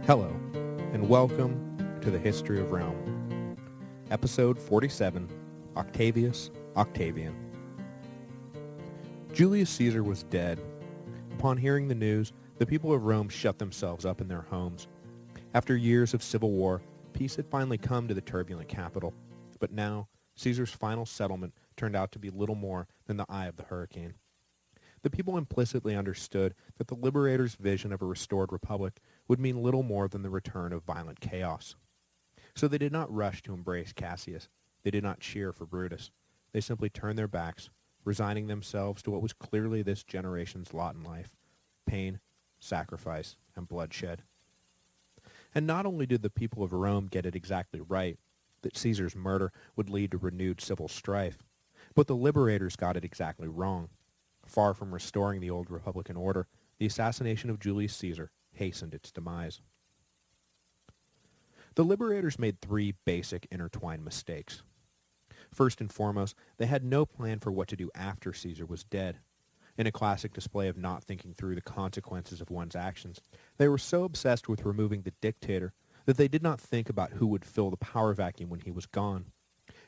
Hello, and welcome to the History of Rome. Episode 47, Octavian. Julius Caesar was dead. Upon hearing the news, the people of Rome shut themselves up in their homes. After years of civil war, peace had finally come to the turbulent capital. But now, Caesar's final settlement turned out to be little more than the eye of the hurricane. The people implicitly understood that the liberators' vision of a restored republic would mean little more than the return of violent chaos. So they did not rush to embrace Cassius. They did not cheer for Brutus. They simply turned their backs, resigning themselves to what was clearly this generation's lot in life: pain, sacrifice, and bloodshed. And not only did the people of Rome get it exactly right, that Caesar's murder would lead to renewed civil strife, but the liberators got it exactly wrong. Far from restoring the old republican order, the assassination of Julius Caesar hastened its demise. The liberators made three basic intertwined mistakes. First and foremost, they had no plan for what to do after Caesar was dead. In a classic display of not thinking through the consequences of one's actions, they were so obsessed with removing the dictator that they did not think about who would fill the power vacuum when he was gone.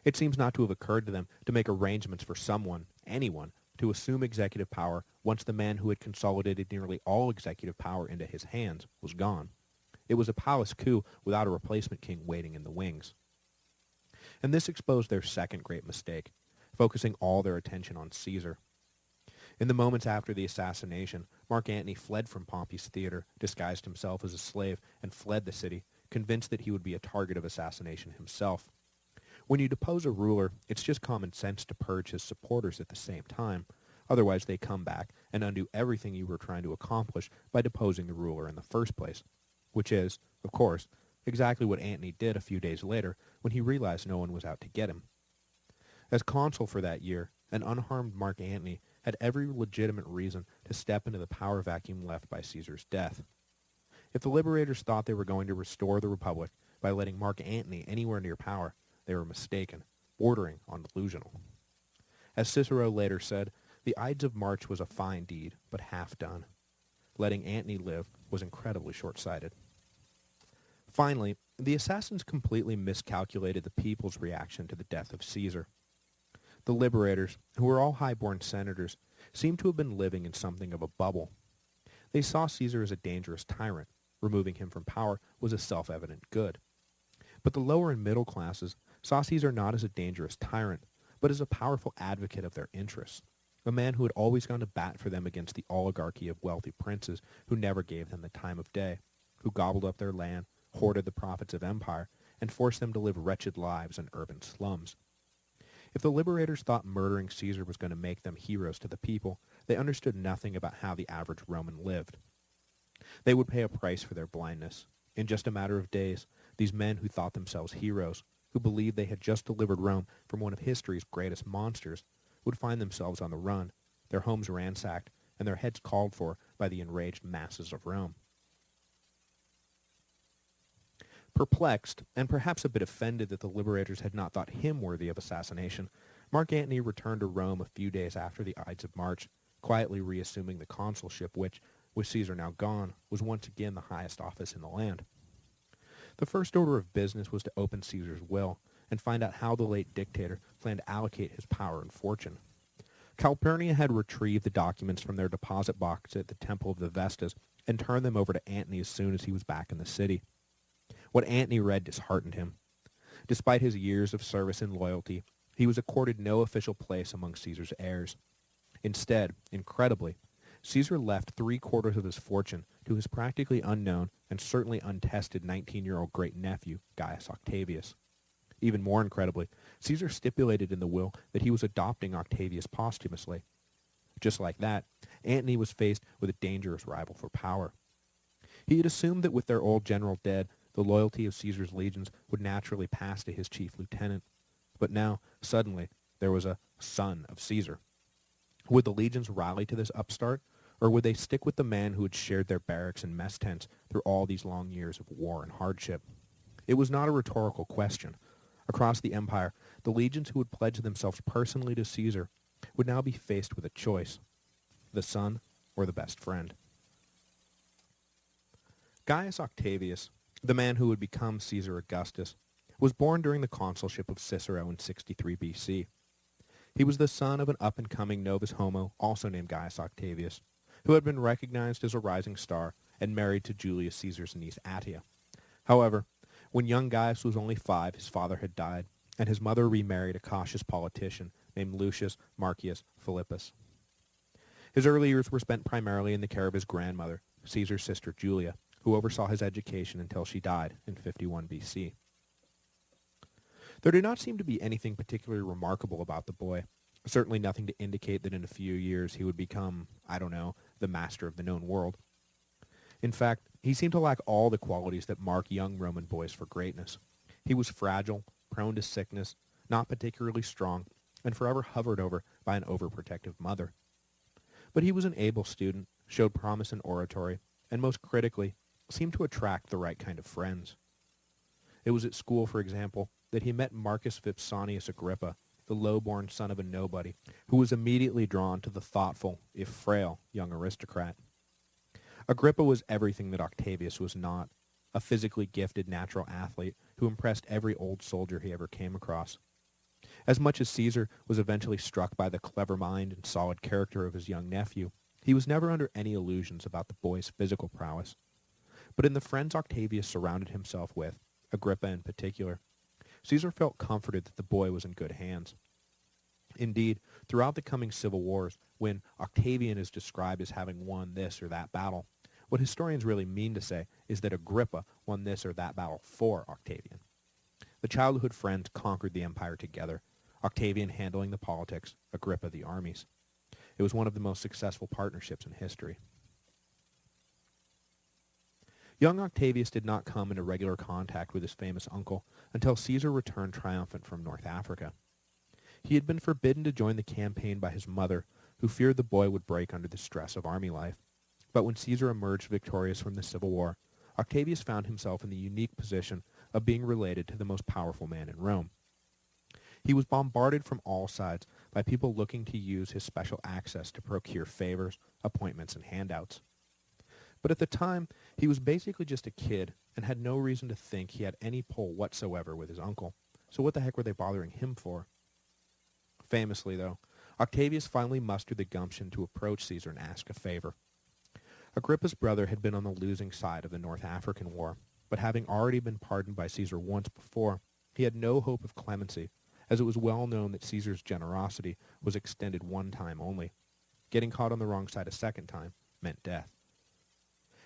It seems not to have occurred to them to make arrangements for someone, anyone, to assume executive power once the man who had consolidated nearly all executive power into his hands was gone. It was a palace coup without a replacement king waiting in the wings. And this exposed their second great mistake, focusing all their attention on Caesar. In the moments after the assassination, Mark Antony fled from Pompey's theater, disguised himself as a slave, and fled the city, convinced that he would be a target of assassination himself. When you depose a ruler, it's just common sense to purge his supporters at the same time. Otherwise, they come back and undo everything you were trying to accomplish by deposing the ruler in the first place. Which is, of course, exactly what Antony did a few days later when he realized no one was out to get him. As consul for that year, an unharmed Mark Antony had every legitimate reason to step into the power vacuum left by Caesar's death. If the liberators thought they were going to restore the republic by letting Mark Antony anywhere near power, they were mistaken, bordering on delusional. As Cicero later said, the Ides of March was a fine deed, but half done. Letting Antony live was incredibly short-sighted. Finally, the assassins completely miscalculated the people's reaction to the death of Caesar. The liberators, who were all high-born senators, seemed to have been living in something of a bubble. They saw Caesar as a dangerous tyrant. Removing him from power was a self-evident good. But the lower and middle classes saw Caesar not as a dangerous tyrant, but as a powerful advocate of their interests, a man who had always gone to bat for them against the oligarchy of wealthy princes who never gave them the time of day, who gobbled up their land, hoarded the profits of empire, and forced them to live wretched lives in urban slums. If the liberators thought murdering Caesar was going to make them heroes to the people, they understood nothing about how the average Roman lived. They would pay a price for their blindness. In just a matter of days, these men who thought themselves heroes, who believed they had just delivered Rome from one of history's greatest monsters, would find themselves on the run, their homes ransacked, and their heads called for by the enraged masses of Rome. Perplexed, and perhaps a bit offended that the liberators had not thought him worthy of assassination, Mark Antony returned to Rome a few days after the Ides of March, quietly reassuming the consulship which, with Caesar now gone, was once again the highest office in the land. The first order of business was to open Caesar's will and find out how the late dictator planned to allocate his power and fortune. Calpurnia had retrieved the documents from their deposit box at the Temple of the Vestas and turned them over to Antony as soon as he was back in the city. What Antony read disheartened him. Despite his years of service and loyalty, he was accorded no official place among Caesar's heirs. Instead, incredibly, Caesar left 3/4 of his fortune to his practically unknown and certainly untested 19-year-old great-nephew, Gaius Octavius. Even more incredibly, Caesar stipulated in the will that he was adopting Octavius posthumously. Just like that, Antony was faced with a dangerous rival for power. He had assumed that with their old general dead, the loyalty of Caesar's legions would naturally pass to his chief lieutenant. But now, suddenly, there was a son of Caesar. Would the legions rally to this upstart, or would they stick with the man who had shared their barracks and mess tents through all these long years of war and hardship? It was not a rhetorical question. Across the empire, the legions who had pledged themselves personally to Caesar would now be faced with a choice: the son or the best friend. Gaius Octavius, the man who would become Caesar Augustus, was born during the consulship of Cicero in 63 BC. He was the son of an up-and-coming novus homo, also named Gaius Octavius, who had been recognized as a rising star and married to Julius Caesar's niece Attia. However, when young Gaius was only 5, his father had died, and his mother remarried a cautious politician named Lucius Marcius Philippus. His early years were spent primarily in the care of his grandmother, Caesar's sister Julia, who oversaw his education until she died in 51 BC. There did not seem to be anything particularly remarkable about the boy, certainly nothing to indicate that in a few years he would become, the master of the known world. In fact, he seemed to lack all the qualities that mark young Roman boys for greatness. He was fragile, prone to sickness, not particularly strong, and forever hovered over by an overprotective mother. But he was an able student, showed promise in oratory, and most critically, seemed to attract the right kind of friends. It was at school, for example, that he met Marcus Vipsanius Agrippa, the low-born son of a nobody, who was immediately drawn to the thoughtful, if frail, young aristocrat. Agrippa was everything that Octavius was not, a physically gifted natural athlete who impressed every old soldier he ever came across. As much as Caesar was eventually struck by the clever mind and solid character of his young nephew, he was never under any illusions about the boy's physical prowess. But in the friends Octavius surrounded himself with, Agrippa in particular, Caesar felt comforted that the boy was in good hands. Indeed, throughout the coming civil wars, when Octavian is described as having won this or that battle, what historians really mean to say is that Agrippa won this or that battle for Octavian. The childhood friends conquered the empire together, Octavian handling the politics, Agrippa the armies. It was one of the most successful partnerships in history. Young Octavius did not come into regular contact with his famous uncle until Caesar returned triumphant from North Africa. He had been forbidden to join the campaign by his mother, who feared the boy would break under the stress of army life. But when Caesar emerged victorious from the Civil War, Octavius found himself in the unique position of being related to the most powerful man in Rome. He was bombarded from all sides by people looking to use his special access to procure favors, appointments, and handouts. But at the time, he was basically just a kid and had no reason to think he had any pull whatsoever with his uncle. So what the heck were they bothering him for? Famously, though, Octavius finally mustered the gumption to approach Caesar and ask a favor. Agrippa's brother had been on the losing side of the North African War, but having already been pardoned by Caesar once before, he had no hope of clemency, as it was well known that Caesar's generosity was extended one time only. Getting caught on the wrong side a second time meant death.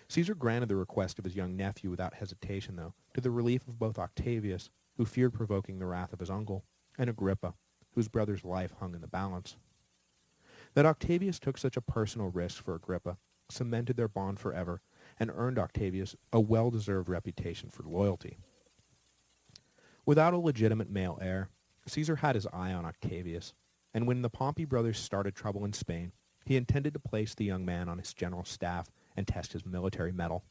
Caesar granted the request of his young nephew without hesitation, though, to the relief of both Octavius, who feared provoking the wrath of his uncle, and Agrippa, whose brother's life hung in the balance. That Octavius took such a personal risk for Agrippa cemented their bond forever and earned Octavius a well-deserved reputation for loyalty. Without a legitimate male heir, Caesar had his eye on Octavius, and when the Pompey brothers started trouble in Spain, he intended to place the young man on his general staff and test his military mettle.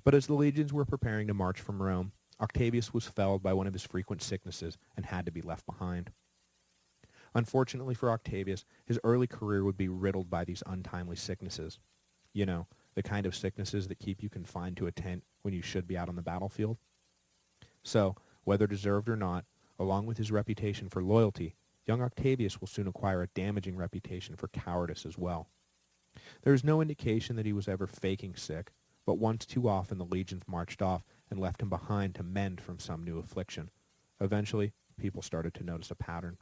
But as the legions were preparing to march from Rome, Octavius was felled by one of his frequent sicknesses and had to be left behind. Unfortunately for Octavius, his early career would be riddled by these untimely sicknesses. You know, the kind of sicknesses that keep you confined to a tent when you should be out on the battlefield. So, whether deserved or not, along with his reputation for loyalty, young Octavius will soon acquire a damaging reputation for cowardice as well. There is no indication that he was ever faking sick, but once too often the legions marched off and left him behind to mend from some new affliction. Eventually, people started to notice a pattern.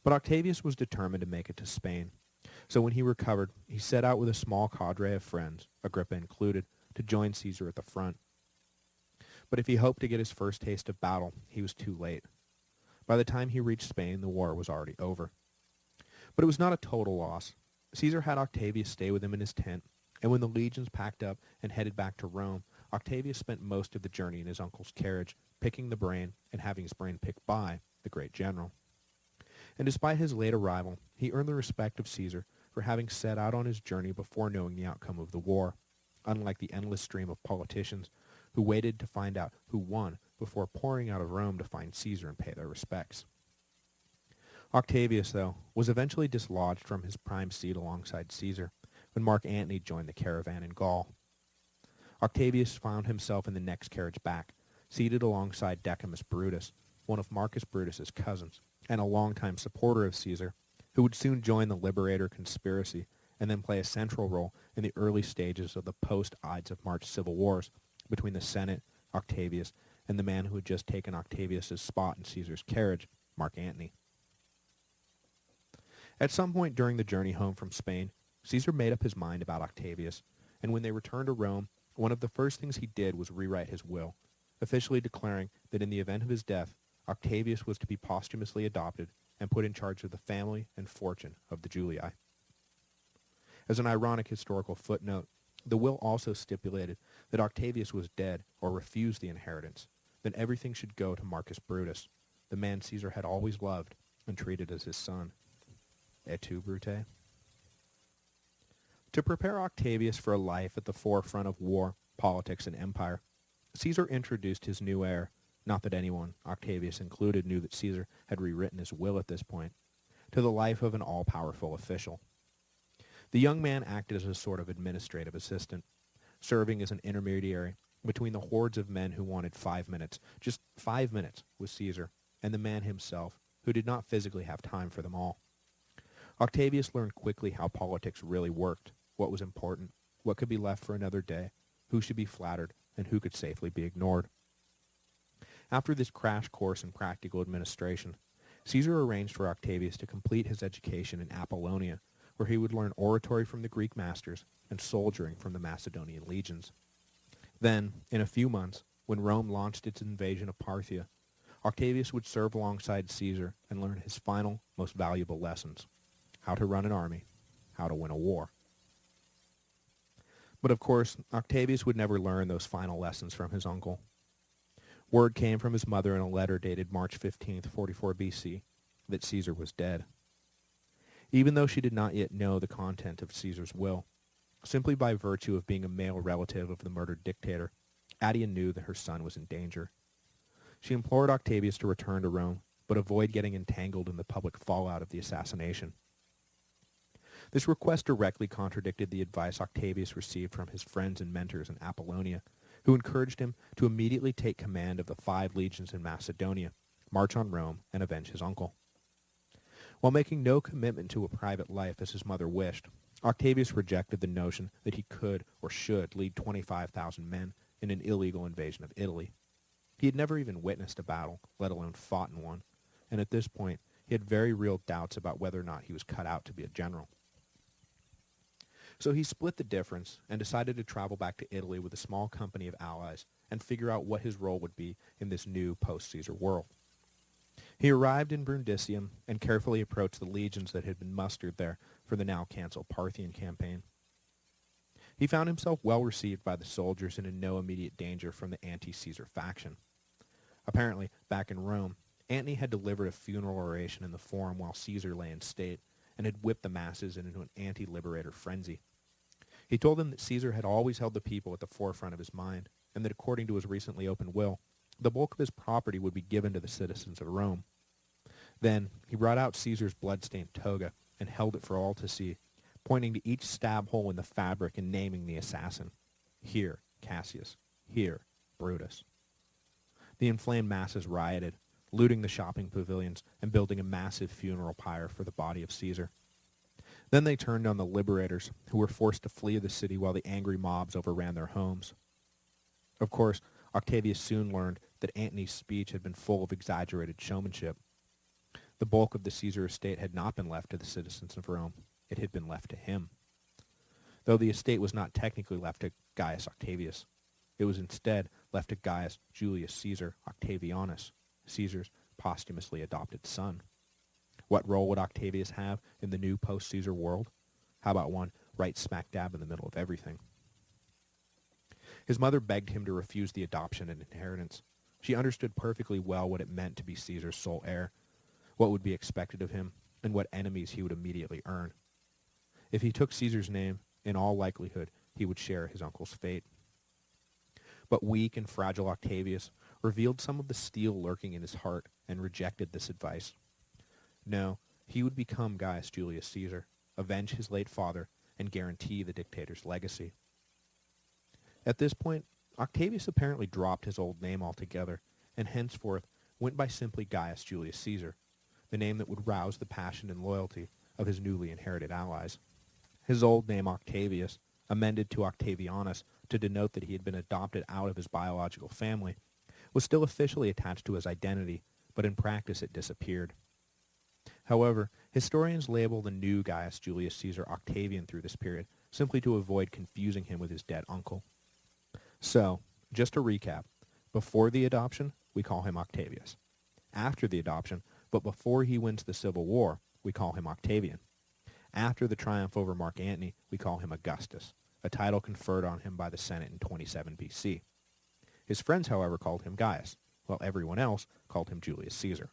But Octavius was determined to make it to Spain. So when he recovered, he set out with a small cadre of friends, Agrippa included, to join Caesar at the front. But if he hoped to get his first taste of battle, he was too late. By the time he reached Spain, the war was already over. But it was not a total loss. Caesar had Octavius stay with him in his tent, and when the legions packed up and headed back to Rome, Octavius spent most of the journey in his uncle's carriage, picking the brain and having his brain picked by the great general. And despite his late arrival, he earned the respect of Caesar for having set out on his journey before knowing the outcome of the war, unlike the endless stream of politicians who waited to find out who won before pouring out of Rome to find Caesar and pay their respects. Octavius, though, was eventually dislodged from his prime seat alongside Caesar when Mark Antony joined the caravan in Gaul, Octavius found himself in the next carriage back, seated alongside Decimus Brutus, one of Marcus Brutus's cousins, and a longtime supporter of Caesar, who would soon join the Liberator conspiracy and then play a central role in the early stages of the post-Ides of March civil wars between the Senate, Octavius, and the man who had just taken Octavius's spot in Caesar's carriage, Mark Antony. At some point during the journey home from Spain, Caesar made up his mind about Octavius, and when they returned to Rome, one of the first things he did was rewrite his will, officially declaring that in the event of his death, Octavius was to be posthumously adopted and put in charge of the family and fortune of the Julii. As an ironic historical footnote, the will also stipulated that Octavius was dead or refused the inheritance, then everything should go to Marcus Brutus, the man Caesar had always loved and treated as his son. Et tu, Brute? To prepare Octavius for a life at the forefront of war, politics, and empire, Caesar introduced his new heir, not that anyone, Octavius included, knew that Caesar had rewritten his will at this point, to the life of an all-powerful official. The young man acted as a sort of administrative assistant, serving as an intermediary between the hordes of men who wanted 5 minutes, just 5 minutes, with Caesar, and the man himself, who did not physically have time for them all. Octavius learned quickly how politics really worked, what was important, what could be left for another day, who should be flattered, and who could safely be ignored. After this crash course in practical administration, Caesar arranged for Octavius to complete his education in Apollonia, where he would learn oratory from the Greek masters and soldiering from the Macedonian legions. Then, in a few months, when Rome launched its invasion of Parthia, Octavius would serve alongside Caesar and learn his final, most valuable lessons: how to run an army, how to win a war. But of course, Octavius would never learn those final lessons from his uncle. Word came from his mother in a letter dated March 15th, 44 BC, that Caesar was dead. Even though she did not yet know the content of Caesar's will, simply by virtue of being a male relative of the murdered dictator, Attia knew that her son was in danger. She implored Octavius to return to Rome, but avoid getting entangled in the public fallout of the assassination. This request directly contradicted the advice Octavius received from his friends and mentors in Apollonia, who encouraged him to immediately take command of the 5 legions in Macedonia, march on Rome, and avenge his uncle. While making no commitment to a private life as his mother wished, Octavius rejected the notion that he could or should lead 25,000 men in an illegal invasion of Italy. He had never even witnessed a battle, let alone fought in one, and at this point he had very real doubts about whether or not he was cut out to be a general. So he split the difference and decided to travel back to Italy with a small company of allies and figure out what his role would be in this new post-Caesar world. He arrived in Brundisium and carefully approached the legions that had been mustered there for the now-cancelled Parthian campaign. He found himself well received by the soldiers and in no immediate danger from the anti-Caesar faction. Apparently, back in Rome, Antony had delivered a funeral oration in the Forum while Caesar lay in state, and had whipped the masses into an anti-liberator frenzy. He told them that Caesar had always held the people at the forefront of his mind, and that according to his recently opened will, the bulk of his property would be given to the citizens of Rome. Then he brought out Caesar's blood-stained toga and held it for all to see, pointing to each stab hole in the fabric and naming the assassin. Here, Cassius. Here, Brutus. The inflamed masses rioted, looting the shopping pavilions and building a massive funeral pyre for the body of Caesar. Then they turned on the liberators, who were forced to flee the city while the angry mobs overran their homes. Of course, Octavius soon learned that Antony's speech had been full of exaggerated showmanship. The bulk of the Caesar estate had not been left to the citizens of Rome. It had been left to him. Though the estate was not technically left to Gaius Octavius, it was instead left to Gaius Julius Caesar Octavianus, Caesar's posthumously adopted son. What role would Octavius have in the new post-Caesar world? How about one right smack dab in the middle of everything? His mother begged him to refuse the adoption and inheritance. She understood perfectly well what it meant to be Caesar's sole heir, what would be expected of him, and what enemies he would immediately earn. If he took Caesar's name, in all likelihood, he would share his uncle's fate. But weak and fragile Octavius revealed some of the steel lurking in his heart and rejected this advice. No, he would become Gaius Julius Caesar, avenge his late father, and guarantee the dictator's legacy. At this point, Octavius apparently dropped his old name altogether, and henceforth went by simply Gaius Julius Caesar, the name that would rouse the passion and loyalty of his newly inherited allies. His old name Octavius, amended to Octavianus to denote that he had been adopted out of his biological family, was still officially attached to his identity, but in practice it disappeared. However, historians label the new Gaius Julius Caesar Octavian through this period, simply to avoid confusing him with his dead uncle. So, just to recap, before the adoption, we call him Octavius. After the adoption, but before he wins the Civil War, we call him Octavian. After the triumph over Mark Antony, we call him Augustus, a title conferred on him by the Senate in 27 BC. His friends, however, called him Gaius, while everyone else called him Julius Caesar.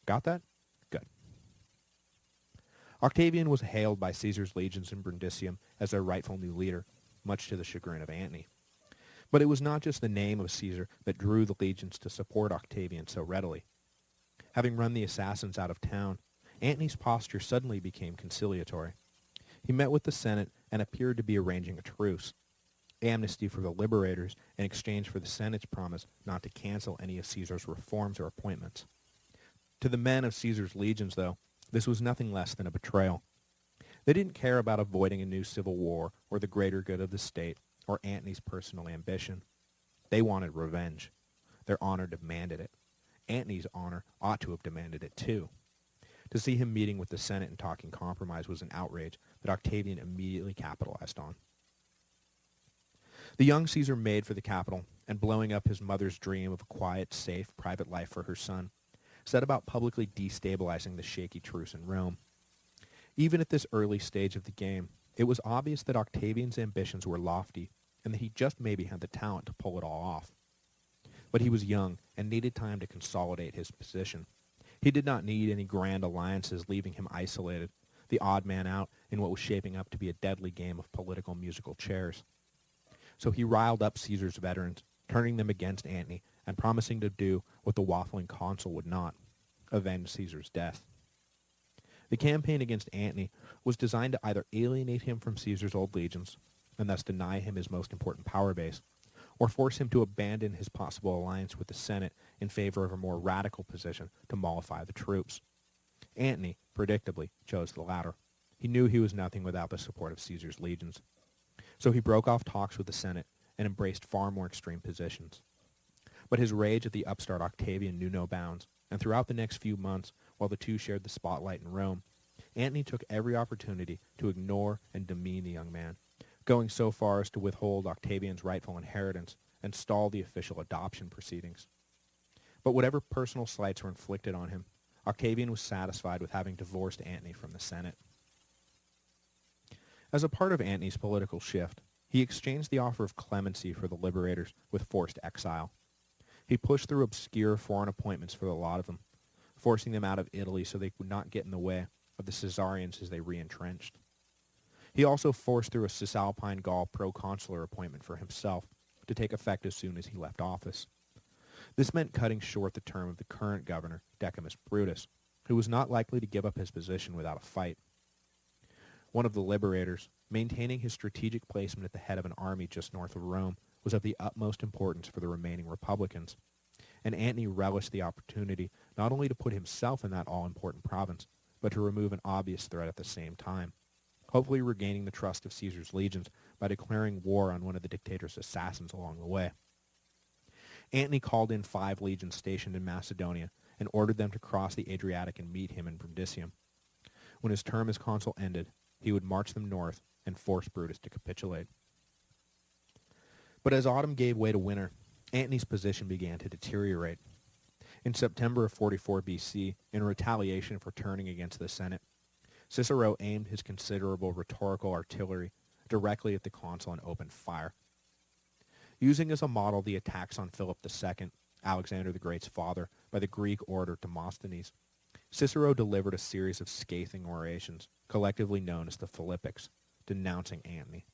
Got that? Good. Octavian was hailed by Caesar's legions in Brundisium as their rightful new leader, much to the chagrin of Antony. But it was not just the name of Caesar that drew the legions to support Octavian so readily. Having run the assassins out of town, Antony's posture suddenly became conciliatory. He met with the Senate and appeared to be arranging a truce, amnesty for the liberators in exchange for the Senate's promise not to cancel any of Caesar's reforms or appointments. To the men of Caesar's legions, though, this was nothing less than a betrayal. They didn't care about avoiding a new civil war or the greater good of the state or Antony's personal ambition. They wanted revenge. Their honor demanded it. Antony's honor ought to have demanded it too. To see him meeting with the Senate and talking compromise was an outrage that Octavian immediately capitalized on. The young Caesar made for the capital, and blowing up his mother's dream of a quiet, safe, private life for her son, set about publicly destabilizing the shaky truce in Rome. Even at this early stage of the game, it was obvious that Octavian's ambitions were lofty, and that he just maybe had the talent to pull it all off. But he was young and needed time to consolidate his position. He did not need any grand alliances leaving him isolated, the odd man out in what was shaping up to be a deadly game of political musical chairs. So he riled up Caesar's veterans, turning them against Antony and promising to do what the waffling consul would not, avenge Caesar's death. The campaign against Antony was designed to either alienate him from Caesar's old legions, and thus deny him his most important power base, or force him to abandon his possible alliance with the Senate in favor of a more radical position to mollify the troops. Antony, predictably, chose the latter. He knew he was nothing without the support of Caesar's legions. So he broke off talks with the Senate and embraced far more extreme positions. But his rage at the upstart Octavian knew no bounds, and throughout the next few months, while the two shared the spotlight in Rome, Antony took every opportunity to ignore and demean the young man, going so far as to withhold Octavian's rightful inheritance and stall the official adoption proceedings. But whatever personal slights were inflicted on him, Octavian was satisfied with having divorced Antony from the Senate. As a part of Antony's political shift, he exchanged the offer of clemency for the liberators with forced exile. He pushed through obscure foreign appointments for the lot of them, forcing them out of Italy so they would not get in the way of the Caesarians as they re-entrenched. He also forced through a Cisalpine Gaul proconsular appointment for himself to take effect as soon as he left office. This meant cutting short the term of the current governor, Decimus Brutus, who was not likely to give up his position without a fight. One of the liberators, maintaining his strategic placement at the head of an army just north of Rome, was of the utmost importance for the remaining Republicans, and Antony relished the opportunity not only to put himself in that all-important province, but to remove an obvious threat at the same time, hopefully regaining the trust of Caesar's legions by declaring war on one of the dictator's assassins along the way. Antony called in 5 legions stationed in Macedonia and ordered them to cross the Adriatic and meet him in Brundisium. When his term as consul ended, he would march them north and force Brutus to capitulate. But as autumn gave way to winter, Antony's position began to deteriorate. In September of 44 BC, in retaliation for turning against the Senate, Cicero aimed his considerable rhetorical artillery directly at the consul and opened fire. Using as a model the attacks on Philip II, Alexander the Great's father, by the Greek orator Demosthenes, Cicero delivered a series of scathing orations, collectively known as the Philippics, denouncing Antony.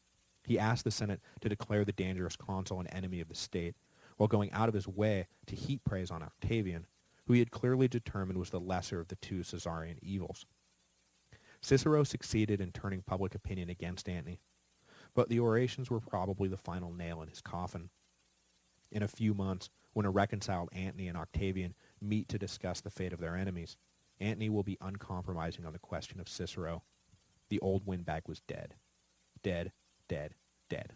He asked the Senate to declare the dangerous consul an enemy of the state, while going out of his way to heap praise on Octavian, who he had clearly determined was the lesser of the two Caesarian evils. Cicero succeeded in turning public opinion against Antony, but the orations were probably the final nail in his coffin. In a few months, when a reconciled Antony and Octavian meet to discuss the fate of their enemies, Antony will be uncompromising on the question of Cicero. The old windbag was dead. Dead, dead, dead.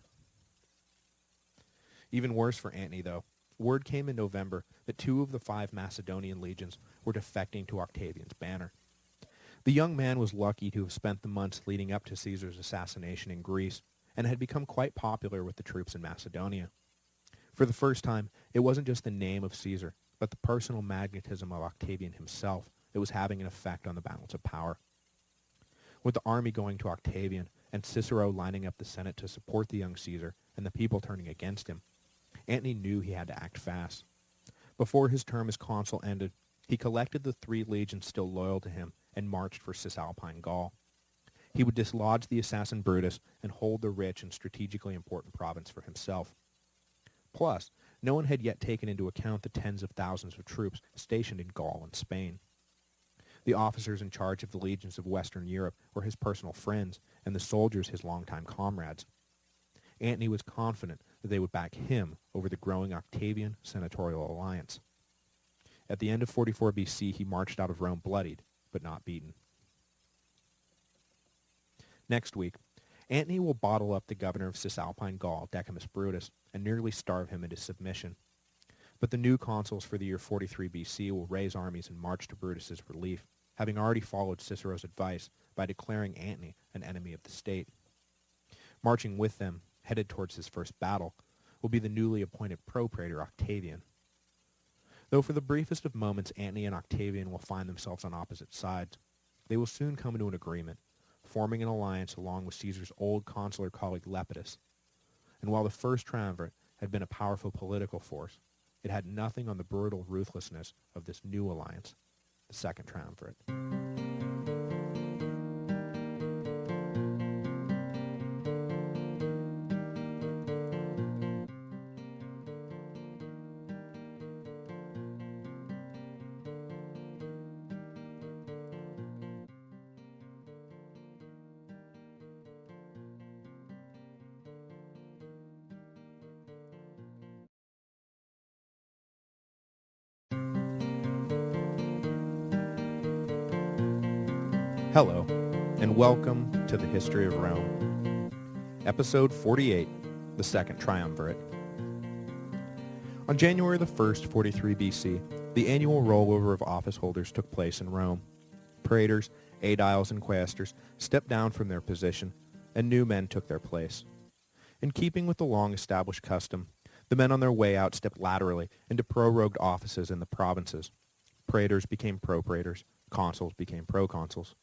Even worse for Antony, though, word came in November that 2 of the 5 Macedonian legions were defecting to Octavian's banner. The young man was lucky to have spent the months leading up to Caesar's assassination in Greece, and had become quite popular with the troops in Macedonia. For the first time, it wasn't just the name of Caesar, but the personal magnetism of Octavian himself that was having an effect on the balance of power. With the army going to Octavian, and Cicero lining up the Senate to support the young Caesar, and the people turning against him, Antony knew he had to act fast. Before his term as consul ended, he collected the 3 legions still loyal to him and marched for Cisalpine Gaul. He would dislodge the assassin Brutus and hold the rich and strategically important province for himself. Plus, no one had yet taken into account the tens of thousands of troops stationed in Gaul and Spain. The officers in charge of the legions of Western Europe were his personal friends, and the soldiers his longtime comrades. Antony was confident that they would back him over the growing Octavian senatorial alliance. At the end of 44 BC, he marched out of Rome bloodied, but not beaten. Next week, Antony will bottle up the governor of Cisalpine Gaul, Decimus Brutus, and nearly starve him into submission. But the new consuls for the year 43 BC will raise armies and march to Brutus's relief, having already followed Cicero's advice by declaring Antony an enemy of the state. Marching with them, headed towards his first battle, will be the newly appointed propraetor Octavian. Though for the briefest of moments Antony and Octavian will find themselves on opposite sides, they will soon come into an agreement, forming an alliance along with Caesar's old consular colleague Lepidus. And while the first triumvirate had been a powerful political force, it had nothing on the brutal ruthlessness of this new alliance, the second triumvirate. Hello, and welcome to the History of Rome. Episode 48, the Second Triumvirate. On January the 1st, 43 BC, the annual rollover of office holders took place in Rome. Praetors, aediles, and quaestors stepped down from their position, and new men took their place. In keeping with the long-established custom, the men on their way out stepped laterally into prorogued offices in the provinces. Praetors became propraetors, consuls became proconsuls.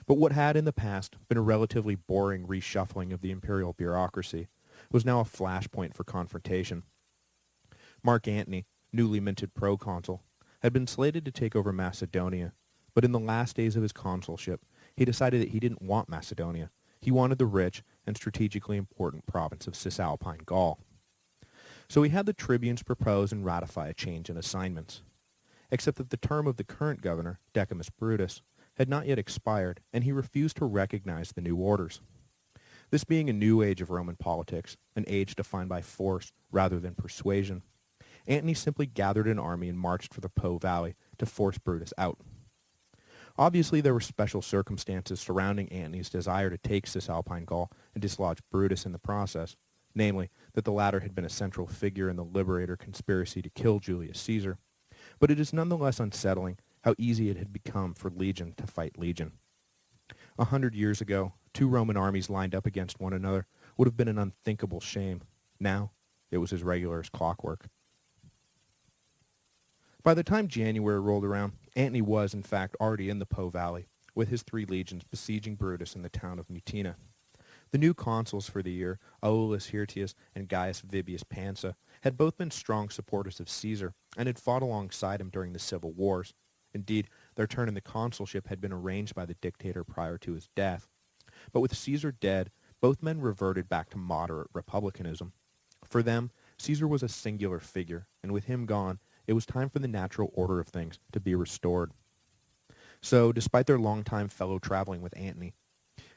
But what had in the past been a relatively boring reshuffling of the imperial bureaucracy was now a flashpoint for confrontation. Mark Antony, newly minted proconsul, had been slated to take over Macedonia, but in the last days of his consulship, he decided that he didn't want Macedonia. He wanted the rich and strategically important province of Cisalpine Gaul. So he had the tribunes propose and ratify a change in assignments. Except that the term of the current governor, Decimus Brutus, had not yet expired, and he refused to recognize the new orders. This being a new age of Roman politics, an age defined by force rather than persuasion, Antony simply gathered an army and marched for the Po Valley to force Brutus out. Obviously, there were special circumstances surrounding Antony's desire to take Cisalpine Gaul and dislodge Brutus in the process, namely that the latter had been a central figure in the Liberator conspiracy to kill Julius Caesar, but it is nonetheless unsettling how easy it had become for legion to fight legion. 100 years ago, 2 Roman armies lined up against one another would have been an unthinkable shame. Now, it was as regular as clockwork. By the time January rolled around, Antony was, in fact, already in the Po Valley, with his 3 legions besieging Brutus in the town of Mutina. The new consuls for the year, Aulus Hirtius and Gaius Vibius Pansa, had both been strong supporters of Caesar and had fought alongside him during the civil wars. Indeed, their turn in the consulship had been arranged by the dictator prior to his death. But with Caesar dead, both men reverted back to moderate republicanism. For them, Caesar was a singular figure, and with him gone, it was time for the natural order of things to be restored. So, despite their longtime fellow traveling with Antony,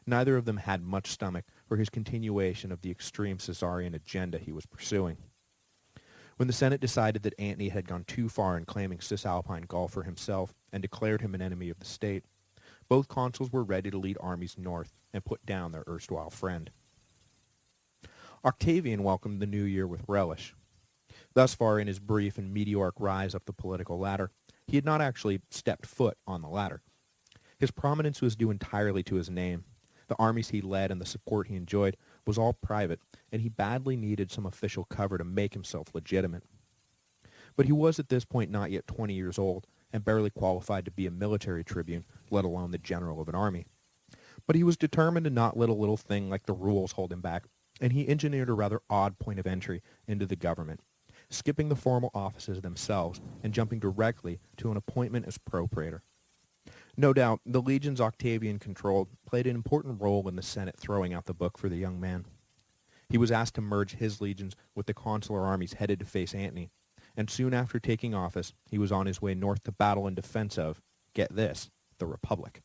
Neither of them had much stomach for his continuation of the extreme Caesarian agenda he was pursuing. When the Senate decided that Antony had gone too far in claiming Cisalpine Gaul for himself and declared him an enemy of the state, both consuls were ready to lead armies north and put down their erstwhile friend. Octavian welcomed the new year with relish. Thus far in his brief and meteoric rise up the political ladder, he had not actually stepped foot on the ladder. His prominence was due entirely to his name. The armies he led and the support he enjoyed was all private, and he badly needed some official cover to make himself legitimate. But he was at this point not yet 20 years old, and barely qualified to be a military tribune, let alone the general of an army. But he was determined to not let a little thing like the rules hold him back, and he engineered a rather odd point of entry into the government, skipping the formal offices themselves and jumping directly to an appointment as propraetor. No doubt, the legions Octavian controlled played an important role in the Senate throwing out the book for the young man. He was asked to merge his legions with the consular armies headed to face Antony, and soon after taking office, he was on his way north to battle in defense of, get this, the Republic.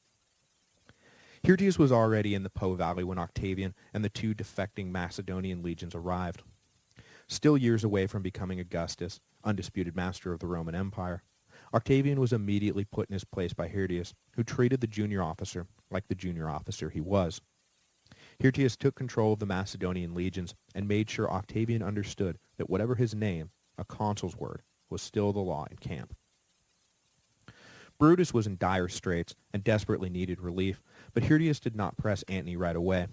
Hirtius was already in the Po Valley when Octavian and the two defecting Macedonian legions arrived. Still years away from becoming Augustus, undisputed master of the Roman Empire, Octavian was immediately put in his place by Hirtius, who treated the junior officer like the junior officer he was. Hirtius took control of the Macedonian legions and made sure Octavian understood that whatever his name, a consul's word, was still the law in camp. Brutus was in dire straits and desperately needed relief, but Hirtius did not press Antony right away.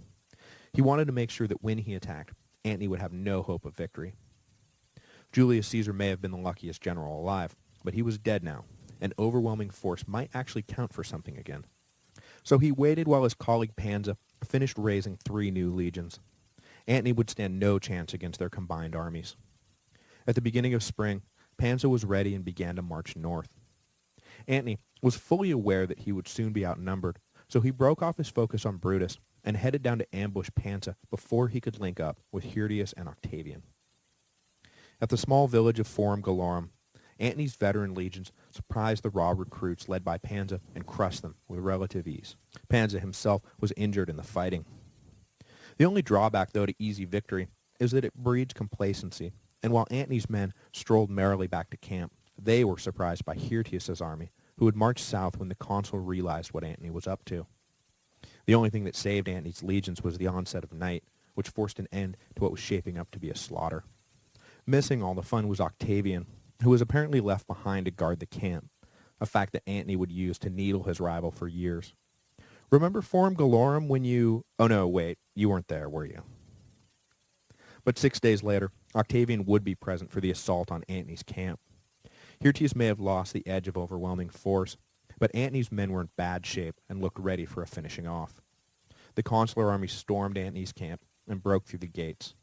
He wanted to make sure that when he attacked, Antony would have no hope of victory. Julius Caesar may have been the luckiest general alive, but he was dead now. An overwhelming force might actually count for something again. So he waited while his colleague Pansa finished raising 3 new legions. Antony would stand no chance against their combined armies. At the beginning of spring, Pansa was ready and began to march north. Antony was fully aware that he would soon be outnumbered, so he broke off his focus on Brutus and headed down to ambush Pansa before he could link up with Hirtius and Octavian. At the small village of Forum Gallorum, Antony's veteran legions surprised the raw recruits led by Pansa and crushed them with relative ease. Pansa himself was injured in the fighting. The only drawback, though, to easy victory is that it breeds complacency, and while Antony's men strolled merrily back to camp, they were surprised by Hirtius's army, who had marched south when the consul realized what Antony was up to. The only thing that saved Antony's legions was the onset of night, which forced an end to what was shaping up to be a slaughter. Missing all the fun was Octavian, who was apparently left behind to guard the camp, a fact that Antony would use to needle his rival for years. Remember Forum Gallorum when you... Oh no, wait, you weren't there, were you? But 6 days later, Octavian would be present for the assault on Antony's camp. Hirtius may have lost the edge of overwhelming force, but Antony's men were in bad shape and looked ready for a finishing off. The consular army stormed Antony's camp and broke through the gates.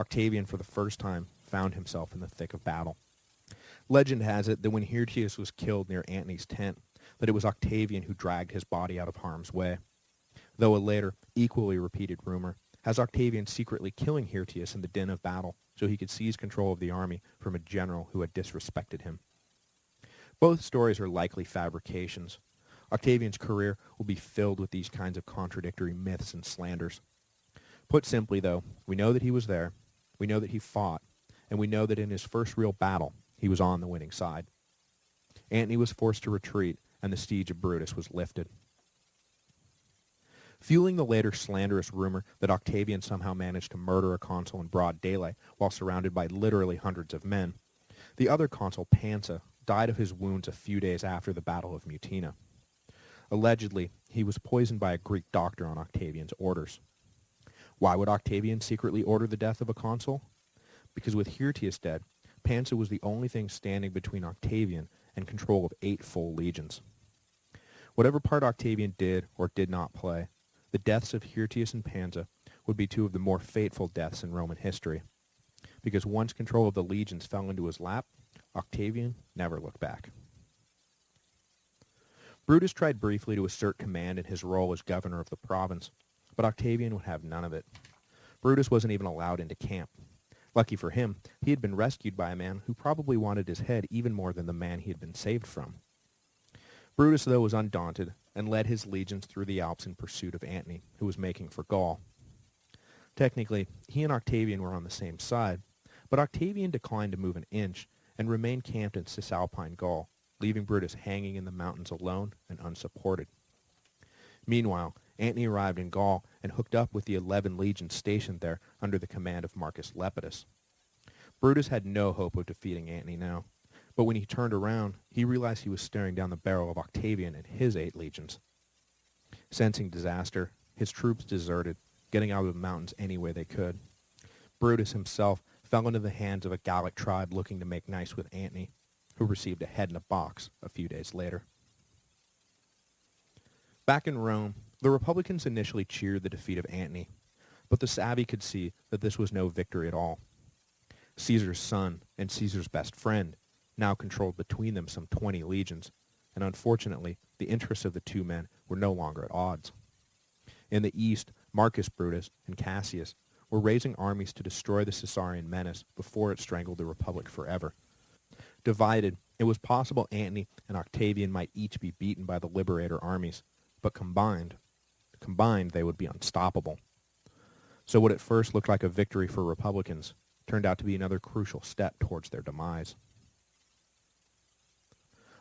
Octavian, for the first time, found himself in the thick of battle. Legend has it that when Hirtius was killed near Antony's tent, that it was Octavian who dragged his body out of harm's way, though a later, equally repeated rumor has Octavian secretly killing Hirtius in the din of battle so he could seize control of the army from a general who had disrespected him. Both stories are likely fabrications. Octavian's career will be filled with these kinds of contradictory myths and slanders. Put simply, though, we know that he was there, we know that he fought, and we know that in his first real battle, he was on the winning side. Antony was forced to retreat, and the siege of Brutus was lifted. Fueling the later slanderous rumor that Octavian somehow managed to murder a consul in broad daylight while surrounded by literally hundreds of men, the other consul, Pansa, died of his wounds a few days after the Battle of Mutina. Allegedly, he was poisoned by a Greek doctor on Octavian's orders. Why would Octavian secretly order the death of a consul? Because with Hirtius dead, Pansa was the only thing standing between Octavian and control of 8 full legions. Whatever part Octavian did or did not play, the deaths of Hirtius and Pansa would be 2 of the more fateful deaths in Roman history. Because once control of the legions fell into his lap, Octavian never looked back. Brutus tried briefly to assert command in his role as governor of the province, but Octavian would have none of it. Brutus wasn't even allowed into camp. Lucky for him, he had been rescued by a man who probably wanted his head even more than the man he had been saved from. Brutus, though, was undaunted and led his legions through the Alps in pursuit of Antony, who was making for Gaul. Technically, he and Octavian were on the same side, but Octavian declined to move an inch and remained camped in Cisalpine Gaul, leaving Brutus hanging in the mountains alone and unsupported. Meanwhile, Antony arrived in Gaul and hooked up with the 11 legions stationed there under the command of Marcus Lepidus. Brutus had no hope of defeating Antony now, but when he turned around, he realized he was staring down the barrel of Octavian and his 8 legions. Sensing disaster, his troops deserted, getting out of the mountains any way they could. Brutus himself fell into the hands of a Gallic tribe looking to make nice with Antony, who received a head in a box a few days later. Back in Rome, the Republicans initially cheered the defeat of Antony, but the savvy could see that this was no victory at all. Caesar's son and Caesar's best friend now controlled between them some 20 legions, and unfortunately, the interests of the two men were no longer at odds. In the east, Marcus Brutus and Cassius were raising armies to destroy the Caesarian menace before it strangled the Republic forever. Divided, it was possible Antony and Octavian might each be beaten by the liberator armies, but combined they would be unstoppable. So what at first looked like a victory for Republicans turned out to be another crucial step towards their demise.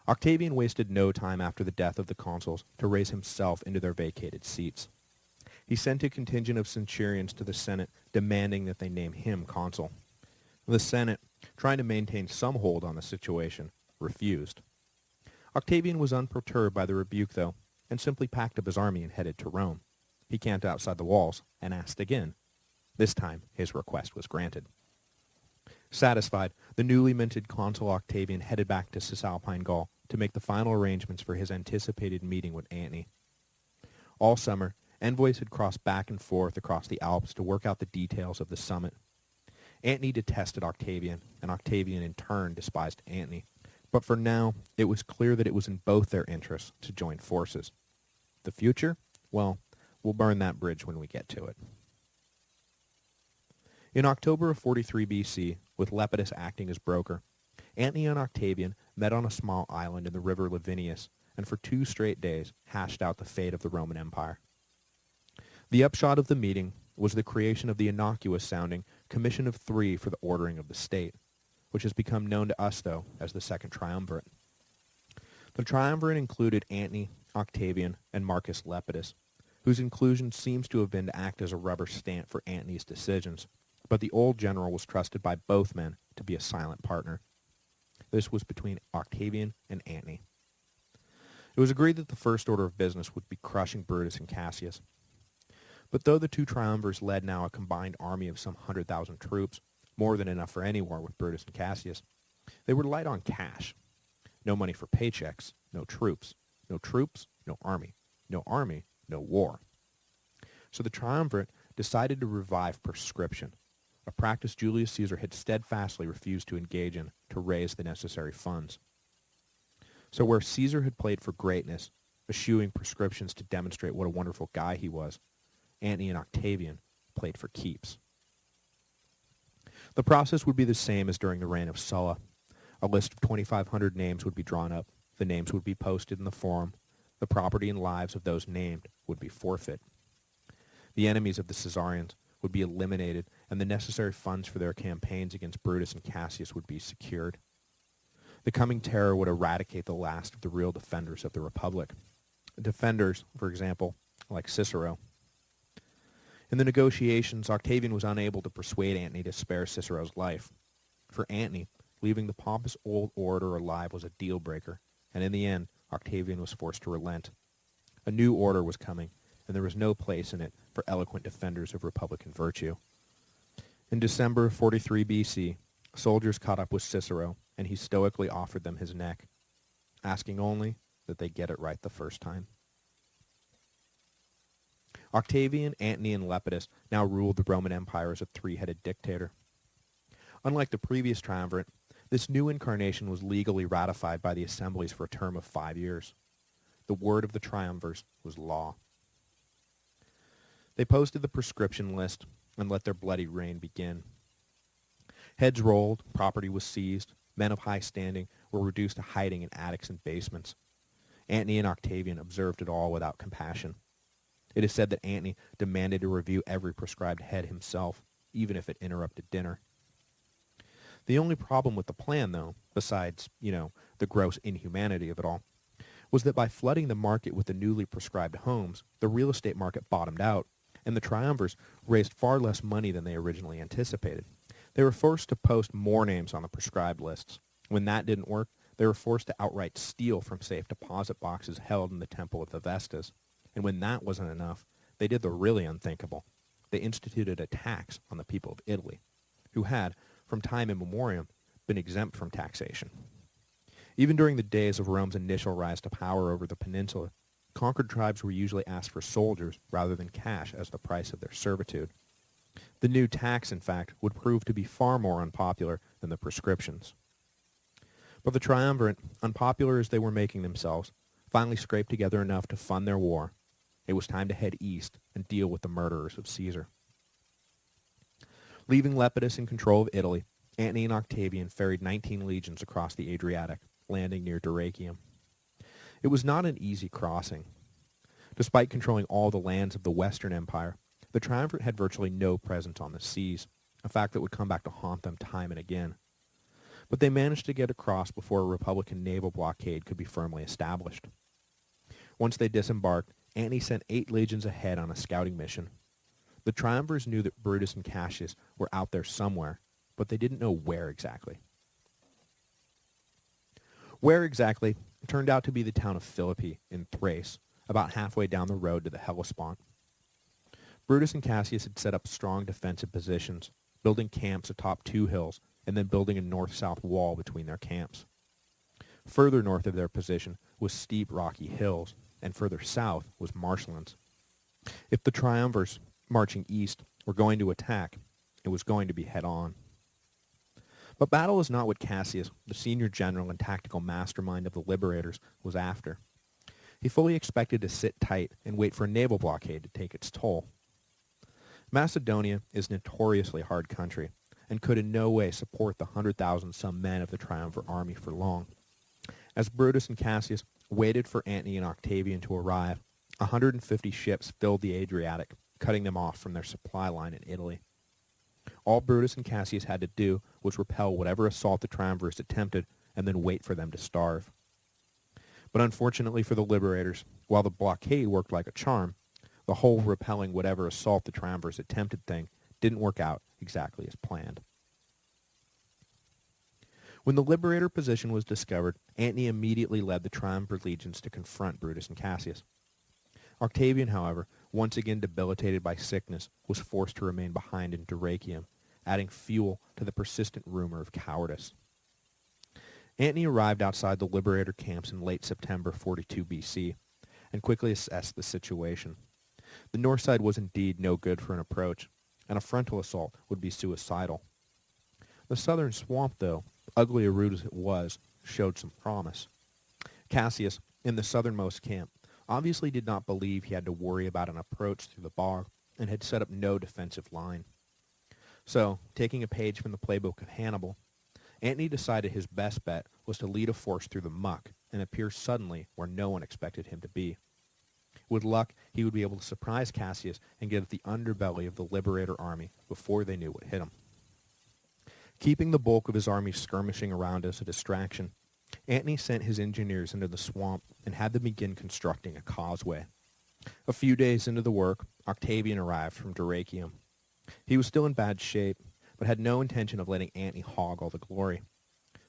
Octavian wasted no time after the death of the consuls to raise himself into their vacated seats. He sent a contingent of centurions to the Senate demanding that they name him consul. The Senate, trying to maintain some hold on the situation, refused. Octavian was unperturbed by the rebuke, though, and simply packed up his army and headed to Rome. He camped outside the walls and asked again. This time, his request was granted. Satisfied, the newly minted consul Octavian headed back to Cisalpine Gaul to make the final arrangements for his anticipated meeting with Antony. All summer, envoys had crossed back and forth across the Alps to work out the details of the summit. Antony detested Octavian, and Octavian in turn despised Antony. But for now, it was clear that it was in both their interests to join forces. The future? Well, we'll burn that bridge when we get to it. In October of 43 BC, with Lepidus acting as broker, Antony and Octavian met on a small island in the river Lavinius, and for 2 straight days hashed out the fate of the Roman Empire. The upshot of the meeting was the creation of the innocuous-sounding Commission of 3 for the Ordering of the State, which has become known to us, though, as the Second Triumvirate. The Triumvirate included Antony, Octavian, and Marcus Lepidus, whose inclusion seems to have been to act as a rubber stamp for Antony's decisions, but the old general was trusted by both men to be a silent partner. This was between Octavian and Antony. It was agreed that the first order of business would be crushing Brutus and Cassius. But though the two triumvirs led now a combined army of some 100,000 troops, more than enough for any war with Brutus and Cassius, they were light on cash. No money for paychecks, no troops. No troops, no army. No army, no war. So the triumvirate decided to revive prescription, a practice Julius Caesar had steadfastly refused to engage in to raise the necessary funds. So where Caesar had played for greatness, eschewing prescriptions to demonstrate what a wonderful guy he was, Antony and Octavian played for keeps. The process would be the same as during the reign of Sulla. A list of 2,500 names would be drawn up, the names would be posted in the forum, the property and lives of those named would be forfeit. The enemies of the Caesarians would be eliminated, and the necessary funds for their campaigns against Brutus and Cassius would be secured. The coming terror would eradicate the last of the real defenders of the Republic. Defenders, for example, like Cicero. In the negotiations, Octavian was unable to persuade Antony to spare Cicero's life. For Antony, leaving the pompous old orator alive was a deal-breaker, and in the end, Octavian was forced to relent. A new order was coming, and there was no place in it for eloquent defenders of Republican virtue. In December of 43 BC, soldiers caught up with Cicero, and he stoically offered them his neck, asking only that they get it right the first time. Octavian, Antony, and Lepidus now ruled the Roman Empire as a three-headed dictator. Unlike the previous triumvirate, this new incarnation was legally ratified by the assemblies for a term of 5 years. The word of the triumvirs was law. They posted the prescription list and let their bloody reign begin. Heads rolled, property was seized, men of high standing were reduced to hiding in attics and basements. Antony and Octavian observed it all without compassion. It is said that Antony demanded to review every prescribed head himself, even if it interrupted dinner. The only problem with the plan, though, besides, the gross inhumanity of it all, was that by flooding the market with the newly prescribed homes, the real estate market bottomed out, and the triumvirs raised far less money than they originally anticipated. They were forced to post more names on the prescribed lists. When that didn't work, they were forced to outright steal from safe deposit boxes held in the Temple of the Vestas. And when that wasn't enough, they did the really unthinkable. They instituted a tax on the people of Italy, who had, from time immemorial, been exempt from taxation. Even during the days of Rome's initial rise to power over the peninsula, conquered tribes were usually asked for soldiers rather than cash as the price of their servitude. The new tax, in fact, would prove to be far more unpopular than the prescriptions. But the triumvirate, unpopular as they were making themselves, finally scraped together enough to fund their war. It was time to head east and deal with the murderers of Caesar. Leaving Lepidus in control of Italy, Antony and Octavian ferried 19 legions across the Adriatic, landing near Dyrrhachium. It was not an easy crossing. Despite controlling all the lands of the Western Empire, the triumvirate had virtually no presence on the seas, a fact that would come back to haunt them time and again. But they managed to get across before a Republican naval blockade could be firmly established. Once they disembarked, Antony sent 8 legions ahead on a scouting mission. The triumvirs knew that Brutus and Cassius were out there somewhere, but they didn't know where exactly. Where exactly turned out to be the town of Philippi in Thrace, about halfway down the road to the Hellespont. Brutus and Cassius had set up strong defensive positions, building camps atop 2 hills, and then building a north-south wall between their camps. Further north of their position was steep rocky hills, and further south was marshlands. If the triumvirs, marching east, were going to attack, it was going to be head-on. But battle is not what Cassius, the senior general and tactical mastermind of the liberators, was after. He fully expected to sit tight and wait for a naval blockade to take its toll. Macedonia is a notoriously hard country, and could in no way support the 100,000-some men of the triumvir army for long. As Brutus and Cassius waited for Antony and Octavian to arrive, 150 ships filled the Adriatic, cutting them off from their supply line in Italy. All Brutus and Cassius had to do was repel whatever assault the triumvirs attempted, and then wait for them to starve. But unfortunately for the liberators, while the blockade worked like a charm, the whole repelling whatever assault the triumvirs attempted thing didn't work out exactly as planned. When the liberator position was discovered, Antony immediately led the triumvir legions to confront Brutus and Cassius. Octavian, however, once again debilitated by sickness, was forced to remain behind in Dyrrhachium, adding fuel to the persistent rumor of cowardice. Antony arrived outside the liberator camps in late September 42 BC, and quickly assessed the situation. The north side was indeed no good for an approach, and a frontal assault would be suicidal. The southern swamp, though, ugly a route as it was, showed some promise. Cassius, in the southernmost camp, obviously did not believe he had to worry about an approach through the bog, and had set up no defensive line. So, taking a page from the playbook of Hannibal, Antony decided his best bet was to lead a force through the muck and appear suddenly where no one expected him to be. With luck, he would be able to surprise Cassius and get at the underbelly of the liberator army before they knew what hit him. Keeping the bulk of his army skirmishing around as a distraction, Antony sent his engineers into the swamp and had them begin constructing a causeway. A few days into the work, Octavian arrived from Dyrrhachium. He was still in bad shape, but had no intention of letting Antony hog all the glory.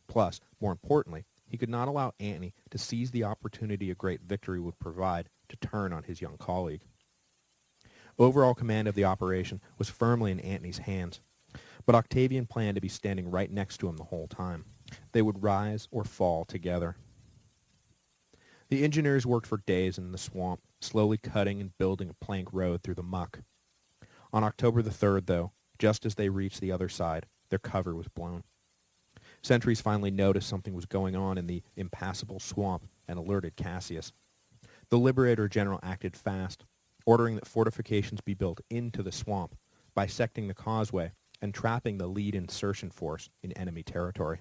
Plus, more importantly, he could not allow Antony to seize the opportunity a great victory would provide to turn on his young colleague. Overall command of the operation was firmly in Antony's hands, but Octavian planned to be standing right next to him the whole time. They would rise or fall together. The engineers worked for days in the swamp, slowly cutting and building a plank road through the muck. On October the 3rd, though, just as they reached the other side, their cover was blown. Sentries finally noticed something was going on in the impassable swamp and alerted Cassius. The Liberator General acted fast, ordering that fortifications be built into the swamp, bisecting the causeway, and trapping the lead insertion force in enemy territory.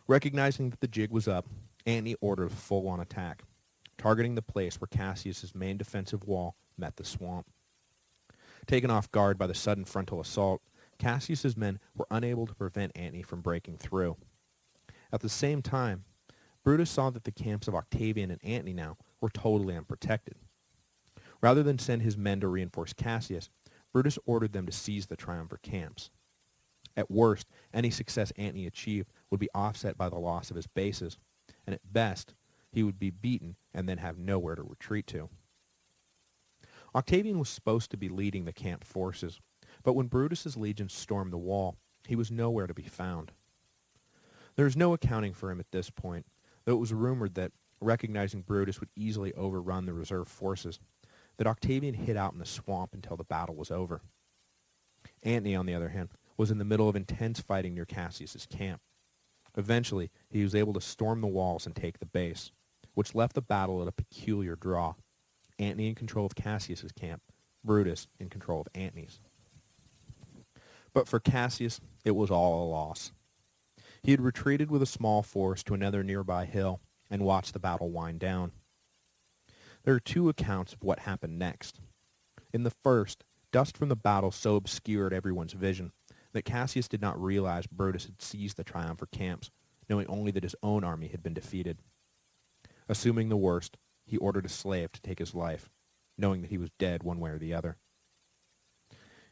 Recognizing that the jig was up, Antony ordered a full-on attack, targeting the place where Cassius's main defensive wall met the swamp. Taken off guard by the sudden frontal assault, Cassius's men were unable to prevent Antony from breaking through. At the same time, Brutus saw that the camps of Octavian and Antony now were totally unprotected. Rather than send his men to reinforce Cassius, Brutus ordered them to seize the triumvirate camps. At worst, any success Antony achieved would be offset by the loss of his bases, and at best, he would be beaten and then have nowhere to retreat to. Octavian was supposed to be leading the camp forces, but when Brutus's legions stormed the wall, he was nowhere to be found. There is no accounting for him at this point, though it was rumored that, recognizing Brutus would easily overrun the reserve forces, that Octavian hid out in the swamp until the battle was over. Antony, on the other hand, was in the middle of intense fighting near Cassius's camp. Eventually, he was able to storm the walls and take the base, which left the battle at a peculiar draw. Antony in control of Cassius's camp, Brutus in control of Antony's. But for Cassius, it was all a loss. He had retreated with a small force to another nearby hill and watched the battle wind down. There are two accounts of what happened next. In the first, dust from the battle so obscured everyone's vision that Cassius did not realize Brutus had seized the triumvirate camps, knowing only that his own army had been defeated. Assuming the worst, he ordered a slave to take his life, knowing that he was dead one way or the other.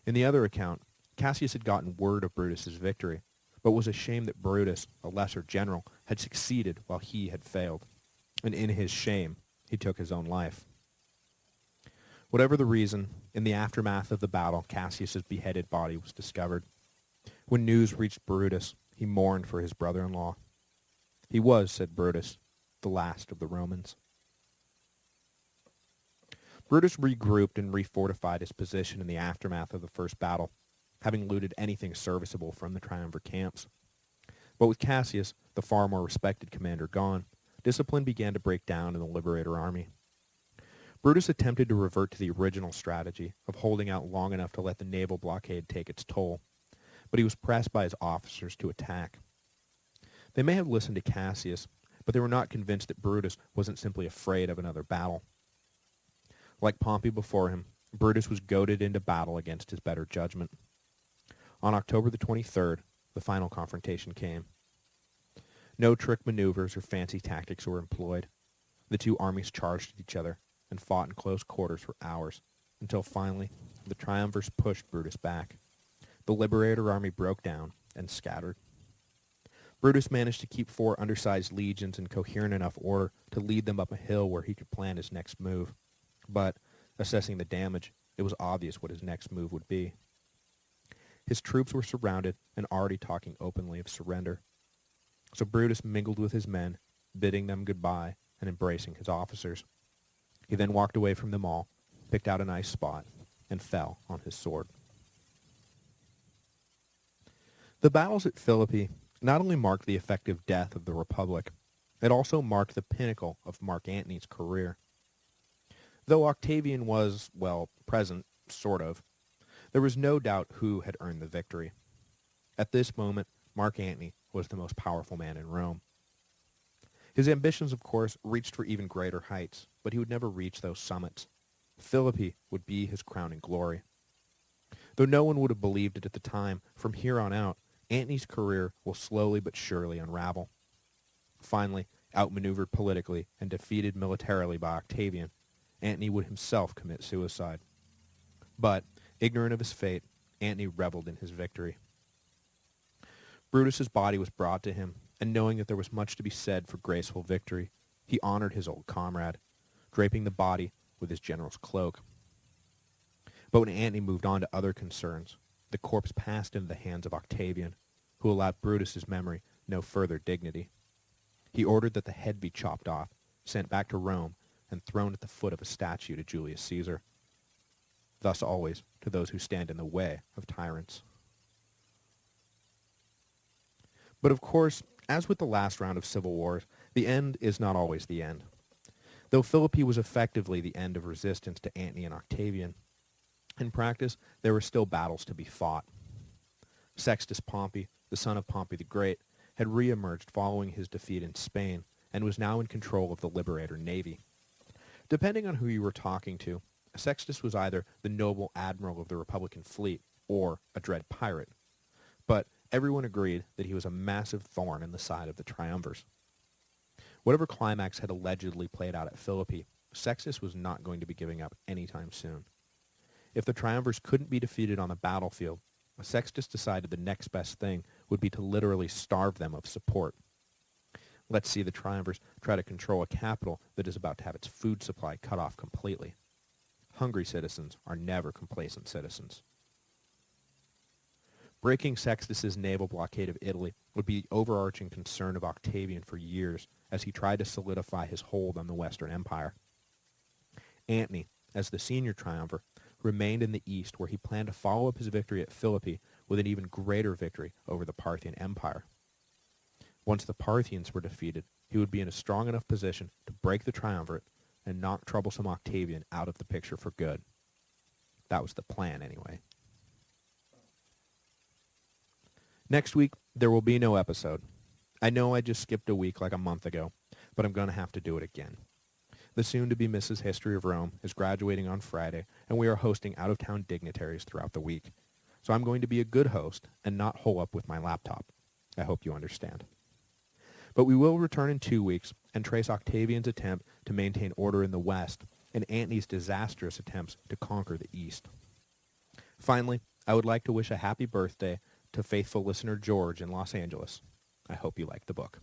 In the other account, Cassius had gotten word of Brutus's victory, but was ashamed that Brutus, a lesser general, had succeeded while he had failed, and in his shame, he took his own life. Whatever the reason, in the aftermath of the battle, Cassius's beheaded body was discovered. When news reached Brutus, he mourned for his brother-in-law. He was, said Brutus, the last of the Romans. Brutus regrouped and refortified his position in the aftermath of the first battle, having looted anything serviceable from the triumvirate camps. But with Cassius, the far more respected commander, gone, discipline began to break down in the Liberator army. Brutus attempted to revert to the original strategy of holding out long enough to let the naval blockade take its toll, but he was pressed by his officers to attack. They may have listened to Cassius, but they were not convinced that Brutus wasn't simply afraid of another battle. Like Pompey before him, Brutus was goaded into battle against his better judgment. On October the 23rd, the final confrontation came. No trick maneuvers or fancy tactics were employed. The two armies charged at each other and fought in close quarters for hours, until finally the triumvirs pushed Brutus back. The Liberator army broke down and scattered. Brutus managed to keep 4 undersized legions in coherent enough order to lead them up a hill where he could plan his next move. But, assessing the damage, it was obvious what his next move would be. His troops were surrounded and already talking openly of surrender. So Brutus mingled with his men, bidding them goodbye and embracing his officers. He then walked away from them all, picked out a nice spot, and fell on his sword. The battles at Philippi not only marked the effective death of the Republic, it also marked the pinnacle of Mark Antony's career. Though Octavian was, well, present, sort of, there was no doubt who had earned the victory. At this moment, Mark Antony was the most powerful man in Rome. His ambitions, of course, reached for even greater heights, but he would never reach those summits. Philippi would be his crowning glory. Though no one would have believed it at the time, from here on out, Antony's career will slowly but surely unravel. Finally, outmaneuvered politically and defeated militarily by Octavian, Antony would himself commit suicide. But, ignorant of his fate, Antony reveled in his victory. Brutus's body was brought to him, and knowing that there was much to be said for graceful victory, he honored his old comrade, draping the body with his general's cloak. But when Antony moved on to other concerns, the corpse passed into the hands of Octavian, who allowed Brutus's memory no further dignity. He ordered that the head be chopped off, sent back to Rome, and thrown at the foot of a statue to Julius Caesar. Thus always to those who stand in the way of tyrants. But of course, as with the last round of civil wars, the end is not always the end. Though Philippi was effectively the end of resistance to Antony and Octavian, in practice there were still battles to be fought. Sextus Pompey, the son of Pompey the Great, had re-emerged following his defeat in Spain and was now in control of the Liberator Navy. Depending on who you were talking to, Sextus was either the noble admiral of the Republican fleet or a dread pirate. But everyone agreed that he was a massive thorn in the side of the triumvirs. Whatever climax had allegedly played out at Philippi, Sextus was not going to be giving up anytime soon. If the triumvirs couldn't be defeated on the battlefield, Sextus decided the next best thing would be to literally starve them of support. Let's see the triumvirs try to control a capital that is about to have its food supply cut off completely. Hungry citizens are never complacent citizens. Breaking Sextus's naval blockade of Italy would be the overarching concern of Octavian for years as he tried to solidify his hold on the Western Empire. Antony, as the senior triumvir, remained in the east where he planned to follow up his victory at Philippi with an even greater victory over the Parthian Empire. Once the Parthians were defeated, he would be in a strong enough position to break the triumvirate and knock troublesome Octavian out of the picture for good. That was the plan, anyway. Next week, there will be no episode. I know I just skipped a week like a month ago, but I'm going to have to do it again. The soon-to-be Mrs. History of Rome is graduating on Friday, and we are hosting out-of-town dignitaries throughout the week. So I'm going to be a good host and not hole up with my laptop. I hope you understand. But we will return in 2 weeks and trace Octavian's attempt to maintain order in the West and Antony's disastrous attempts to conquer the East. Finally, I would like to wish a happy birthday to faithful listener George in Los Angeles. I hope you like the book.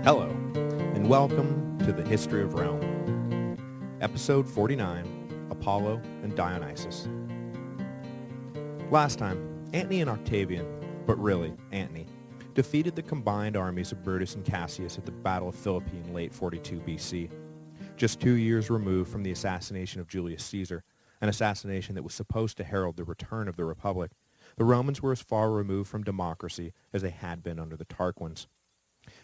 Hello, and welcome to the History of Rome. Episode 49, Apollo and Dionysus. Last time, Antony and Octavian, but really Antony, defeated the combined armies of Brutus and Cassius at the Battle of Philippi in late 42 BC, just 2 years removed from the assassination of Julius Caesar, an assassination that was supposed to herald the return of the Republic. The Romans were as far removed from democracy as they had been under the Tarquins.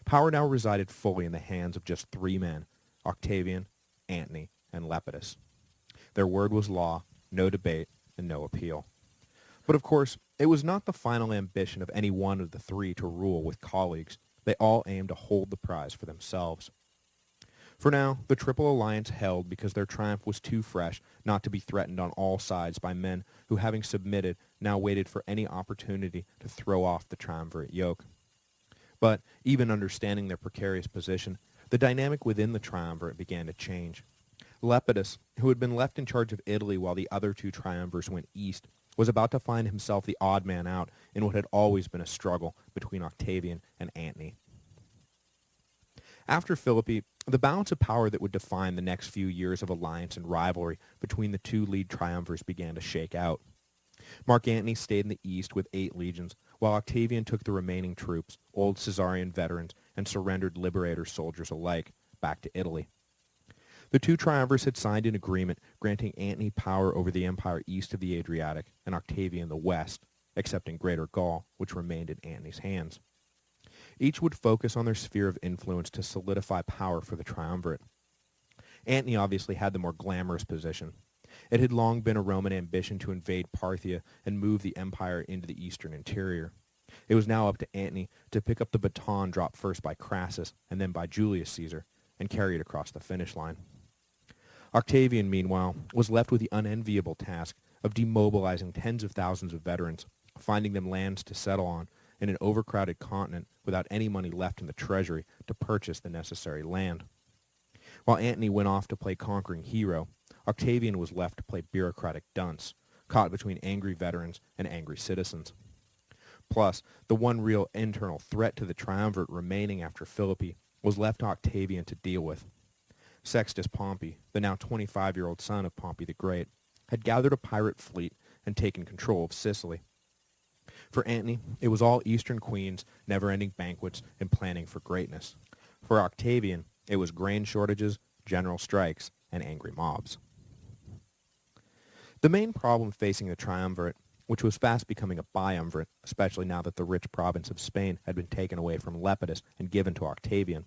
Power now resided fully in the hands of just 3 men, Octavian, Antony, and Lepidus. Their word was law, no debate, and no appeal. But of course, it was not the final ambition of any one of the 3 to rule with colleagues. They all aimed to hold the prize for themselves. For now, the Triple Alliance held because their triumph was too fresh not to be threatened on all sides by men who, having submitted, now waited for any opportunity to throw off the triumvirate yoke. But even understanding their precarious position, the dynamic within the triumvirate began to change. Lepidus, who had been left in charge of Italy while the other 2 triumvirs went east, was about to find himself the odd man out in what had always been a struggle between Octavian and Antony. After Philippi, the balance of power that would define the next few years of alliance and rivalry between the 2 lead triumvirs began to shake out. Mark Antony stayed in the east with 8 legions, while Octavian took the remaining troops, old Caesarian veterans and surrendered liberator soldiers alike, back to Italy. The 2 triumvirs had signed an agreement granting Antony power over the empire east of the Adriatic and Octavian the west, except in Greater Gaul, which remained in Antony's hands. Each would focus on their sphere of influence to solidify power for the triumvirate. Antony obviously had the more glamorous position. It had long been a Roman ambition to invade Parthia and move the empire into the eastern interior. It was now up to Antony to pick up the baton dropped first by Crassus and then by Julius Caesar and carry it across the finish line. Octavian, meanwhile, was left with the unenviable task of demobilizing tens of thousands of veterans, finding them lands to settle on in an overcrowded continent without any money left in the treasury to purchase the necessary land. While Antony went off to play conquering hero, Octavian was left to play bureaucratic dunce, caught between angry veterans and angry citizens. Plus, the one real internal threat to the triumvirate remaining after Philippi was left to Octavian to deal with. Sextus Pompey, the now 25-year-old son of Pompey the Great, had gathered a pirate fleet and taken control of Sicily. For Antony, it was all Eastern queens, never-ending banquets, and planning for greatness. For Octavian, It was grain shortages, general strikes, and angry mobs. The main problem facing the triumvirate, which was fast becoming a biumvirate, especially now that the rich province of Spain had been taken away from Lepidus and given to Octavian,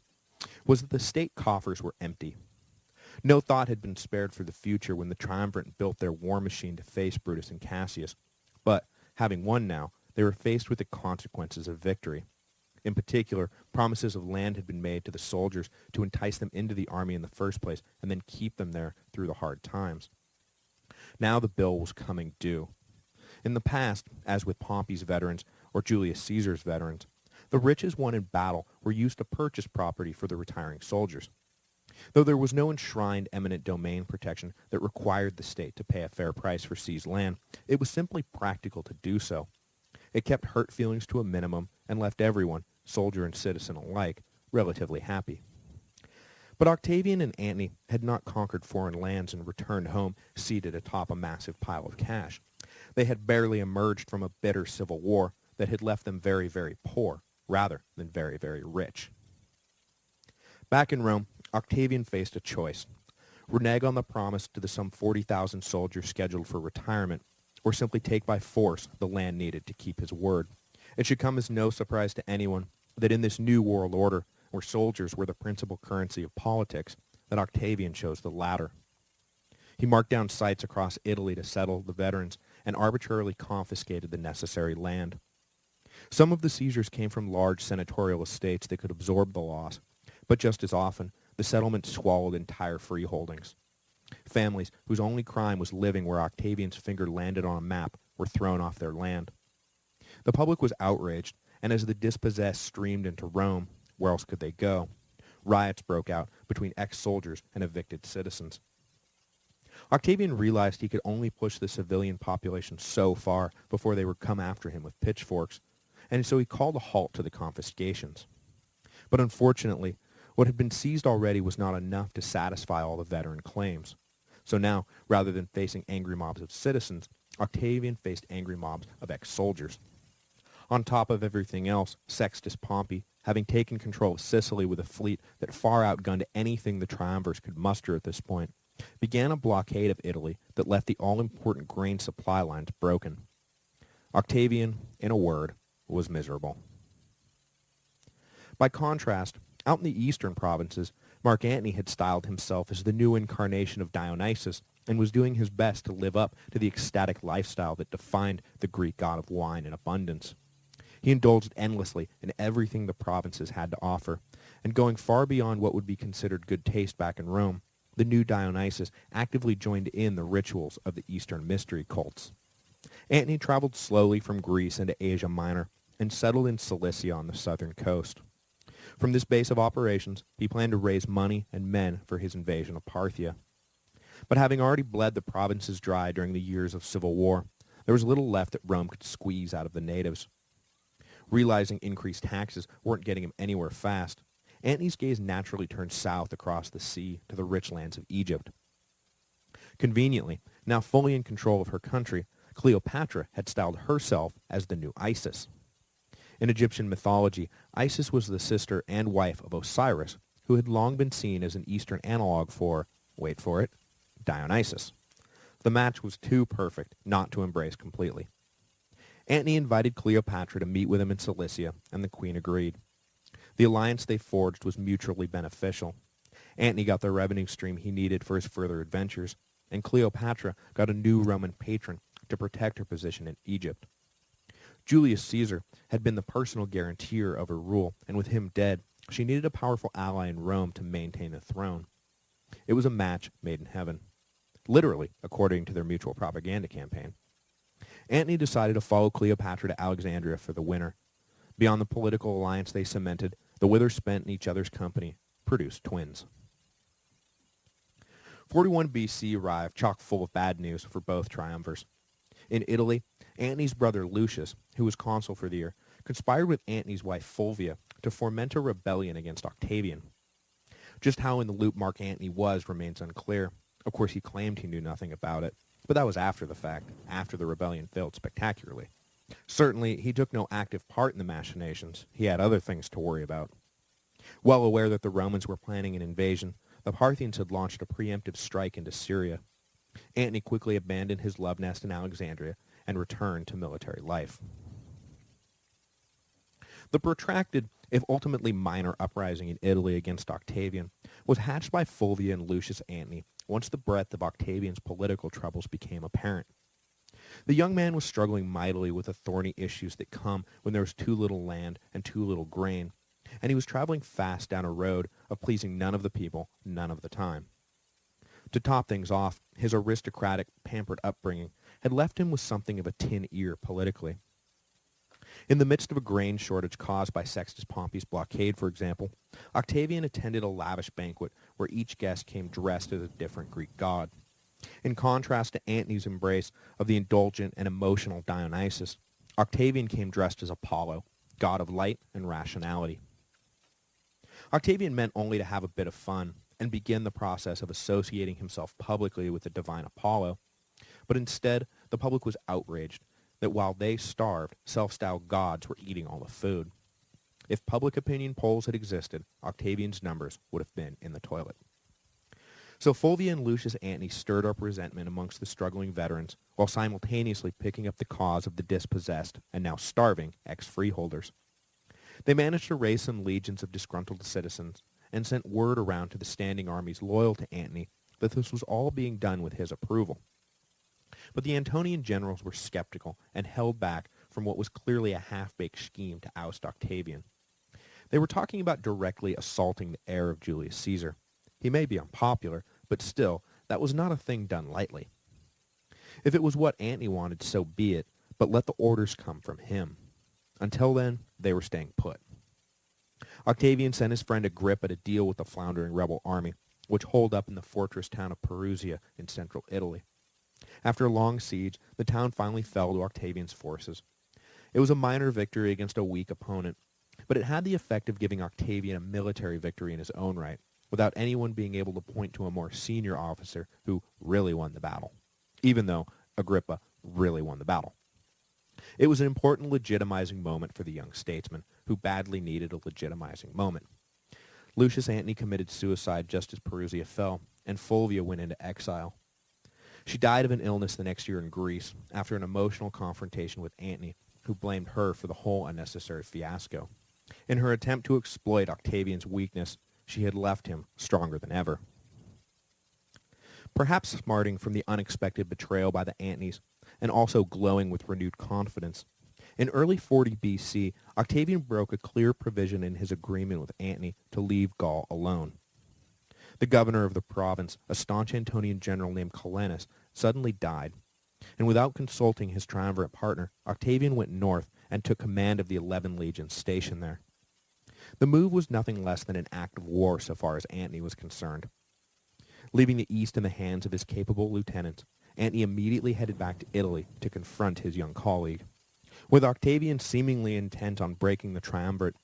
was that the state coffers were empty. No thought had been spared for the future when the triumvirate built their war machine to face Brutus and Cassius, but, having won now, they were faced with the consequences of victory. In particular, promises of land had been made to the soldiers to entice them into the army in the first place and then keep them there through the hard times. Now the bill was coming due. In the past, as with Pompey's veterans or Julius Caesar's veterans, the riches won in battle were used to purchase property for the retiring soldiers. Though there was no enshrined eminent domain protection that required the state to pay a fair price for seized land, it was simply practical to do so. It kept hurt feelings to a minimum and left everyone, soldier and citizen alike, relatively happy. But Octavian and Antony had not conquered foreign lands and returned home seated atop a massive pile of cash. They had barely emerged from a bitter civil war that had left them very, very poor, rather than very, very rich. Back in Rome, Octavian faced a choice: renege on the promise to the some 40,000 soldiers scheduled for retirement, or simply take by force the land needed to keep his word. It should come as no surprise to anyone that in this new world order, where soldiers were the principal currency of politics, that Octavian chose the latter. He marked down sites across Italy to settle the veterans and arbitrarily confiscated the necessary land. Some of the seizures came from large senatorial estates that could absorb the loss, but just as often, the settlement swallowed entire freeholdings. Families whose only crime was living where Octavian's finger landed on a map were thrown off their land. The public was outraged, and as the dispossessed streamed into Rome, where else could they go? Riots broke out between ex-soldiers and evicted citizens. Octavian realized he could only push the civilian population so far before they would come after him with pitchforks, and so he called a halt to the confiscations. But unfortunately, what had been seized already was not enough to satisfy all the veteran claims. So now, rather than facing angry mobs of citizens, Octavian faced angry mobs of ex-soldiers. On top of everything else, Sextus Pompey, having taken control of Sicily with a fleet that far outgunned anything the triumvirs could muster at this point, began a blockade of Italy that left the all-important grain supply lines broken. Octavian, in a word, was miserable. By contrast, out in the eastern provinces, Mark Antony had styled himself as the new incarnation of Dionysus and was doing his best to live up to the ecstatic lifestyle that defined the Greek god of wine and abundance. He indulged endlessly in everything the provinces had to offer, and going far beyond what would be considered good taste back in Rome, the new Dionysus actively joined in the rituals of the Eastern mystery cults. Antony traveled slowly from Greece into Asia Minor and settled in Cilicia on the southern coast. From this base of operations, he planned to raise money and men for his invasion of Parthia. But having already bled the provinces dry during the years of civil war, there was little left that Rome could squeeze out of the natives. Realizing increased taxes weren't getting him anywhere fast, Antony's gaze naturally turned south across the sea to the rich lands of Egypt. Conveniently, now fully in control of her country, Cleopatra had styled herself as the new Isis. In Egyptian mythology, Isis was the sister and wife of Osiris, who had long been seen as an Eastern analog for, wait for it, Dionysus. The match was too perfect not to embrace completely. Antony invited Cleopatra to meet with him in Cilicia, and the queen agreed. The alliance they forged was mutually beneficial. Antony got the revenue stream he needed for his further adventures, and Cleopatra got a new Roman patron to protect her position in Egypt. Julius Caesar had been the personal guarantor of her rule, and with him dead, she needed a powerful ally in Rome to maintain the throne. It was a match made in heaven. Literally, according to their mutual propaganda campaign. Antony decided to follow Cleopatra to Alexandria for the winter. Beyond the political alliance they cemented, the withers spent in each other's company produced twins. 41 BC arrived chock full of bad news for both triumvirs. In Italy, Antony's brother Lucius, who was consul for the year, conspired with Antony's wife Fulvia to foment a rebellion against Octavian. Just how in the loop Mark Antony was remains unclear. Of course, he claimed he knew nothing about it, but that was after the fact, after the rebellion failed spectacularly. Certainly, he took no active part in the machinations. He had other things to worry about. Well aware that the Romans were planning an invasion, the Parthians had launched a preemptive strike into Syria. Antony quickly abandoned his love nest in Alexandria and returned to military life. The protracted, if ultimately minor, uprising in Italy against Octavian was hatched by Fulvia and Lucius Antony once the breadth of Octavian's political troubles became apparent. The young man was struggling mightily with the thorny issues that come when there is too little land and too little grain, and he was traveling fast down a road of pleasing none of the people, none of the time. To top things off, his aristocratic, pampered upbringing had left him with something of a tin ear politically. In the midst of a grain shortage caused by Sextus Pompey's blockade, for example, Octavian attended a lavish banquet where each guest came dressed as a different Greek god. In contrast to Antony's embrace of the indulgent and emotional Dionysus, Octavian came dressed as Apollo, god of light and rationality. Octavian meant only to have a bit of fun and begin the process of associating himself publicly with the divine Apollo, but instead the public was outraged that while they starved, self-styled gods were eating all the food. If public opinion polls had existed, Octavian's numbers would have been in the toilet. So Fulvia and Lucius Antony stirred up resentment amongst the struggling veterans while simultaneously picking up the cause of the dispossessed and now starving ex-freeholders. They managed to raise some legions of disgruntled citizens and sent word around to the standing armies loyal to Antony that this was all being done with his approval. But the Antonian generals were skeptical and held back from what was clearly a half-baked scheme to oust Octavian. They were talking about directly assaulting the heir of Julius Caesar. He may be unpopular, but still, that was not a thing done lightly. If it was what Antony wanted, so be it, but let the orders come from him. Until then, they were staying put. Octavian sent his friend Agrippa to deal with the floundering rebel army, which holed up in the fortress town of Perusia in central Italy. After a long siege, the town finally fell to Octavian's forces. It was a minor victory against a weak opponent, but it had the effect of giving Octavian a military victory in his own right, without anyone being able to point to a more senior officer who really won the battle, even though Agrippa really won the battle. It was an important legitimizing moment for the young statesman, who badly needed a legitimizing moment. Lucius Antony committed suicide just as Perusia fell, and Fulvia went into exile. She died of an illness the next year in Greece after an emotional confrontation with Antony, who blamed her for the whole unnecessary fiasco. In her attempt to exploit Octavian's weakness, she had left him stronger than ever. Perhaps smarting from the unexpected betrayal by the Antonys, and also glowing with renewed confidence, in early 40 BC, Octavian broke a clear provision in his agreement with Antony to leave Gaul alone. The governor of the province, a staunch Antonian general named Calenus, suddenly died, and without consulting his triumvirate partner, Octavian went north and took command of the 11 legions stationed there. The move was nothing less than an act of war so far as Antony was concerned. Leaving the east in the hands of his capable lieutenants, Antony immediately headed back to Italy to confront his young colleague. With Octavian seemingly intent on breaking the triumvirate,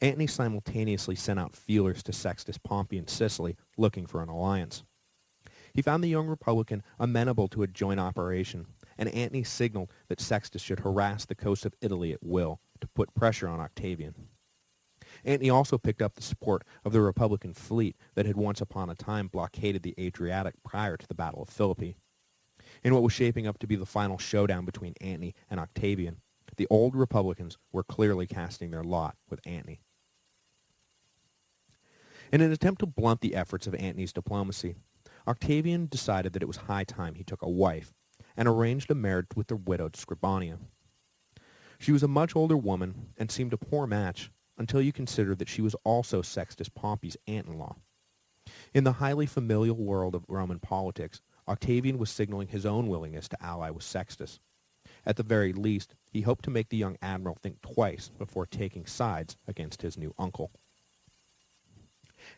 Antony simultaneously sent out feelers to Sextus Pompey in Sicily looking for an alliance. He found the young republican amenable to a joint operation, and Antony signaled that Sextus should harass the coast of Italy at will to put pressure on Octavian. Antony also picked up the support of the Republican fleet that had once upon a time blockaded the Adriatic prior to the Battle of Philippi. In what was shaping up to be the final showdown between Antony and Octavian, the old Republicans were clearly casting their lot with Antony. In an attempt to blunt the efforts of Antony's diplomacy, Octavian decided that it was high time he took a wife, and arranged a marriage with the widowed Scribania. She was a much older woman, and seemed a poor match, until you consider that she was also Sextus Pompey's aunt-in-law. In the highly familial world of Roman politics, Octavian was signaling his own willingness to ally with Sextus. At the very least, he hoped to make the young admiral think twice before taking sides against his new uncle.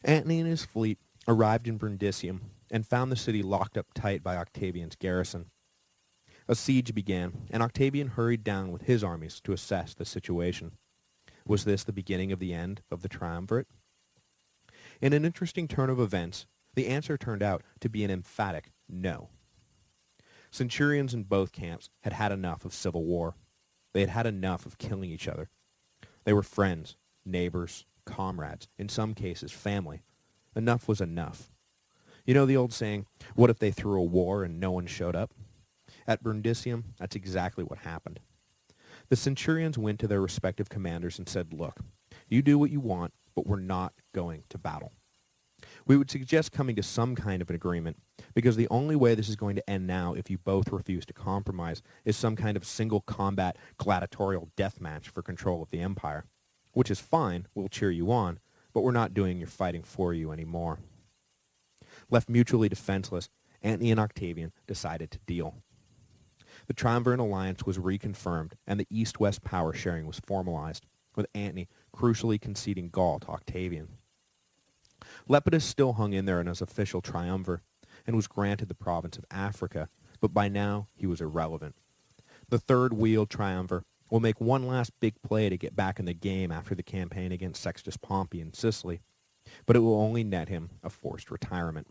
Antony and his fleet arrived in Brundisium and found the city locked up tight by Octavian's garrison. A siege began, and Octavian hurried down with his armies to assess the situation. Was this the beginning of the end of the triumvirate? In an interesting turn of events, the answer turned out to be an emphatic no. Centurions in both camps had had enough of civil war. They had had enough of killing each other. They were friends, neighbors, comrades, in some cases family. Enough was enough. You know the old saying, what if they threw a war and no one showed up? At Brundisium, that's exactly what happened. The centurions went to their respective commanders and said, look, you do what you want, but we're not going to battle. We would suggest coming to some kind of an agreement, because the only way this is going to end now, if you both refuse to compromise, is some kind of single combat gladiatorial death match for control of the empire. Which is fine, we'll cheer you on, but we're not doing your fighting for you anymore. Left mutually defenseless, Antony and Octavian decided to deal. The Triumvirate alliance was reconfirmed, and the East-West power sharing was formalized, with Antony crucially conceding Gaul to Octavian. Lepidus still hung in there in his official triumvir, and was granted the province of Africa, but by now he was irrelevant. The third-wheeled triumvir will make one last big play to get back in the game after the campaign against Sextus Pompey in Sicily, but it will only net him a forced retirement.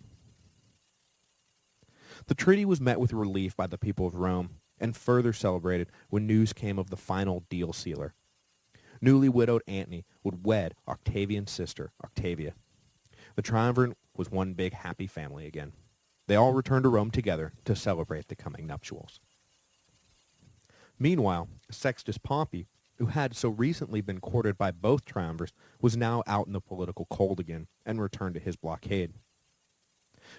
The treaty was met with relief by the people of Rome, and further celebrated when news came of the final deal sealer. Newly widowed Antony would wed Octavian's sister, Octavia. The triumvirate was one big happy family again. They all returned to Rome together to celebrate the coming nuptials. Meanwhile, Sextus Pompey, who had so recently been courted by both triumvirs, was now out in the political cold again and returned to his blockade.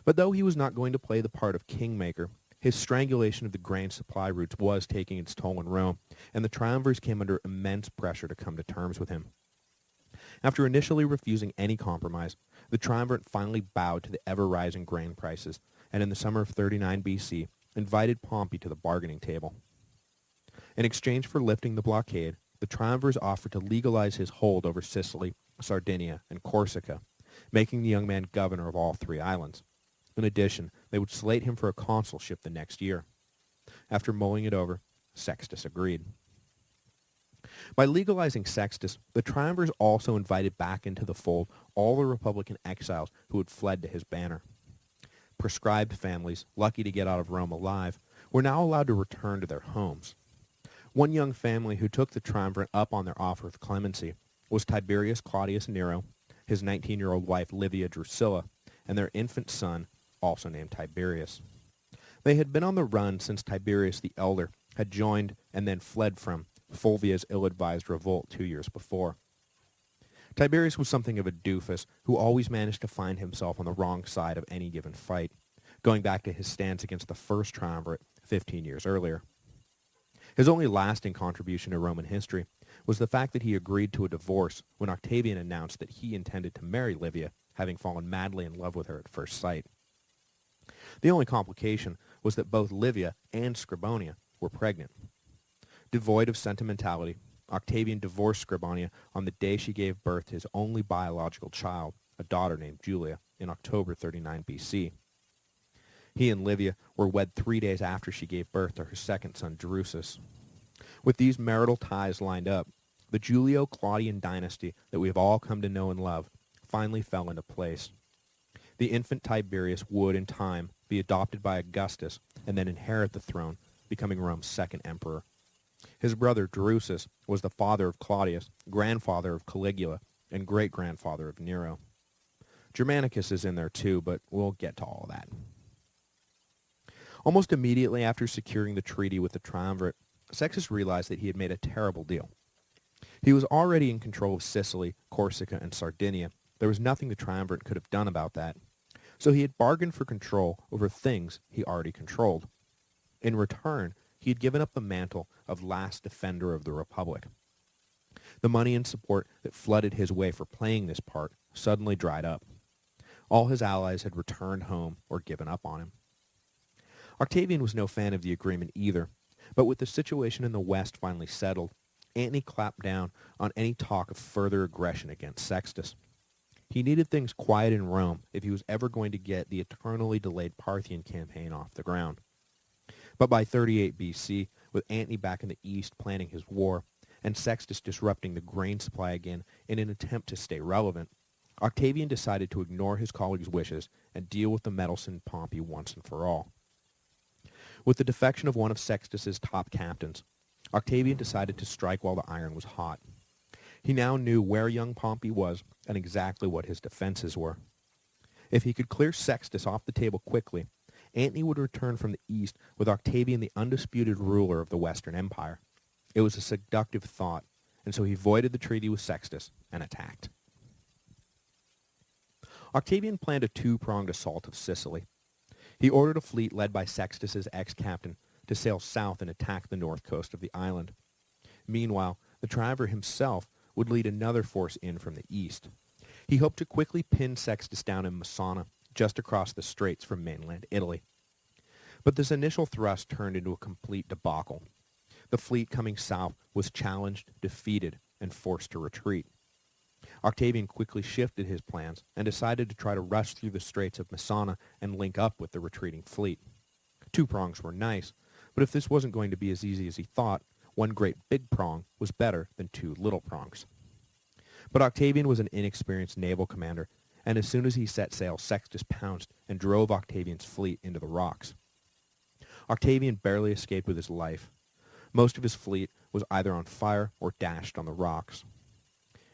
But though he was not going to play the part of kingmaker, his strangulation of the grain supply routes was taking its toll in Rome, and the triumvirs came under immense pressure to come to terms with him. After initially refusing any compromise, the triumvirate finally bowed to the ever-rising grain prices, and in the summer of 39 BC, invited Pompey to the bargaining table. In exchange for lifting the blockade, the triumvirs offered to legalize his hold over Sicily, Sardinia, and Corsica, making the young man governor of all three islands. In addition, they would slate him for a consulship the next year. After mulling it over, Sextus agreed. By legalizing Sextus, the triumvirs also invited back into the fold all the Republican exiles who had fled to his banner. Proscribed families, lucky to get out of Rome alive, were now allowed to return to their homes. One young family who took the triumvirate up on their offer of clemency was Tiberius Claudius Nero, his 19-year-old wife Livia Drusilla, and their infant son, also named Tiberius. They had been on the run since Tiberius the Elder had joined and then fled from Fulvia's ill-advised revolt 2 years before. Tiberius was something of a doofus who always managed to find himself on the wrong side of any given fight, going back to his stance against the first triumvirate 15 years earlier. His only lasting contribution to Roman history was the fact that he agreed to a divorce when Octavian announced that he intended to marry Livia, having fallen madly in love with her at first sight. The only complication was that both Livia and Scribonia were pregnant. Devoid of sentimentality, Octavian divorced Scribonia on the day she gave birth to his only biological child, a daughter named Julia, in October 39 BC. He and Livia were wed 3 days after she gave birth to her second son, Drusus. With these marital ties lined up, the Julio-Claudian dynasty that we have all come to know and love finally fell into place. The infant Tiberius would, in time, be adopted by Augustus and then inherit the throne, becoming Rome's second emperor. His brother Drusus was the father of Claudius, grandfather of Caligula, and great-grandfather of Nero. Germanicus is in there too, but we'll get to all that. Almost immediately after securing the treaty with the triumvirate, Sextus realized that he had made a terrible deal. He was already in control of Sicily, Corsica, and Sardinia. There was nothing the triumvirate could have done about that. So he had bargained for control over things he already controlled. In return, he had given up the mantle of last defender of the Republic. The money and support that flooded his way for playing this part suddenly dried up. All his allies had returned home or given up on him. Octavian was no fan of the agreement either, but with the situation in the West finally settled, Antony clamped down on any talk of further aggression against Sextus. He needed things quiet in Rome if he was ever going to get the eternally delayed Parthian campaign off the ground. But by 38 BC, with Antony back in the east planning his war, and Sextus disrupting the grain supply again in an attempt to stay relevant, Octavian decided to ignore his colleagues' wishes and deal with the meddlesome Pompey once and for all. With the defection of one of Sextus's top captains, Octavian decided to strike while the iron was hot. He now knew where young Pompey was and exactly what his defenses were. If he could clear Sextus off the table quickly, Antony would return from the east with Octavian the undisputed ruler of the Western Empire. It was a seductive thought, and so he voided the treaty with Sextus and attacked. Octavian planned a two-pronged assault of Sicily. He ordered a fleet led by Sextus's ex-captain to sail south and attack the north coast of the island. Meanwhile, the triumvir himself would lead another force in from the east. He hoped to quickly pin Sextus down in Messana, just across the straits from mainland Italy. But this initial thrust turned into a complete debacle. The fleet coming south was challenged, defeated, and forced to retreat. Octavian quickly shifted his plans and decided to try to rush through the straits of Messana and link up with the retreating fleet. Two prongs were nice, but if this wasn't going to be as easy as he thought, one great big prong was better than two little prongs. But Octavian was an inexperienced naval commander, and as soon as he set sail, Sextus pounced and drove Octavian's fleet into the rocks. Octavian barely escaped with his life. Most of his fleet was either on fire or dashed on the rocks.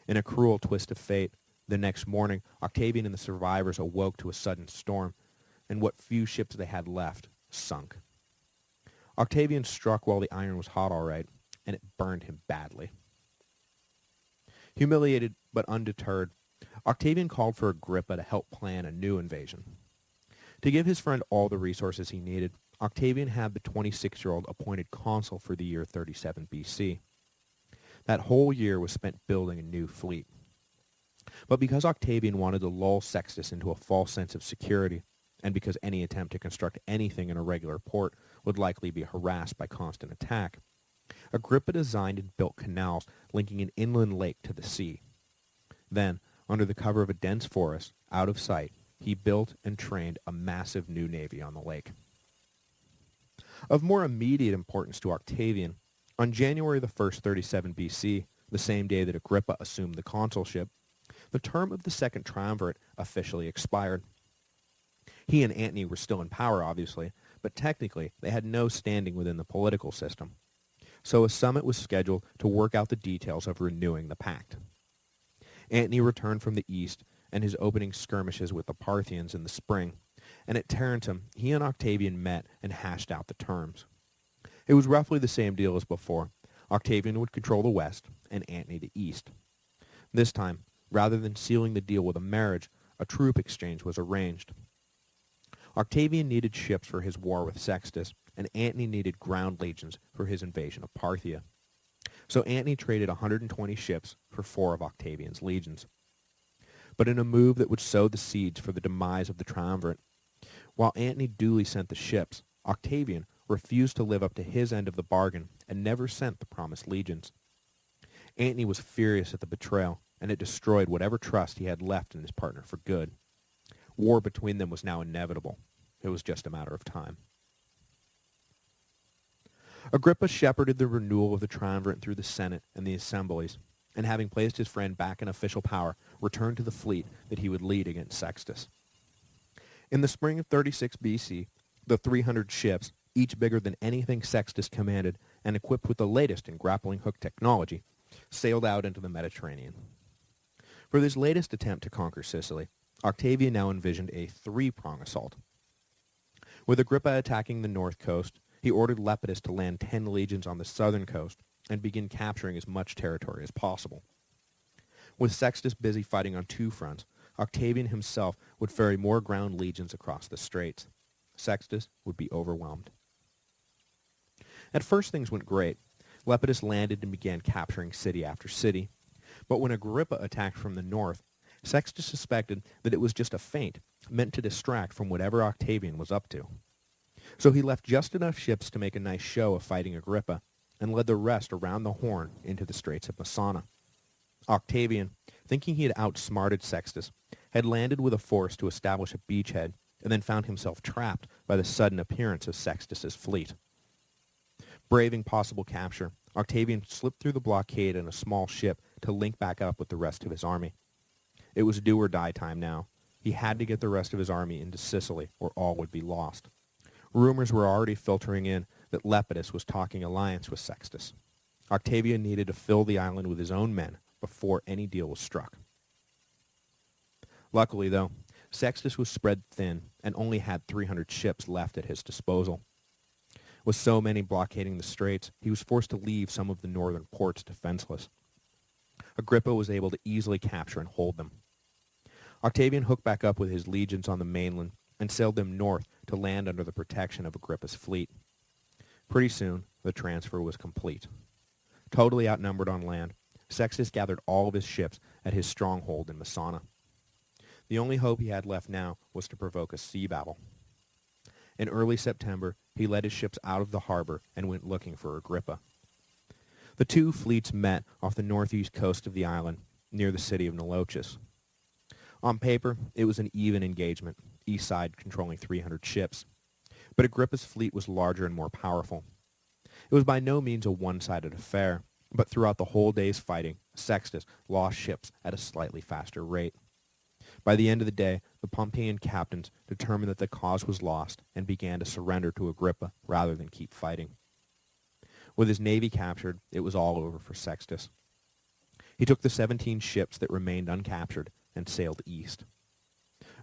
In a cruel twist of fate, the next morning, Octavian and the survivors awoke to a sudden storm, and what few ships they had left sunk. Octavian struck while the iron was hot all right, and it burned him badly. Humiliated but undeterred, Octavian called for Agrippa to help plan a new invasion. To give his friend all the resources he needed, Octavian had the 26-year-old appointed consul for the year 37 BC. That whole year was spent building a new fleet. But because Octavian wanted to lull Sextus into a false sense of security, and because any attempt to construct anything in a regular port would likely be harassed by constant attack, Agrippa designed and built canals linking an inland lake to the sea. Then, under the cover of a dense forest, out of sight, he built and trained a massive new navy on the lake. Of more immediate importance to Octavian, on January the 1st, 37 BC, the same day that Agrippa assumed the consulship, the term of the Second Triumvirate officially expired. He and Antony were still in power, obviously, but technically they had no standing within the political system. So a summit was scheduled to work out the details of renewing the pact. Antony returned from the east and his opening skirmishes with the Parthians in the spring, and at Tarentum he and Octavian met and hashed out the terms. It was roughly the same deal as before. Octavian would control the west and Antony the east. This time, rather than sealing the deal with a marriage, a troop exchange was arranged. Octavian needed ships for his war with Sextus, and Antony needed ground legions for his invasion of Parthia. So Antony traded 120 ships for 4 of Octavian's legions. But in a move that would sow the seeds for the demise of the triumvirate, while Antony duly sent the ships, Octavian refused to live up to his end of the bargain and never sent the promised legions. Antony was furious at the betrayal, and it destroyed whatever trust he had left in his partner for good. War between them was now inevitable. It was just a matter of time. Agrippa shepherded the renewal of the triumvirate through the Senate and the assemblies, and having placed his friend back in official power, returned to the fleet that he would lead against Sextus. In the spring of 36 BC, the 300 ships, each bigger than anything Sextus commanded and equipped with the latest in grappling hook technology, sailed out into the Mediterranean. For this latest attempt to conquer Sicily, Octavian now envisioned a three-prong assault. With Agrippa attacking the north coast, he ordered Lepidus to land 10 legions on the southern coast and begin capturing as much territory as possible. With Sextus busy fighting on 2 fronts, Octavian himself would ferry more ground legions across the straits. Sextus would be overwhelmed. At first things went great. Lepidus landed and began capturing city after city. But when Agrippa attacked from the north, Sextus suspected that it was just a feint meant to distract from whatever Octavian was up to. So he left just enough ships to make a nice show of fighting Agrippa, and led the rest around the Horn into the Straits of Messana. Octavian, thinking he had outsmarted Sextus, had landed with a force to establish a beachhead, and then found himself trapped by the sudden appearance of Sextus's fleet. Braving possible capture, Octavian slipped through the blockade in a small ship to link back up with the rest of his army. It was do or die time now. He had to get the rest of his army into Sicily, or all would be lost. Rumors were already filtering in that Lepidus was talking alliance with Sextus. Octavian needed to fill the island with his own men, before any deal was struck. Luckily, though, Sextus was spread thin and only had 300 ships left at his disposal. With so many blockading the straits, he was forced to leave some of the northern ports defenseless. Agrippa was able to easily capture and hold them. Octavian hooked back up with his legions on the mainland and sailed them north to land under the protection of Agrippa's fleet. Pretty soon, the transfer was complete. Totally outnumbered on land, Sextus gathered all of his ships at his stronghold in Messana. The only hope he had left now was to provoke a sea battle. In early September, he led his ships out of the harbor and went looking for Agrippa. The two fleets met off the northeast coast of the island, near the city of Nalochus. On paper, it was an even engagement, east side controlling 300 ships. But Agrippa's fleet was larger and more powerful. It was by no means a one-sided affair, but throughout the whole day's fighting, Sextus lost ships at a slightly faster rate. By the end of the day, the Pompeian captains determined that the cause was lost and began to surrender to Agrippa rather than keep fighting. With his navy captured, it was all over for Sextus. He took the 17 ships that remained uncaptured and sailed east.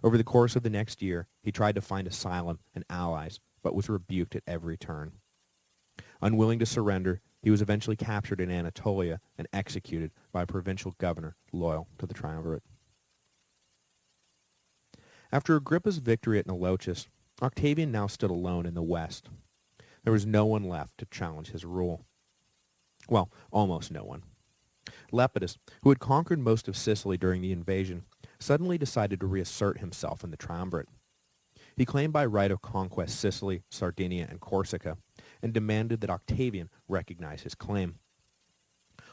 Over the course of the next year, he tried to find asylum and allies, but was rebuked at every turn. Unwilling to surrender, he was eventually captured in Anatolia and executed by a provincial governor loyal to the triumvirate. After Agrippa's victory at Nalochus, Octavian now stood alone in the west. There was no one left to challenge his rule. Well, almost no one. Lepidus, who had conquered most of Sicily during the invasion, suddenly decided to reassert himself in the triumvirate. He claimed by right of conquest Sicily, Sardinia, and Corsica, and demanded that Octavian recognize his claim.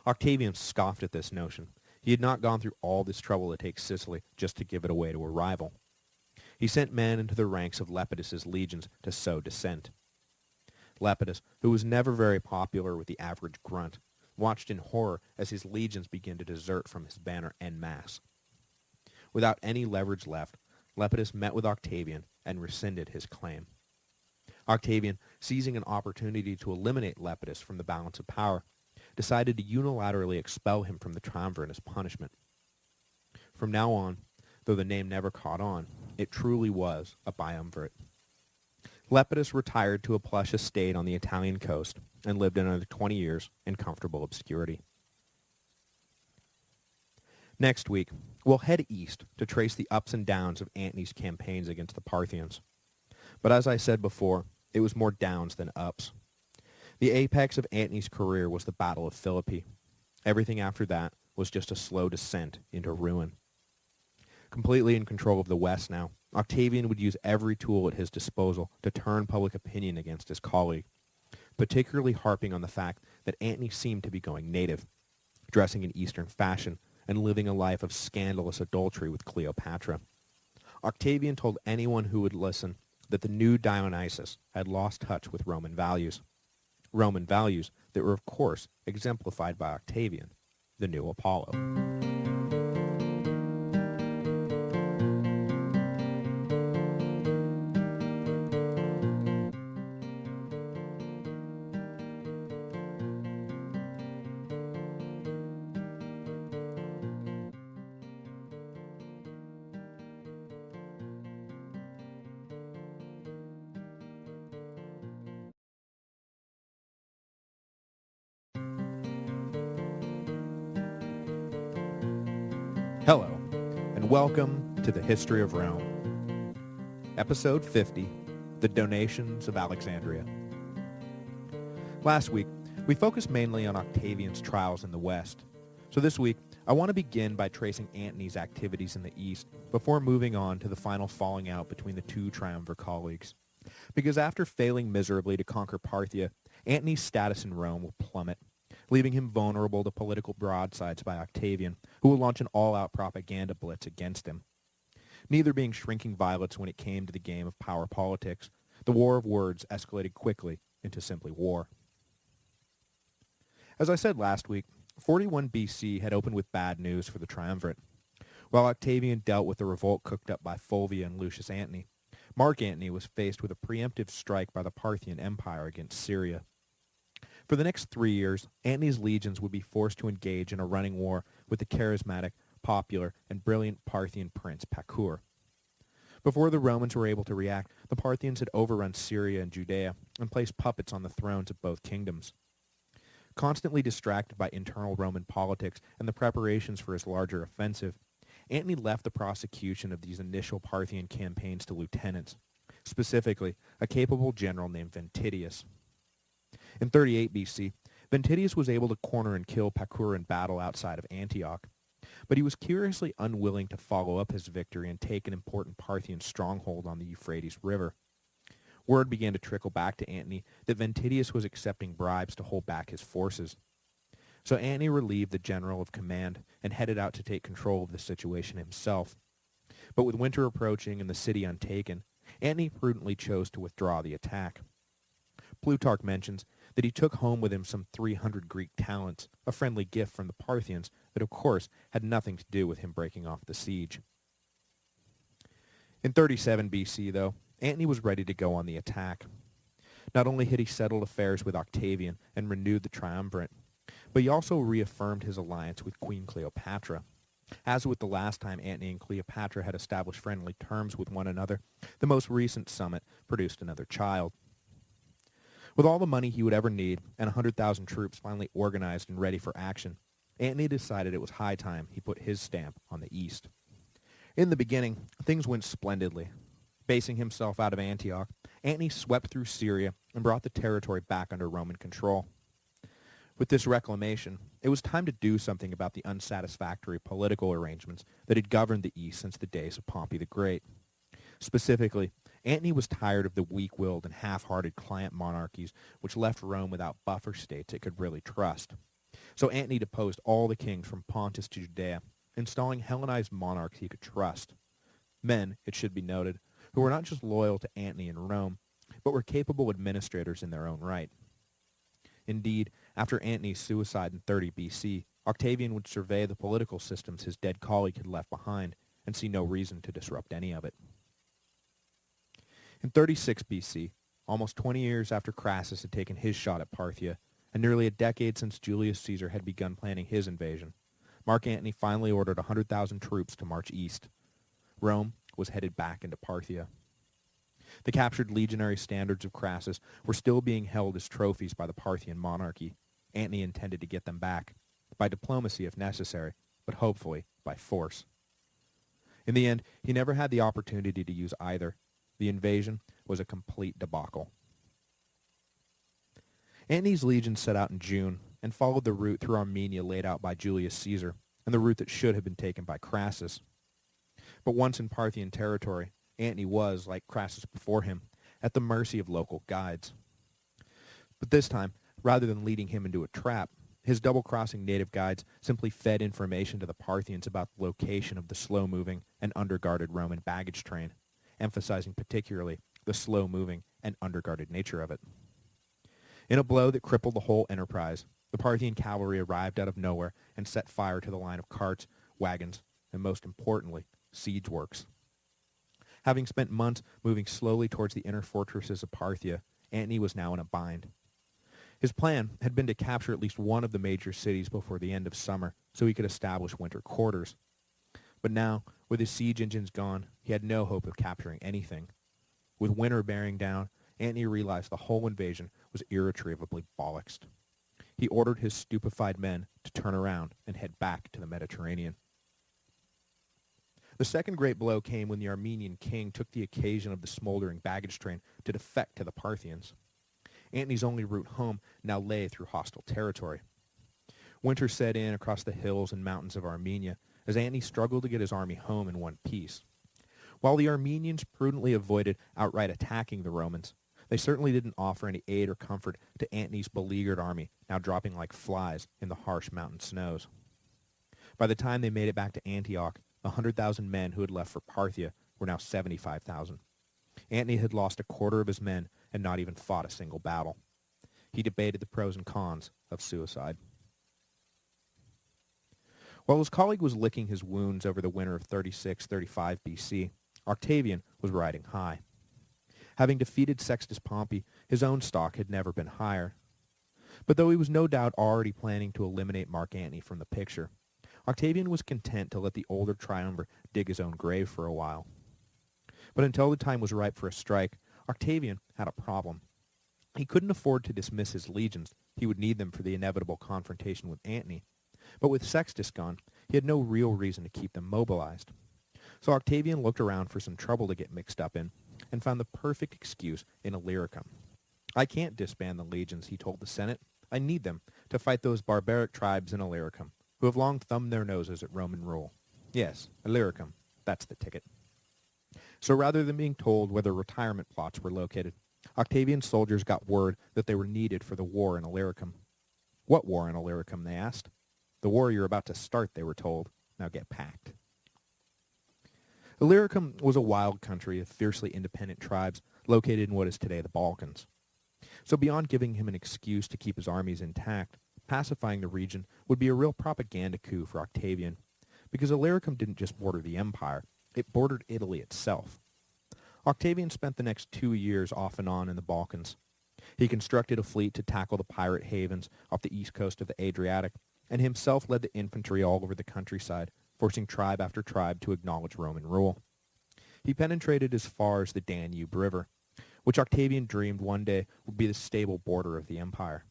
Octavian scoffed at this notion. He had not gone through all this trouble to take Sicily just to give it away to a rival. He sent men into the ranks of Lepidus's legions to sow dissent. Lepidus, who was never very popular with the average grunt, watched in horror as his legions began to desert from his banner en masse. Without any leverage left, Lepidus met with Octavian and rescinded his claim. Octavian, seizing an opportunity to eliminate Lepidus from the balance of power, decided to unilaterally expel him from the triumvirate as punishment. From now on, though the name never caught on, it truly was a biumvirate. Lepidus retired to a plush estate on the Italian coast and lived another 20 years in comfortable obscurity. Next week, we'll head east to trace the ups and downs of Antony's campaigns against the Parthians. But as I said before, it was more downs than ups. The apex of Antony's career was the Battle of Philippi. Everything after that was just a slow descent into ruin. Completely in control of the West now, Octavian would use every tool at his disposal to turn public opinion against his colleague, particularly harping on the fact that Antony seemed to be going native, dressing in Eastern fashion, and living a life of scandalous adultery with Cleopatra. Octavian told anyone who would listen that the new Dionysus had lost touch with Roman values that were, of course, exemplified by Octavian, the new Apollo. Hello, and welcome to the History of Rome. Episode 50, The Donations of Alexandria. Last week, we focused mainly on Octavian's trials in the West. So this week, I want to begin by tracing Antony's activities in the East before moving on to the final falling out between the two triumvir colleagues. Because after failing miserably to conquer Parthia, Antony's status in Rome will plummet, leaving him vulnerable to political broadsides by Octavian, who will launch an all-out propaganda blitz against him. Neither being shrinking violets when it came to the game of power politics, the war of words escalated quickly into simply war. As I said last week, 41 BC had opened with bad news for the triumvirate. While Octavian dealt with the revolt cooked up by Fulvia and Lucius Antony, Mark Antony was faced with a preemptive strike by the Parthian Empire against Syria. For the next 3 years, Antony's legions would be forced to engage in a running war with the charismatic, popular, and brilliant Parthian prince Pakur. Before the Romans were able to react, the Parthians had overrun Syria and Judea and placed puppets on the thrones of both kingdoms. Constantly distracted by internal Roman politics and the preparations for his larger offensive, Antony left the prosecution of these initial Parthian campaigns to lieutenants, specifically a capable general named Ventidius. In 38 BC, Ventidius was able to corner and kill Pakur in battle outside of Antioch, but he was curiously unwilling to follow up his victory and take an important Parthian stronghold on the Euphrates River. Word began to trickle back to Antony that Ventidius was accepting bribes to hold back his forces. So Antony relieved the general of command and headed out to take control of the situation himself. But with winter approaching and the city untaken, Antony prudently chose to withdraw the attack. Plutarch mentions that he took home with him some 300 Greek talents, a friendly gift from the Parthians that of course had nothing to do with him breaking off the siege. In 37 BC, though, Antony was ready to go on the attack. Not only had he settled affairs with Octavian and renewed the triumvirate, but he also reaffirmed his alliance with Queen Cleopatra. As with the last time Antony and Cleopatra had established friendly terms with one another, the most recent summit produced another child. With all the money he would ever need and 100,000 troops finally organized and ready for action, Antony decided it was high time he put his stamp on the East. In the beginning, things went splendidly. Basing himself out of Antioch, Antony swept through Syria and brought the territory back under Roman control. With this reclamation, it was time to do something about the unsatisfactory political arrangements that had governed the East since the days of Pompey the Great. Specifically, Antony was tired of the weak-willed and half-hearted client monarchies which left Rome without buffer states it could really trust. So Antony deposed all the kings from Pontus to Judea, installing Hellenized monarchs he could trust. Men, it should be noted, who were not just loyal to Antony and Rome, but were capable administrators in their own right. Indeed, after Antony's suicide in 30 BC, Octavian would survey the political systems his dead colleague had left behind and see no reason to disrupt any of it. In 36 BC, almost 20 years after Crassus had taken his shot at Parthia, and nearly a decade since Julius Caesar had begun planning his invasion, Mark Antony finally ordered 100,000 troops to march east. Rome was headed back into Parthia. The captured legionary standards of Crassus were still being held as trophies by the Parthian monarchy. Antony intended to get them back, by diplomacy if necessary, but hopefully by force. In the end, he never had the opportunity to use either. The invasion was a complete debacle. Antony's legion set out in June and followed the route through Armenia laid out by Julius Caesar, and the route that should have been taken by Crassus. But once in Parthian territory, Antony was, like Crassus before him, at the mercy of local guides. But this time, rather than leading him into a trap, his double-crossing native guides simply fed information to the Parthians about the location of the slow-moving and underguarded Roman baggage train, emphasizing particularly the slow-moving and underguarded nature of it. In a blow that crippled the whole enterprise, the Parthian cavalry arrived out of nowhere and set fire to the line of carts, wagons, and most importantly, siege works. Having spent months moving slowly towards the inner fortresses of Parthia, Antony was now in a bind. His plan had been to capture at least one of the major cities before the end of summer so he could establish winter quarters. But now, with his siege engines gone, he had no hope of capturing anything. With winter bearing down, Antony realized the whole invasion was irretrievably bollocksed. He ordered his stupefied men to turn around and head back to the Mediterranean. The second great blow came when the Armenian king took the occasion of the smoldering baggage train to defect to the Parthians. Antony's only route home now lay through hostile territory. Winter set in across the hills and mountains of Armenia as Antony struggled to get his army home in one piece. While the Armenians prudently avoided outright attacking the Romans, they certainly didn't offer any aid or comfort to Antony's beleaguered army, now dropping like flies in the harsh mountain snows. By the time they made it back to Antioch, the 100,000 men who had left for Parthia were now 75,000. Antony had lost a quarter of his men and not even fought a single battle. He debated the pros and cons of suicide. While his colleague was licking his wounds over the winter of 36-35 BC, Octavian was riding high. Having defeated Sextus Pompey, his own stock had never been higher. But though he was no doubt already planning to eliminate Mark Antony from the picture, Octavian was content to let the older triumvir dig his own grave for a while. But until the time was ripe for a strike, Octavian had a problem. He couldn't afford to dismiss his legions. He would need them for the inevitable confrontation with Antony. But with Sextus gone, he had no real reason to keep them mobilized. So Octavian looked around for some trouble to get mixed up in, and found the perfect excuse in Illyricum. I can't disband the legions, he told the Senate. I need them to fight those barbaric tribes in Illyricum, who have long thumbed their noses at Roman rule. Yes, Illyricum, that's the ticket. So rather than being told where their retirement plots were located, Octavian's soldiers got word that they were needed for the war in Illyricum. What war in Illyricum, they asked. The war you're about to start, they were told. Now get packed. Illyricum was a wild country of fiercely independent tribes located in what is today the Balkans. So beyond giving him an excuse to keep his armies intact, pacifying the region would be a real propaganda coup for Octavian, because Illyricum didn't just border the empire, it bordered Italy itself. Octavian spent the next 2 years off and on in the Balkans. He constructed a fleet to tackle the pirate havens off the east coast of the Adriatic, and himself led the infantry all over the countryside, forcing tribe after tribe to acknowledge Roman rule. He penetrated as far as the Danube River, which Octavian dreamed one day would be the stable border of the empire.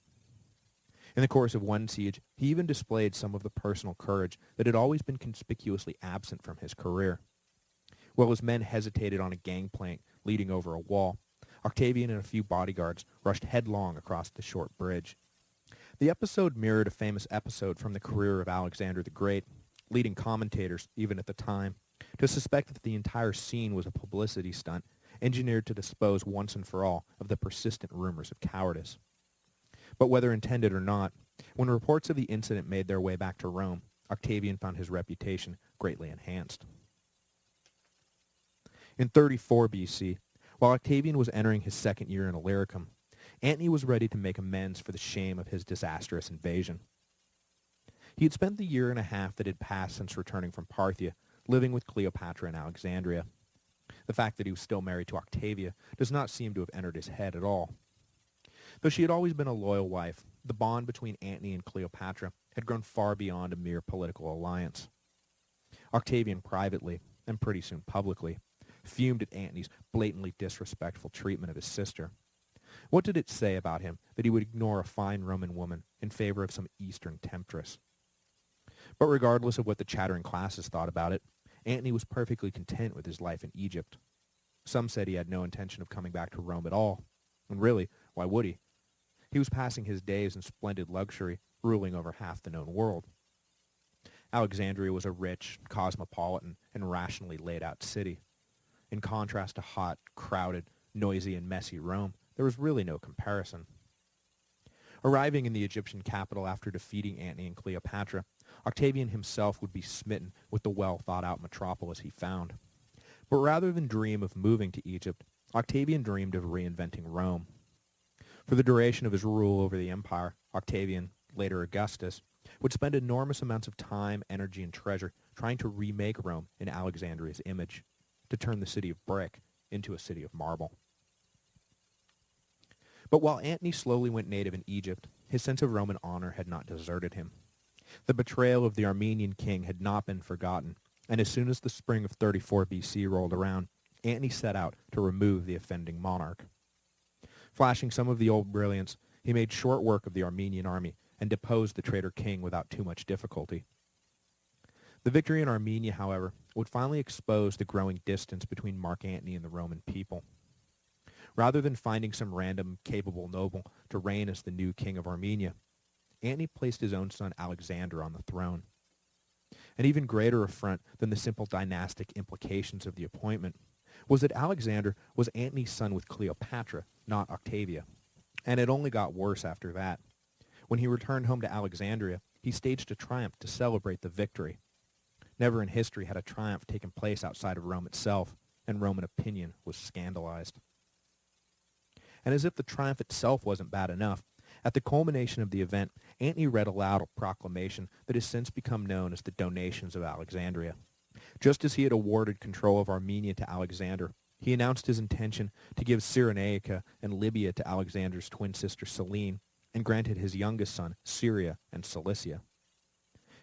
In the course of one siege, he even displayed some of the personal courage that had always been conspicuously absent from his career. While his men hesitated on a gangplank leading over a wall, Octavian and a few bodyguards rushed headlong across the short bridge. The episode mirrored a famous episode from the career of Alexander the Great, leading commentators, even at the time, to suspect that the entire scene was a publicity stunt engineered to dispose once and for all of the persistent rumors of cowardice. But whether intended or not, when reports of the incident made their way back to Rome, Octavian found his reputation greatly enhanced. In 34 BC, while Octavian was entering his second year in Illyricum, Antony was ready to make amends for the shame of his disastrous invasion. He had spent the year and a half that had passed since returning from Parthia, living with Cleopatra in Alexandria. The fact that he was still married to Octavia does not seem to have entered his head at all. Though she had always been a loyal wife, the bond between Antony and Cleopatra had grown far beyond a mere political alliance. Octavian privately, and pretty soon publicly, fumed at Antony's blatantly disrespectful treatment of his sister. What did it say about him that he would ignore a fine Roman woman in favor of some Eastern temptress? But regardless of what the chattering classes thought about it, Antony was perfectly content with his life in Egypt. Some said he had no intention of coming back to Rome at all. And really, why would he? He was passing his days in splendid luxury, ruling over half the known world. Alexandria was a rich, cosmopolitan, and rationally laid-out city. In contrast to hot, crowded, noisy, and messy Rome, there was really no comparison. Arriving in the Egyptian capital after defeating Antony and Cleopatra, Octavian himself would be smitten with the well-thought-out metropolis he found. But rather than dream of moving to Egypt, Octavian dreamed of reinventing Rome. For the duration of his rule over the empire, Octavian, later Augustus, would spend enormous amounts of time, energy, and treasure trying to remake Rome in Alexandria's image, to turn the city of brick into a city of marble. But while Antony slowly went native in Egypt, his sense of Roman honor had not deserted him. The betrayal of the Armenian king had not been forgotten, and as soon as the spring of 34 BC rolled around, Antony set out to remove the offending monarch. Flashing some of the old brilliance, he made short work of the Armenian army and deposed the traitor king without too much difficulty. The victory in Armenia, however, would finally expose the growing distance between Mark Antony and the Roman people. Rather than finding some random, capable noble to reign as the new king of Armenia, Antony placed his own son Alexander on the throne. An even greater affront than the simple dynastic implications of the appointment was that Alexander was Antony's son with Cleopatra, not Octavia. And it only got worse after that. When he returned home to Alexandria, he staged a triumph to celebrate the victory. Never in history had a triumph taken place outside of Rome itself, and Roman opinion was scandalized. And as if the triumph itself wasn't bad enough, at the culmination of the event, Antony read aloud a proclamation that has since become known as the Donations of Alexandria. Just as he had awarded control of Armenia to Alexander, he announced his intention to give Cyrenaica and Libya to Alexander's twin sister Selene, and granted his youngest son Syria and Cilicia.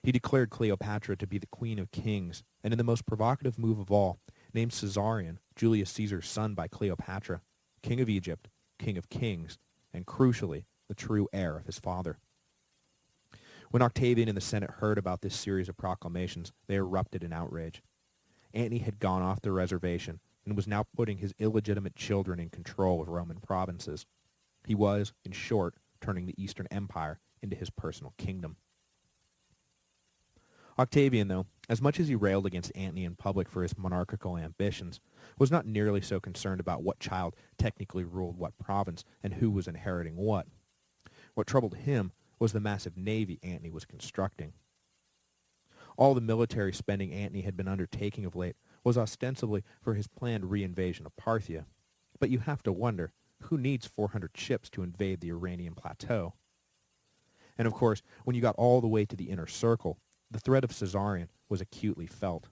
He declared Cleopatra to be the queen of kings, and in the most provocative move of all, named Caesarion, Julius Caesar's son by Cleopatra, king of Egypt, king of kings, and crucially, the true heir of his father. When Octavian and the Senate heard about this series of proclamations, they erupted in outrage. Antony had gone off the reservation and was now putting his illegitimate children in control of Roman provinces. He was, in short, turning the Eastern Empire into his personal kingdom. Octavian, though, as much as he railed against Antony in public for his monarchical ambitions, was not nearly so concerned about what child technically ruled what province and who was inheriting what. What troubled him was the massive navy Antony was constructing. All the military spending Antony had been undertaking of late was ostensibly for his planned reinvasion of Parthia. But you have to wonder, who needs 400 ships to invade the Iranian plateau? And of course, when you got all the way to the inner circle, the threat of Caesarion was acutely felt.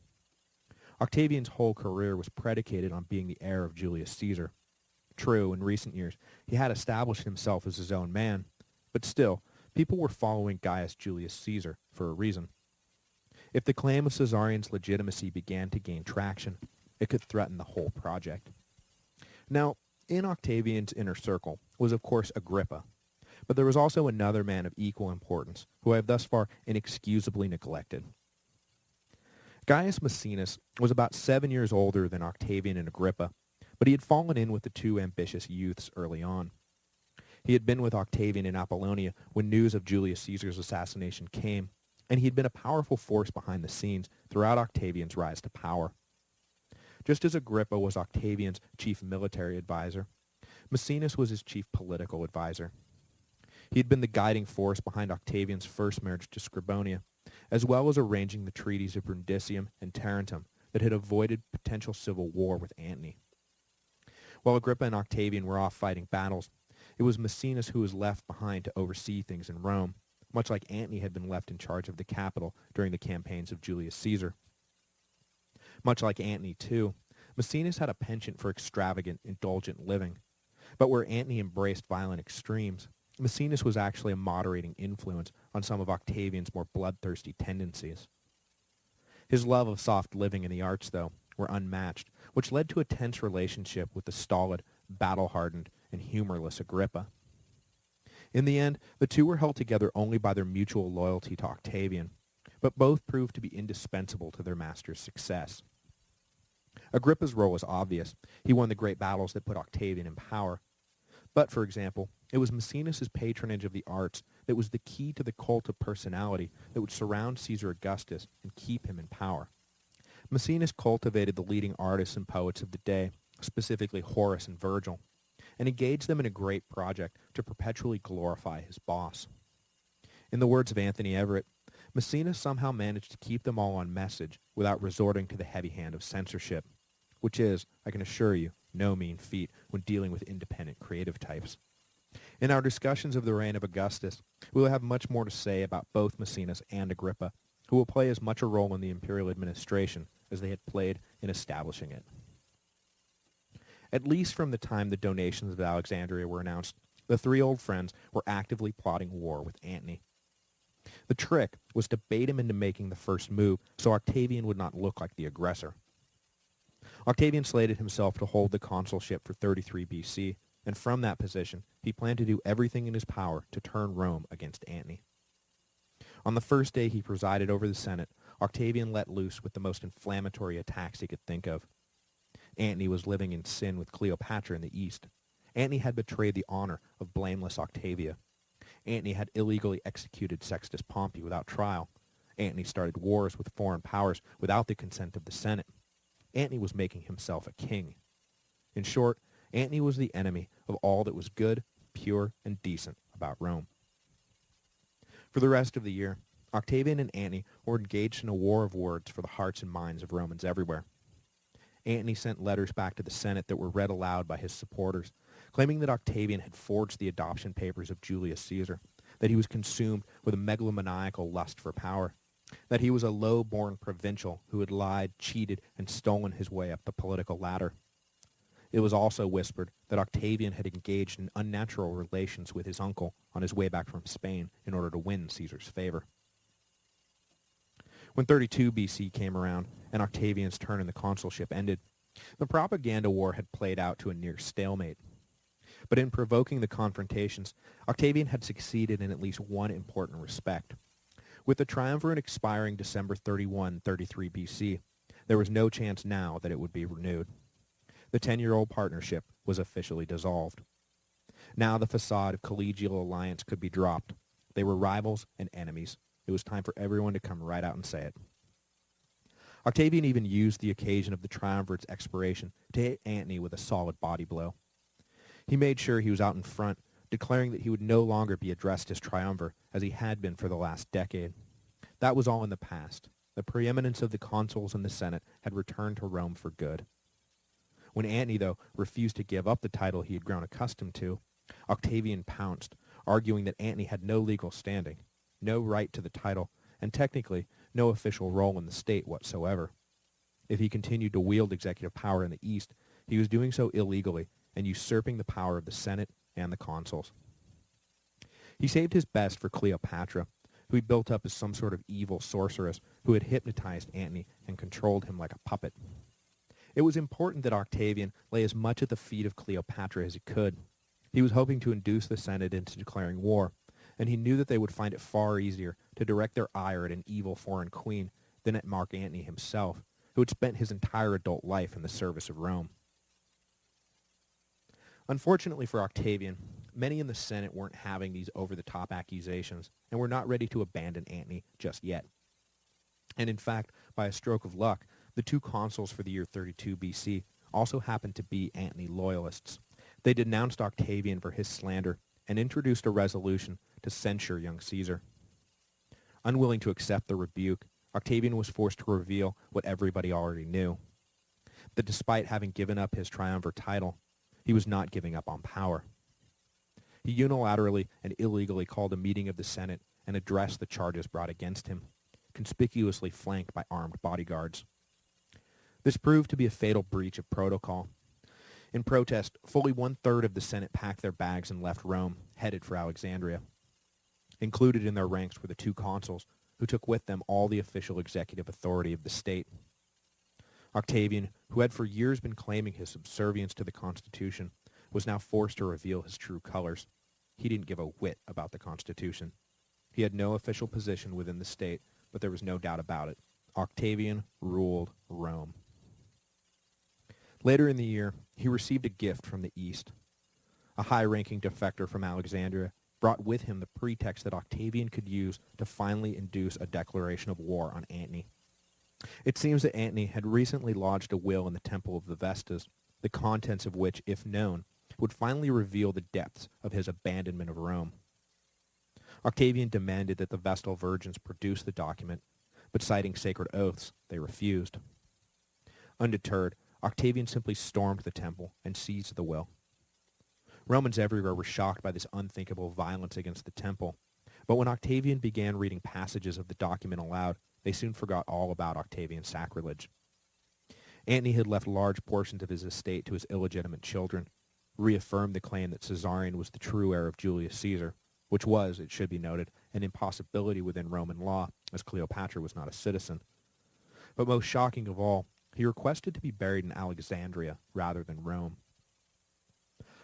Octavian's whole career was predicated on being the heir of Julius Caesar. True, in recent years, he had established himself as his own man, but still, people were following Gaius Julius Caesar for a reason. If the claim of Caesarion's legitimacy began to gain traction, it could threaten the whole project. Now, in Octavian's inner circle was of course Agrippa, but there was also another man of equal importance, who I have thus far inexcusably neglected. Gaius Maecenas was about 7 years older than Octavian and Agrippa, but he had fallen in with the two ambitious youths early on. He had been with Octavian in Apollonia when news of Julius Caesar's assassination came, and he had been a powerful force behind the scenes throughout Octavian's rise to power. Just as Agrippa was Octavian's chief military advisor, Maecenas was his chief political advisor. He had been the guiding force behind Octavian's first marriage to Scribonia, as well as arranging the treaties of Brundisium and Tarentum that had avoided potential civil war with Antony. While Agrippa and Octavian were off fighting battles, it was Maecenas who was left behind to oversee things in Rome, much like Antony had been left in charge of the capital during the campaigns of Julius Caesar. Much like Antony, too, Maecenas had a penchant for extravagant, indulgent living, but where Antony embraced violent extremes, Maecenas was actually a moderating influence on some of Octavian's more bloodthirsty tendencies. His love of soft living and the arts, though, were unmatched, which led to a tense relationship with the stolid, battle-hardened, and humorless Agrippa. In the end, the two were held together only by their mutual loyalty to Octavian, but both proved to be indispensable to their master's success. Agrippa's role was obvious. He won the great battles that put Octavian in power. But, for example, it was Maecenas' patronage of the arts that was the key to the cult of personality that would surround Caesar Augustus and keep him in power. Maecenas cultivated the leading artists and poets of the day, specifically Horace and Virgil, and engaged them in a great project to perpetually glorify his boss. In the words of Anthony Everett, Maecenas somehow managed to keep them all on message without resorting to the heavy hand of censorship, which is, I can assure you, no mean feat when dealing with independent creative types. In our discussions of the reign of Augustus, we will have much more to say about both Maecenas and Agrippa, who will play as much a role in the imperial administration as they had played in establishing it. At least from the time the donations of Alexandria were announced, the three old friends were actively plotting war with Antony. The trick was to bait him into making the first move so Octavian would not look like the aggressor. Octavian slated himself to hold the consulship for 33 BC, and from that position, he planned to do everything in his power to turn Rome against Antony. On the first day he presided over the Senate, Octavian let loose with the most inflammatory attacks he could think of. Antony was living in sin with Cleopatra in the east. Antony had betrayed the honor of blameless Octavia. Antony had illegally executed Sextus Pompey without trial. Antony started wars with foreign powers without the consent of the Senate. Antony was making himself a king. In short, Antony was the enemy of all that was good, pure, and decent about Rome. For the rest of the year, Octavian and Antony were engaged in a war of words for the hearts and minds of Romans everywhere. Antony sent letters back to the Senate that were read aloud by his supporters, claiming that Octavian had forged the adoption papers of Julius Caesar, that he was consumed with a megalomaniacal lust for power, that he was a low-born provincial who had lied, cheated, and stolen his way up the political ladder. It was also whispered that Octavian had engaged in unnatural relations with his uncle on his way back from Spain in order to win Caesar's favor. When 32 BC came around and Octavian's turn in the consulship ended, the propaganda war had played out to a near stalemate. But in provoking the confrontations, Octavian had succeeded in at least one important respect. With the triumvirate expiring December 31, 33 BC, there was no chance now that it would be renewed. The 10-year-old partnership was officially dissolved. Now the facade of collegial alliance could be dropped. They were rivals and enemies. It was time for everyone to come right out and say it. Octavian even used the occasion of the triumvirate's expiration to hit Antony with a solid body blow. He made sure he was out in front, declaring that he would no longer be addressed as triumvir as he had been for the last decade. That was all in the past. The preeminence of the consuls and the Senate had returned to Rome for good. When Antony, though, refused to give up the title he had grown accustomed to, Octavian pounced, arguing that Antony had no legal standing, no right to the title, and technically no official role in the state whatsoever. If he continued to wield executive power in the East, he was doing so illegally and usurping the power of the Senate and the consuls. He saved his best for Cleopatra, who he built up as some sort of evil sorceress who had hypnotized Antony and controlled him like a puppet. It was important that Octavian lay as much at the feet of Cleopatra as he could. He was hoping to induce the Senate into declaring war, and he knew that they would find it far easier to direct their ire at an evil foreign queen than at Mark Antony himself, who had spent his entire adult life in the service of Rome. Unfortunately for Octavian, many in the Senate weren't having these over-the-top accusations and were not ready to abandon Antony just yet. And in fact, by a stroke of luck, the two consuls for the year 32 BC also happened to be Antony loyalists. They denounced Octavian for his slander and introduced a resolution to censure young Caesar. Unwilling to accept the rebuke, Octavian was forced to reveal what everybody already knew, that despite having given up his triumvir title, he was not giving up on power. He unilaterally and illegally called a meeting of the Senate and addressed the charges brought against him, conspicuously flanked by armed bodyguards. This proved to be a fatal breach of protocol. In protest, fully one-third of the Senate packed their bags and left Rome, headed for Alexandria. Included in their ranks were the two consuls, who took with them all the official executive authority of the state. Octavian, who had for years been claiming his subservience to the Constitution, was now forced to reveal his true colors. He didn't give a whit about the Constitution. He had no official position within the state, but there was no doubt about it. Octavian ruled Rome. Later in the year, he received a gift from the East. A high-ranking defector from Alexandria brought with him the pretext that Octavian could use to finally induce a declaration of war on Antony. It seems that Antony had recently lodged a will in the Temple of the Vestas, the contents of which, if known, would finally reveal the depths of his abandonment of Rome. Octavian demanded that the Vestal virgins produce the document, but citing sacred oaths, they refused. Undeterred, Octavian simply stormed the temple and seized the will. Romans everywhere were shocked by this unthinkable violence against the temple, but when Octavian began reading passages of the document aloud, they soon forgot all about Octavian's sacrilege. Antony had left large portions of his estate to his illegitimate children, reaffirmed the claim that Caesarion was the true heir of Julius Caesar, which was, it should be noted, an impossibility within Roman law, as Cleopatra was not a citizen. But most shocking of all, he requested to be buried in Alexandria rather than Rome.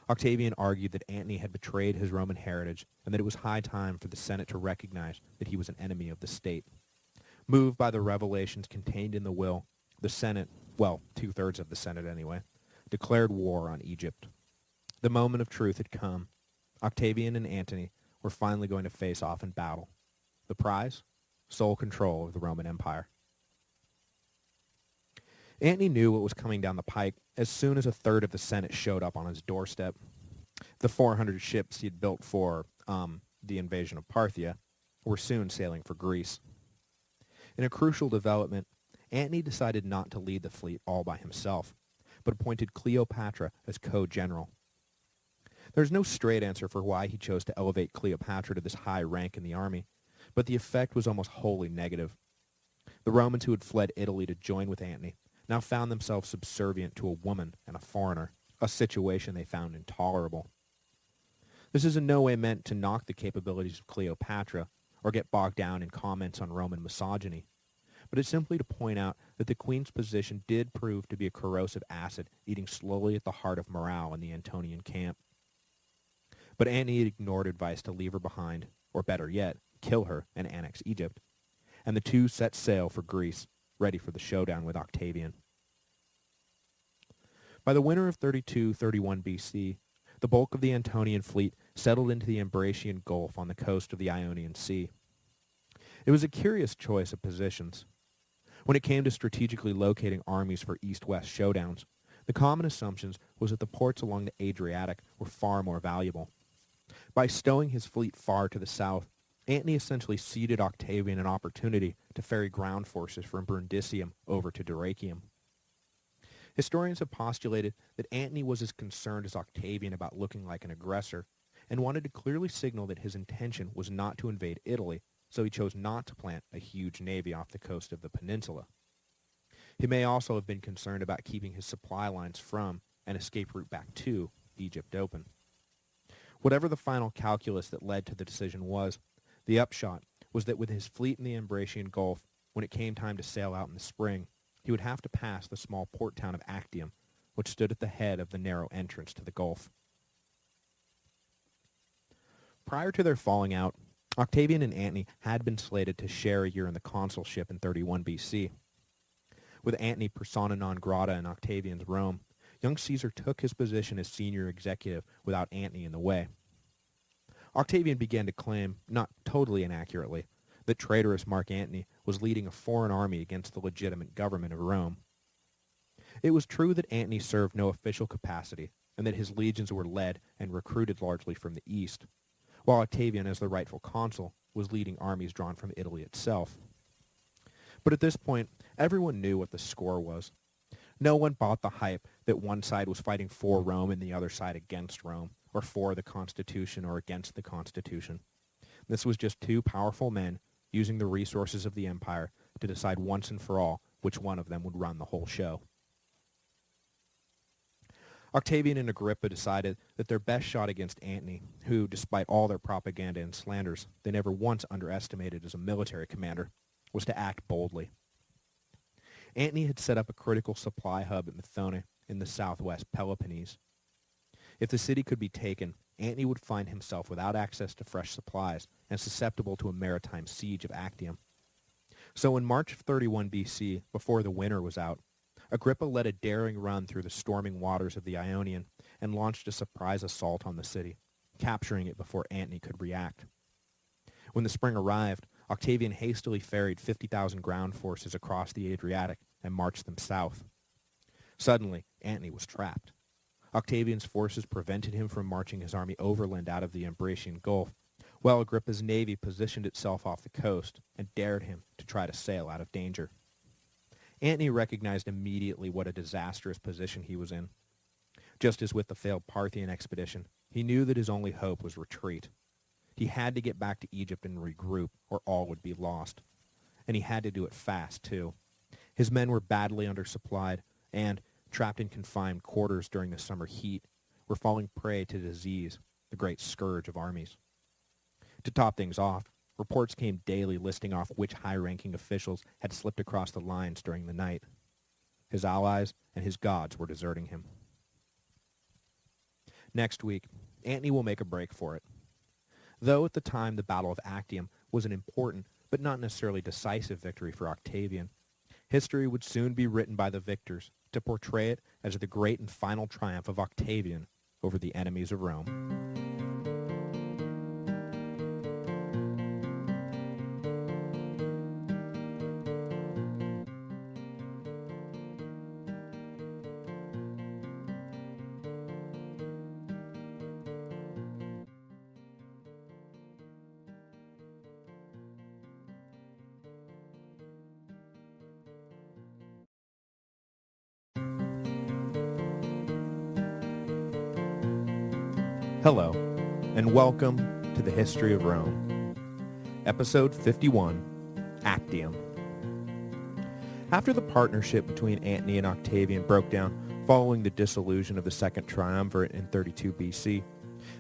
Octavian argued that Antony had betrayed his Roman heritage and that it was high time for the Senate to recognize that he was an enemy of the state. Moved by the revelations contained in the will, the Senate, well, two-thirds of the Senate anyway, declared war on Egypt. The moment of truth had come. Octavian and Antony were finally going to face off in battle. The prize? Sole control of the Roman Empire. Antony knew what was coming down the pike as soon as a third of the Senate showed up on his doorstep. The 400 ships he had built for the invasion of Parthia were soon sailing for Greece. In a crucial development, Antony decided not to lead the fleet all by himself, but appointed Cleopatra as co-general. There's no straight answer for why he chose to elevate Cleopatra to this high rank in the army, but the effect was almost wholly negative. The Romans who had fled Italy to join with Antony now found themselves subservient to a woman and a foreigner, a situation they found intolerable. This is in no way meant to knock the capabilities of Cleopatra or get bogged down in comments on Roman misogyny, but it's simply to point out that the queen's position did prove to be a corrosive acid eating slowly at the heart of morale in the Antonian camp. But Antony ignored advice to leave her behind, or better yet, kill her and annex Egypt, and the two set sail for Greece, ready for the showdown with Octavian. By the winter of 32-31 BC, the bulk of the Antonian fleet settled into the Ambracian Gulf on the coast of the Ionian Sea. It was a curious choice of positions. When it came to strategically locating armies for east-west showdowns, the common assumptions was that the ports along the Adriatic were far more valuable. By stowing his fleet far to the south, Antony essentially ceded Octavian an opportunity to ferry ground forces from Brundisium over to Dyrrhachium. Historians have postulated that Antony was as concerned as Octavian about looking like an aggressor, and wanted to clearly signal that his intention was not to invade Italy, so he chose not to plant a huge navy off the coast of the peninsula. He may also have been concerned about keeping his supply lines from, and escape route back to, Egypt open. Whatever the final calculus that led to the decision was, the upshot was that with his fleet in the Ambracian Gulf, when it came time to sail out in the spring, he would have to pass the small port town of Actium, which stood at the head of the narrow entrance to the Gulf. Prior to their falling out, Octavian and Antony had been slated to share a year in the consulship in 31 BC. With Antony persona non grata in Octavian's Rome, young Caesar took his position as senior executive without Antony in the way. Octavian began to claim, not totally inaccurately, that traitorous Mark Antony was leading a foreign army against the legitimate government of Rome. It was true that Antony served no official capacity, and that his legions were led and recruited largely from the east, while Octavian, as the rightful consul, was leading armies drawn from Italy itself. But at this point, everyone knew what the score was. No one bought the hype that one side was fighting for Rome and the other side against Rome, or for the Constitution or against the Constitution. This was just two powerful men using the resources of the empire to decide once and for all which one of them would run the whole show. Octavian and Agrippa decided that their best shot against Antony, who, despite all their propaganda and slanders, they never once underestimated as a military commander, was to act boldly. Antony had set up a critical supply hub at Methone in the southwest Peloponnese. If the city could be taken, Antony would find himself without access to fresh supplies and susceptible to a maritime siege of Actium. So in March of 31 BC, before the winter was out, Agrippa led a daring run through the storming waters of the Ionian and launched a surprise assault on the city, capturing it before Antony could react. When the spring arrived, Octavian hastily ferried 50,000 ground forces across the Adriatic and marched them south. Suddenly, Antony was trapped. Octavian's forces prevented him from marching his army overland out of the Ambracian Gulf, while Agrippa's navy positioned itself off the coast and dared him to try to sail out of danger. Antony recognized immediately what a disastrous position he was in. Just as with the failed Parthian expedition, he knew that his only hope was retreat. He had to get back to Egypt and regroup, or all would be lost. And he had to do it fast, too. His men were badly undersupplied, and, trapped in confined quarters during the summer heat, were falling prey to disease, the great scourge of armies. To top things off, reports came daily listing off which high-ranking officials had slipped across the lines during the night. His allies and his gods were deserting him. Next week, Antony will make a break for it. Though at the time the Battle of Actium was an important but not necessarily decisive victory for Octavian, history would soon be written by the victors to portray it as the great and final triumph of Octavian over the enemies of Rome. Hello, and welcome to the History of Rome. Episode 51, Actium. After the partnership between Antony and Octavian broke down, Following the dissolution of the Second Triumvirate in 32 BC,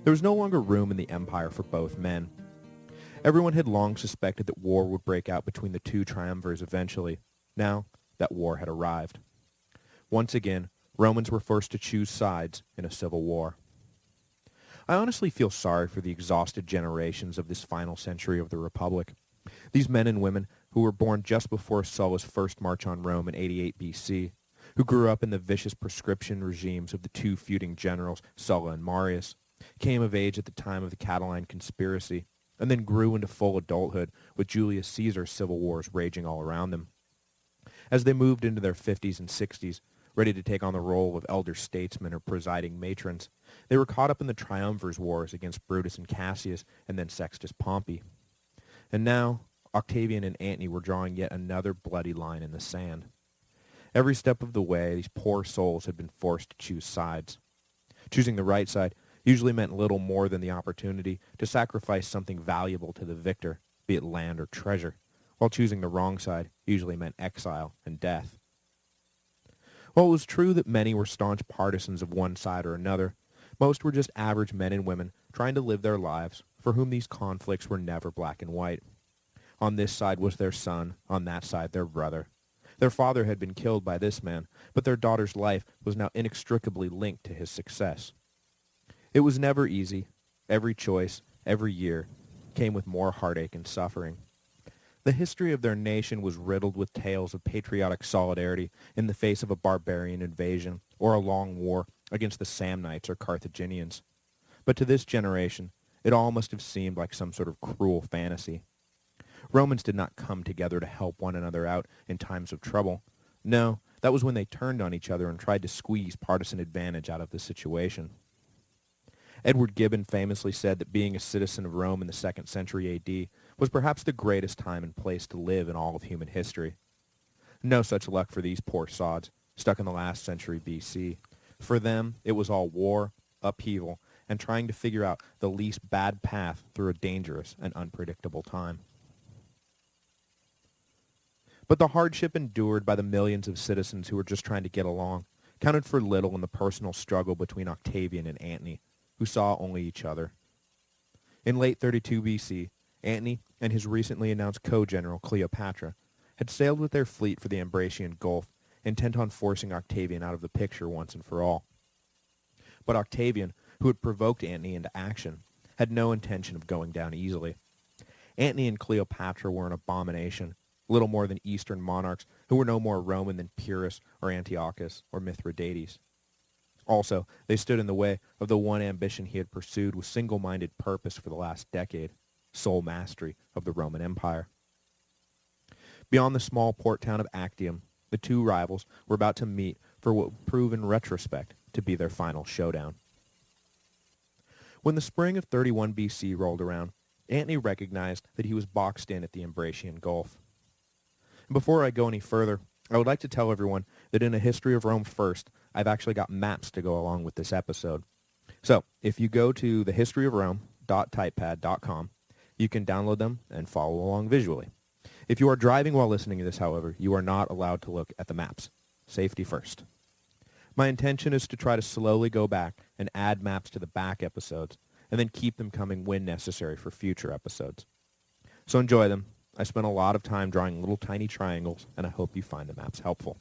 there was no longer room in the empire for both men. Everyone had long suspected that war would break out between the two triumvirs eventually. Now, that war had arrived. Once again, Romans were forced to choose sides in a civil war. I honestly feel sorry for the exhausted generations of this final century of the Republic. These men and women who were born just before Sulla's first march on Rome in 88 BC, who grew up in the vicious proscription regimes of the two feuding generals, Sulla and Marius, came of age at the time of the Catiline conspiracy, and then grew into full adulthood with Julius Caesar's civil wars raging all around them. As they moved into their 50s and 60s, ready to take on the role of elder statesmen or presiding matrons, they were caught up in the triumvirs' wars against Brutus and Cassius and then Sextus Pompey. And now, Octavian and Antony were drawing yet another bloody line in the sand. Every step of the way, these poor souls had been forced to choose sides. Choosing the right side usually meant little more than the opportunity to sacrifice something valuable to the victor, be it land or treasure, while choosing the wrong side usually meant exile and death. While it was true that many were staunch partisans of one side or another, most were just average men and women trying to live their lives, for whom these conflicts were never black and white. On this side was their son, on that side their brother. Their father had been killed by this man, but their daughter's life was now inextricably linked to his success. It was never easy. Every choice, every year, came with more heartache and suffering. The history of their nation was riddled with tales of patriotic solidarity in the face of a barbarian invasion or a long war against the Samnites or Carthaginians. But to this generation, it all must have seemed like some sort of cruel fantasy. Romans did not come together to help one another out in times of trouble. No, that was when they turned on each other and tried to squeeze partisan advantage out of the situation. Edward Gibbon famously said that being a citizen of Rome in the 2nd century AD was perhaps the greatest time and place to live in all of human history. No such luck for these poor sods, stuck in the last century BC. For them, it was all war, upheaval, and trying to figure out the least bad path through a dangerous and unpredictable time. But the hardship endured by the millions of citizens who were just trying to get along counted for little in the personal struggle between Octavian and Antony, who saw only each other. In late 32 BC, Antony and his recently announced co-general Cleopatra had sailed with their fleet for the Ambracian Gulf, intent on forcing Octavian out of the picture once and for all. But Octavian, who had provoked Antony into action, had no intention of going down easily. Antony and Cleopatra were an abomination, little more than Eastern monarchs who were no more Roman than Pyrrhus or Antiochus or Mithridates. Also, they stood in the way of the one ambition he had pursued with single-minded purpose for the last decade, sole mastery of the Roman Empire. Beyond the small port town of Actium, the two rivals were about to meet for what would prove in retrospect to be their final showdown. When the spring of 31 BC rolled around, Antony recognized that he was boxed in at the Ambracian Gulf. And before I go any further, I would like to tell everyone that in A History of Rome First, I've actually got maps to go along with this episode. So, if you go to thehistoryofrome.typepad.com, you can download them and follow along visually. If you are driving while listening to this, however, you are not allowed to look at the maps. Safety first. My intention is to try to slowly go back and add maps to the back episodes, and then keep them coming when necessary for future episodes. So enjoy them. I spent a lot of time drawing little tiny triangles, and I hope you find the maps helpful.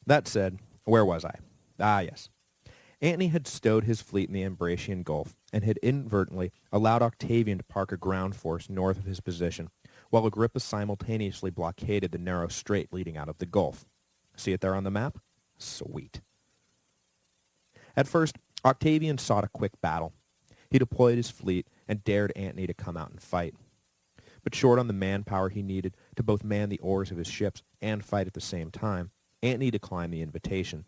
That said, where was I? Ah, yes. Antony had stowed his fleet in the Ambracian Gulf and had inadvertently allowed Octavian to park a ground force north of his position, while Agrippa simultaneously blockaded the narrow strait leading out of the Gulf. See it there on the map? Sweet. At first, Octavian sought a quick battle. He deployed his fleet and dared Antony to come out and fight. But short on the manpower he needed to both man the oars of his ships and fight at the same time, Antony declined the invitation.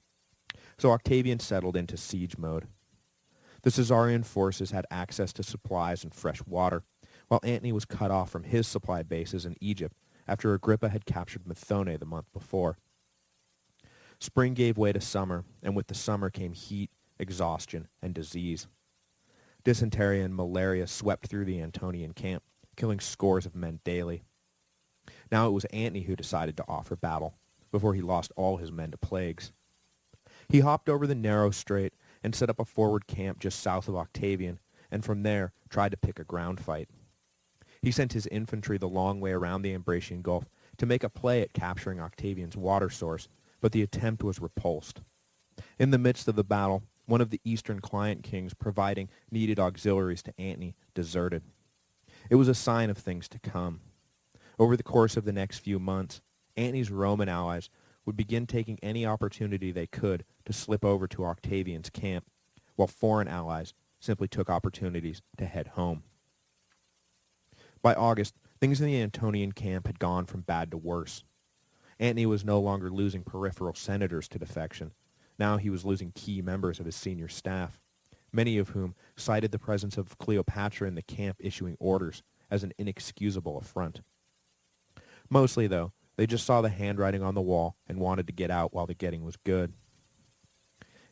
So Octavian settled into siege mode. The Caesarian forces had access to supplies and fresh water, while Antony was cut off from his supply bases in Egypt after Agrippa had captured Methone the month before. Spring gave way to summer, and with the summer came heat, exhaustion, and disease. Dysentery and malaria swept through the Antonian camp, killing scores of men daily. Now it was Antony who decided to offer battle, before he lost all his men to plagues. He hopped over the narrow strait and set up a forward camp just south of Octavian, and from there tried to pick a ground fight. He sent his infantry the long way around the Ambracian Gulf to make a play at capturing Octavian's water source, but the attempt was repulsed. In the midst of the battle, one of the eastern client kings providing needed auxiliaries to Antony deserted. It was a sign of things to come. Over the course of the next few months, Antony's Roman allies would begin taking any opportunity they could to slip over to Octavian's camp, while foreign allies simply took opportunities to head home. By August, things in the Antonian camp had gone from bad to worse. Antony was no longer losing peripheral senators to defection. Now he was losing key members of his senior staff, many of whom cited the presence of Cleopatra in the camp issuing orders as an inexcusable affront. Mostly, though, they just saw the handwriting on the wall and wanted to get out while the getting was good.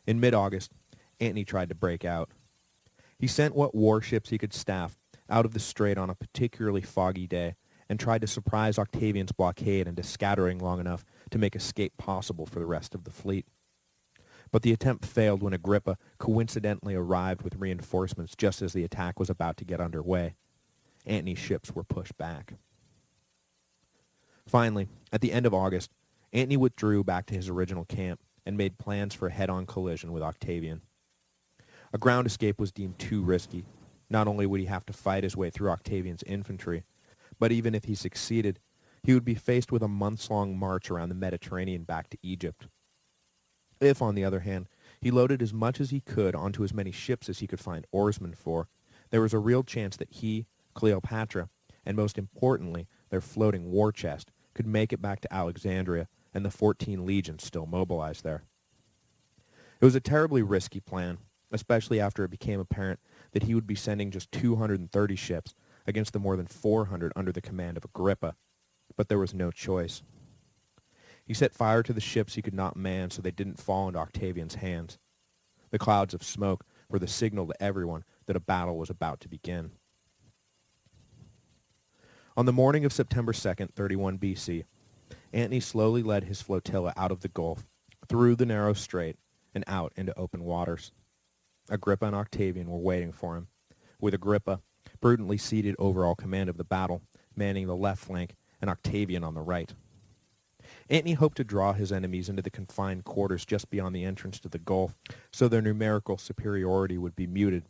In mid-August, Antony tried to break out. He sent what warships he could staff out of the strait on a particularly foggy day and tried to surprise Octavian's blockade into scattering long enough to make escape possible for the rest of the fleet. But the attempt failed when Agrippa coincidentally arrived with reinforcements just as the attack was about to get underway. Antony's ships were pushed back. Finally, at the end of August, Antony withdrew back to his original camp and made plans for a head-on collision with Octavian. A ground escape was deemed too risky. Not only would he have to fight his way through Octavian's infantry, but even if he succeeded, he would be faced with a months-long march around the Mediterranean back to Egypt. If, on the other hand, he loaded as much as he could onto as many ships as he could find oarsmen for, there was a real chance that he, Cleopatra, and most importantly, their floating war chest, could make it back to Alexandria and the 14 legions still mobilized there. It was a terribly risky plan, especially after it became apparent that he would be sending just 230 ships against the more than 400 under the command of Agrippa, but there was no choice. He set fire to the ships he could not man so they didn't fall into Octavian's hands. The clouds of smoke were the signal to everyone that a battle was about to begin. On the morning of September 2nd, 31 BC, Antony slowly led his flotilla out of the Gulf, through the narrow strait, and out into open waters. Agrippa and Octavian were waiting for him, with Agrippa, prudently seated over all command of the battle, manning the left flank, and Octavian on the right. Antony hoped to draw his enemies into the confined quarters just beyond the entrance to the Gulf, so their numerical superiority would be muted.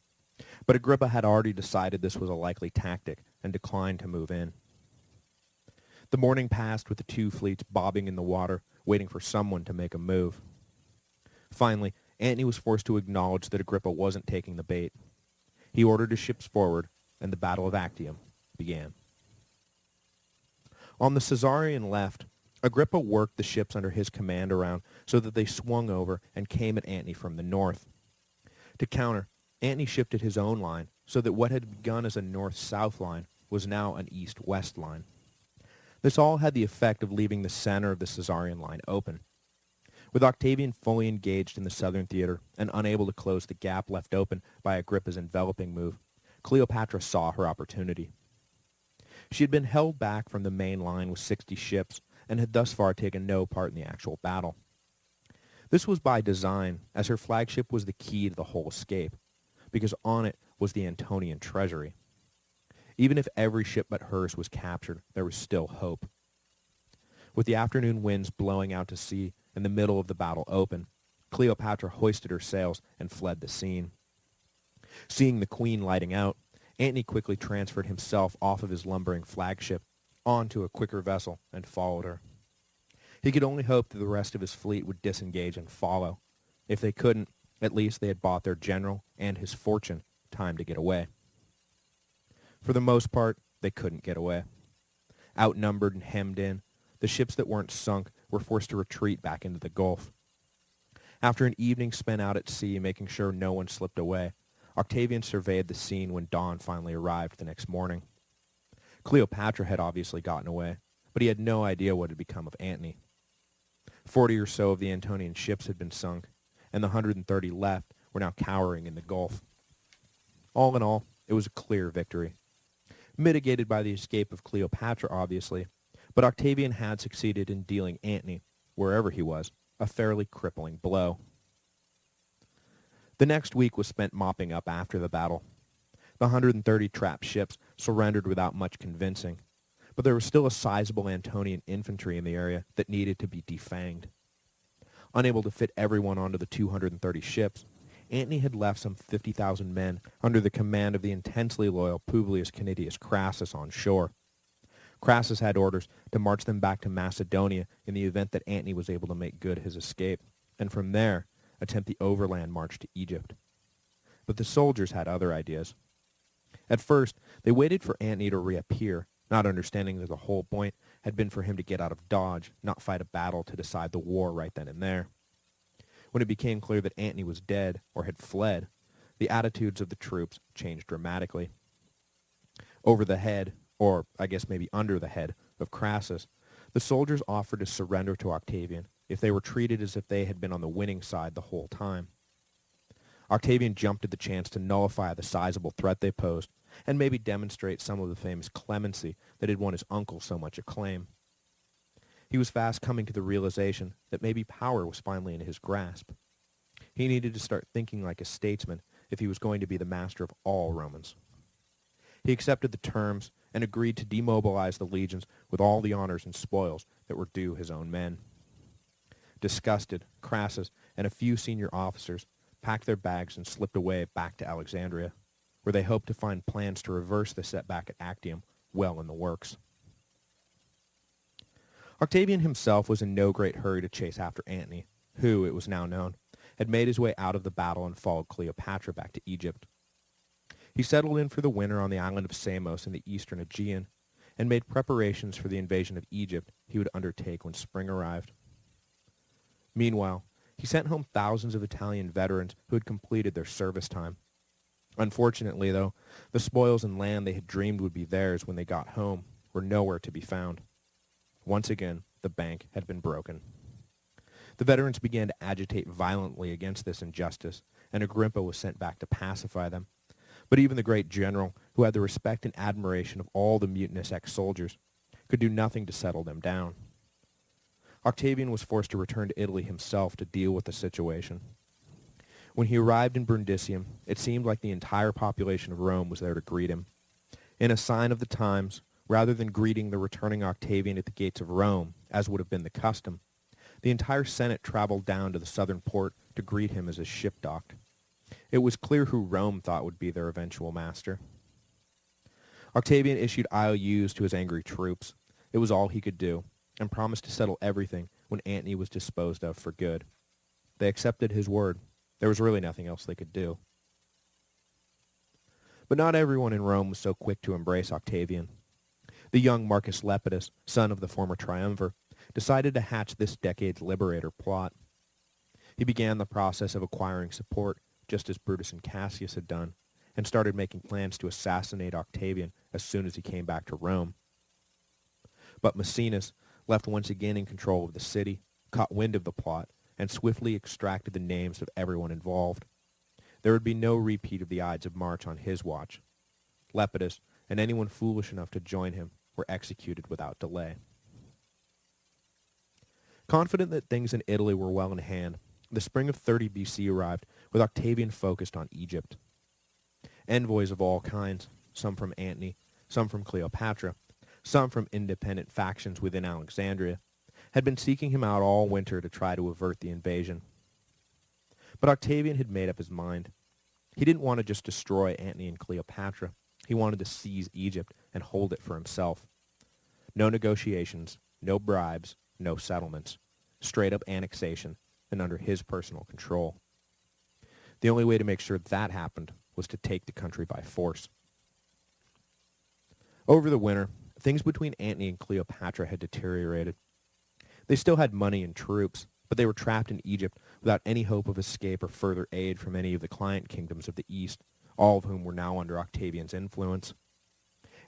But Agrippa had already decided this was a likely tactic and declined to move in. The morning passed with the two fleets bobbing in the water, waiting for someone to make a move. Finally, Antony was forced to acknowledge that Agrippa wasn't taking the bait. He ordered his ships forward, and the Battle of Actium began. On the Caesarian left, Agrippa worked the ships under his command around so that they swung over and came at Antony from the north. To counter, Antony shifted his own line so that what had begun as a north-south line was now an east-west line. This all had the effect of leaving the center of the Caesarian line open. With Octavian fully engaged in the southern theater and unable to close the gap left open by Agrippa's enveloping move, Cleopatra saw her opportunity. She had been held back from the main line with 60 ships and had thus far taken no part in the actual battle. This was by design, as her flagship was the key to the whole escape, because on it was the Antonian treasury. Even if every ship but hers was captured, there was still hope. With the afternoon winds blowing out to sea and the middle of the battle open, Cleopatra hoisted her sails and fled the scene. Seeing the queen lighting out, Antony quickly transferred himself off of his lumbering flagship onto a quicker vessel and followed her. He could only hope that the rest of his fleet would disengage and follow. If they couldn't, at least they had bought their general and his fortune time to get away. For the most part, they couldn't get away. Outnumbered and hemmed in, the ships that weren't sunk were forced to retreat back into the Gulf. After an evening spent out at sea making sure no one slipped away, Octavian surveyed the scene when dawn finally arrived the next morning. Cleopatra had obviously gotten away, but he had no idea what had become of Antony. 40 or so of the Antonian ships had been sunk, and the 130 left were now cowering in the Gulf. All in all, it was a clear victory. Mitigated by the escape of Cleopatra, obviously, but Octavian had succeeded in dealing Antony, wherever he was, a fairly crippling blow. The next week was spent mopping up after the battle. The 130 trapped ships surrendered without much convincing, but there was still a sizable Antonian infantry in the area that needed to be defanged. Unable to fit everyone onto the 230 ships, Antony had left some 50,000 men under the command of the intensely loyal Publius Canidius Crassus on shore. Crassus had orders to march them back to Macedonia in the event that Antony was able to make good his escape, and from there attempt the overland march to Egypt. But the soldiers had other ideas. At first, they waited for Antony to reappear, not understanding that the whole point had been for him to get out of Dodge, not fight a battle to decide the war right then and there. When it became clear that Antony was dead or had fled, the attitudes of the troops changed dramatically. Over the head, or I guess maybe under the head, of Crassus, the soldiers offered to surrender to Octavian if they were treated as if they had been on the winning side the whole time. Octavian jumped at the chance to nullify the sizable threat they posed, and maybe demonstrate some of the famous clemency that had won his uncle so much acclaim. He was fast coming to the realization that maybe power was finally in his grasp. He needed to start thinking like a statesman if he was going to be the master of all Romans. He accepted the terms and agreed to demobilize the legions with all the honors and spoils that were due his own men. Disgusted, Crassus and a few senior officers packed their bags and slipped away back to Alexandria, where they hoped to find plans to reverse the setback at Actium well in the works. Octavian himself was in no great hurry to chase after Antony, who, it was now known, had made his way out of the battle and followed Cleopatra back to Egypt. He settled in for the winter on the island of Samos in the eastern Aegean, and made preparations for the invasion of Egypt he would undertake when spring arrived. Meanwhile, he sent home thousands of Italian veterans who had completed their service time. Unfortunately, though, the spoils and land they had dreamed would be theirs when they got home were nowhere to be found. Once again, the bank had been broken. The veterans began to agitate violently against this injustice, and Agrippa was sent back to pacify them. But even the great general, who had the respect and admiration of all the mutinous ex-soldiers, could do nothing to settle them down. Octavian was forced to return to Italy himself to deal with the situation. When he arrived in Brundisium, it seemed like the entire population of Rome was there to greet him. In a sign of the times, rather than greeting the returning Octavian at the gates of Rome, as would have been the custom, the entire Senate traveled down to the southern port to greet him as his ship docked. It was clear who Rome thought would be their eventual master. Octavian issued IOUs to his angry troops. It was all he could do, and promised to settle everything when Antony was disposed of for good. They accepted his word. There was really nothing else they could do. But not everyone in Rome was so quick to embrace Octavian. The young Marcus Lepidus, son of the former triumvir, decided to hatch this decade's liberator plot. He began the process of acquiring support, just as Brutus and Cassius had done, and started making plans to assassinate Octavian as soon as he came back to Rome. But Maecenas, left once again in control of the city, caught wind of the plot, and swiftly extracted the names of everyone involved. There would be no repeat of the Ides of March on his watch. Lepidus, and anyone foolish enough to join him, were executed without delay. Confident that things in Italy were well in hand, the spring of 30 BC arrived, with Octavian focused on Egypt. Envoys of all kinds, some from Antony, some from Cleopatra, some from independent factions within Alexandria, had been seeking him out all winter to try to avert the invasion. But Octavian had made up his mind. He didn't want to just destroy Antony and Cleopatra. He wanted to seize Egypt and hold it for himself. No negotiations, no bribes, no settlements. Straight-up annexation and under his personal control. The only way to make sure that happened was to take the country by force. Over the winter, things between Antony and Cleopatra had deteriorated. They still had money and troops, but they were trapped in Egypt without any hope of escape or further aid from any of the client kingdoms of the East, all of whom were now under Octavian's influence.